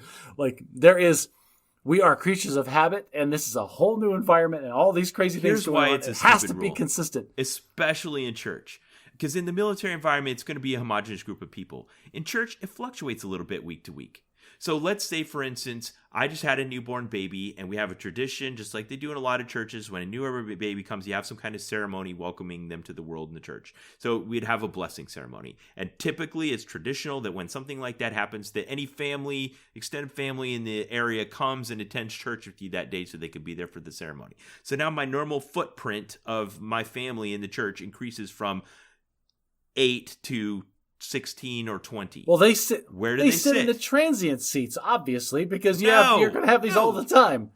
We are creatures of habit, and this is a whole new environment, and all these crazy things going on. It has to be consistent, especially in church. Because in the military environment, it's going to be a homogenous group of people. In church, it fluctuates a little bit week to week. So let's say, for instance, I just had a newborn baby, and we have a tradition, just like they do in a lot of churches. When a new baby comes, you have some kind of ceremony welcoming them to the world in the church. So we'd have a blessing ceremony. And typically, it's traditional that when something like that happens, that any family, extended family in the area comes and attends church with you that day so they could be there for the ceremony. So now my normal footprint of my family in the church increases from 8 to 16 or 20. Well, they sit. Where do they sit? They sit in the transient seats, obviously, because you're going to have these all the time.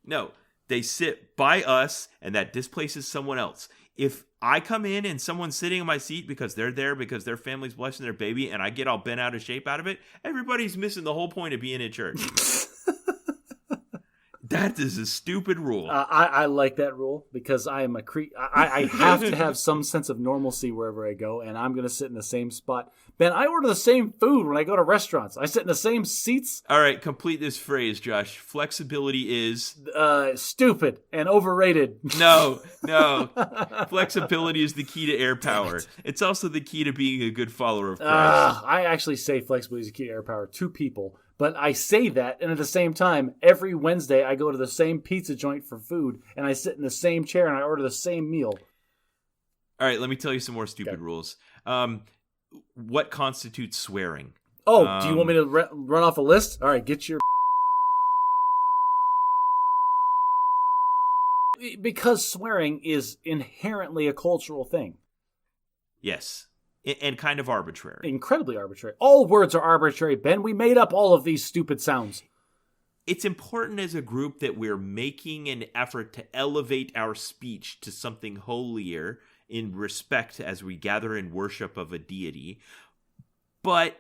No, they sit by us, and that displaces someone else. If I come in and someone's sitting in my seat because they're there because their family's blessing their baby, and I get all bent out of shape out of it, everybody's missing the whole point of being in church. That is a stupid rule. I like that rule because I am I have to have some sense of normalcy wherever I go, and I'm going to sit in the same spot. Ben, I order the same food when I go to restaurants. I sit in the same seats. All right, complete this phrase, Josh. Flexibility is... stupid and overrated. No. Flexibility is the key to air power. It's also the key to being a good follower of Christ. I actually say flexibility is the key to air power to people. But I say that, and at the same time, every Wednesday I go to the same pizza joint for food, and I sit in the same chair and I order the same meal. All right, let me tell you some more stupid rules. What constitutes swearing? Oh, do you want me to run off a list? All right, get your... Because swearing is inherently a cultural thing. Yes. And kind of arbitrary. Incredibly arbitrary. All words are arbitrary, Ben. We made up all of these stupid sounds. It's important as a group that we're making an effort to elevate our speech to something holier in respect as we gather in worship of a deity. But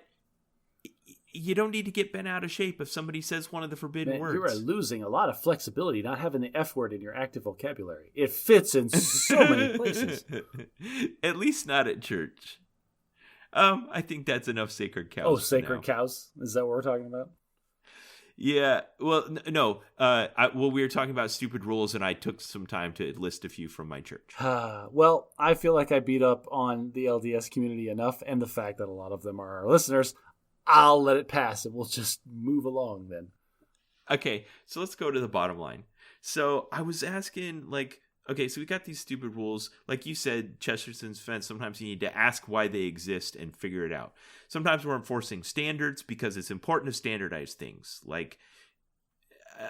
you don't need to get bent out of shape if somebody says one of the forbidden words. You are losing a lot of flexibility not having the F word in your active vocabulary. It fits in so many places. At least not at church. I think that's enough sacred cows. Oh, sacred cows? Is that what we're talking about? Yeah. Well, no. We were talking about stupid rules, and I took some time to list a few from my church. Well, I feel like I beat up on the LDS community enough, and the fact that a lot of them are our listeners. I'll let it pass, and we'll just move along then. Okay, so let's go to the bottom line. So I was asking, okay, so we got these stupid rules. Like you said, Chesterton's fence, sometimes you need to ask why they exist and figure it out. Sometimes we're enforcing standards because it's important to standardize things. Like,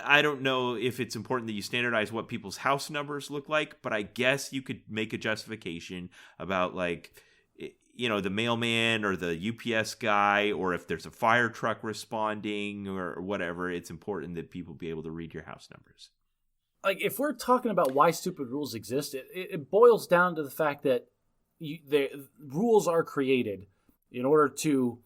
I don't know if it's important that you standardize what people's house numbers look like, but I guess you could make a justification about, the mailman or the UPS guy, or if there's a fire truck responding or whatever, it's important that people be able to read your house numbers. Like, if we're talking about why stupid rules exist, it boils down to the fact that the rules are created in order to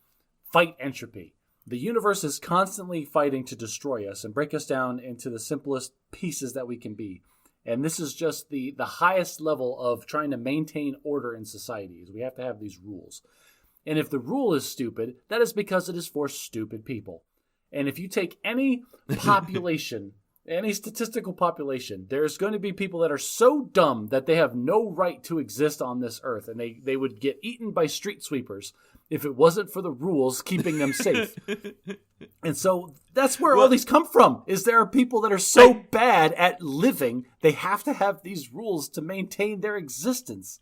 fight entropy. The universe is constantly fighting to destroy us and break us down into the simplest pieces that we can be. And this is just the highest level of trying to maintain order in society, is we have to have these rules. And if the rule is stupid, that is because it is for stupid people. And if you take any population, any statistical population, there's going to be people that are so dumb that they have no right to exist on this earth. And they would get eaten by street sweepers if it wasn't for the rules keeping them safe. And so that's where all these come from, is there are people that are so bad at living, they have to have these rules to maintain their existence.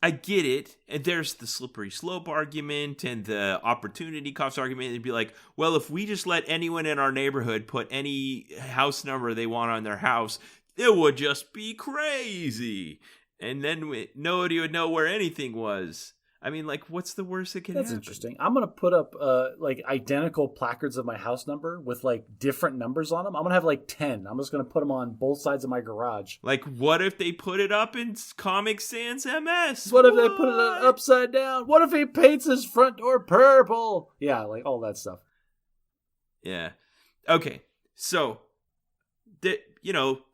I get it. And there's the slippery slope argument and the opportunity cost argument. It'd be like, well, if we just let anyone in our neighborhood put any house number they want on their house, it would just be crazy. And then nobody would know where anything was. I mean, what's the worst that can happen? That's interesting. I'm going to put up, identical placards of my house number with, different numbers on them. I'm going to have, 10. I'm just going to put them on both sides of my garage. What if they put it up in Comic Sans MS? What if they put it upside down? What if he paints his front door purple? Yeah, all that stuff. Yeah. Okay. So,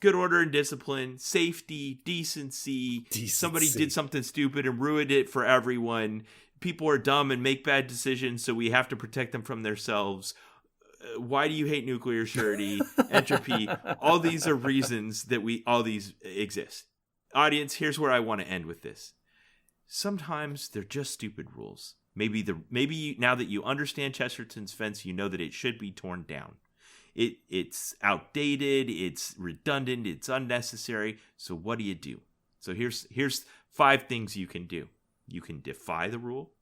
good order and discipline, safety, decency. Somebody did something stupid and ruined it for everyone. People are dumb and make bad decisions, so we have to protect them from themselves. Why do you hate nuclear surety? Entropy. All these are reasons that all these exist. Audience, here's where I want to end with this. Sometimes they're just stupid rules. Maybe now that you understand Chesterton's fence, you know that it should be torn down. It's outdated, it's redundant, it's unnecessary. So what do you do? So here's 5 things you can do. You can defy the rule.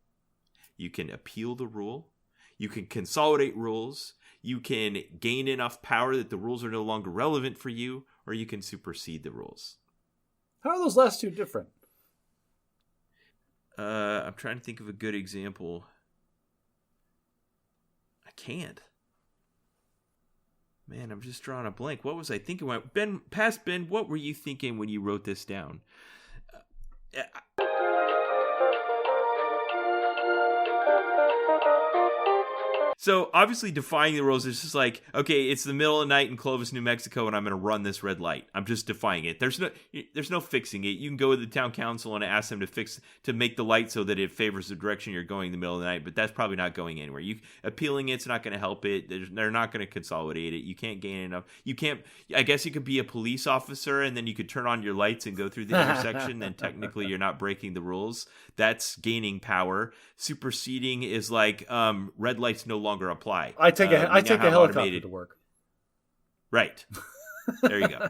You can appeal the rule. You can consolidate rules. You can gain enough power that the rules are no longer relevant for you, or you can supersede the rules. How are those last two different? I'm trying to think of a good example. I can't. Man, I'm just drawing a blank. What was I thinking? Ben, what were you thinking when you wrote this down? So obviously defying the rules is just okay, it's the middle of the night in Clovis, New Mexico, and I'm going to run this red light. I'm just defying it. There's no fixing it. You can go to the town council and ask them to make the light so that it favors the direction you're going in the middle of the night, but that's probably not going anywhere. Appealing it's not going to help it. They're not going to consolidate it. You can't gain enough. You can't. I guess you could be a police officer and then you could turn on your lights and go through the intersection. Then technically you're not breaking the rules. That's gaining power. Superseding is red lights no longer apply. I take a helicopter to work. Right. There you go.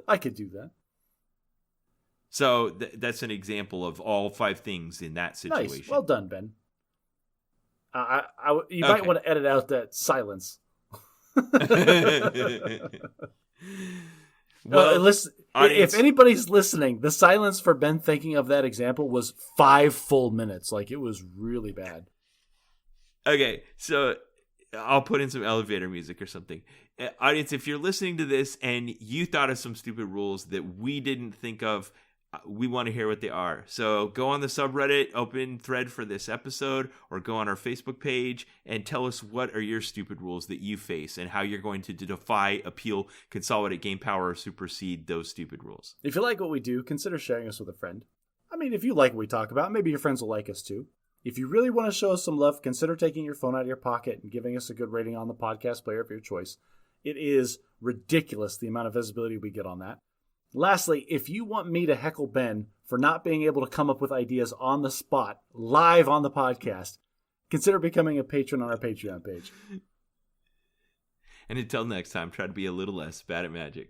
I could do that. So that's an example of all 5 things in that situation. Nice. Well done, Ben. You might want to edit out that silence. Well, Audience, if anybody's listening, the silence for Ben thinking of that example was 5 full minutes. Like, it was really bad. okay, so I'll put in some elevator music or something. Audience, if you're listening to this and you thought of some stupid rules that we didn't think of, we want to hear what they are. So go on the subreddit, open thread for this episode, or go on our Facebook page and tell us what are your stupid rules that you face and how you're going to defy, appeal, consolidate, gain power, or supersede those stupid rules. If you like what we do, consider sharing us with a friend. I mean, if you like what we talk about, maybe your friends will like us too. If you really want to show us some love, consider taking your phone out of your pocket and giving us a good rating on the podcast player of your choice. It is ridiculous the amount of visibility we get on that. Lastly, if you want me to heckle Ben for not being able to come up with ideas on the spot, live on the podcast, consider becoming a patron on our Patreon page. And until next time, try to be a little less bad at magic.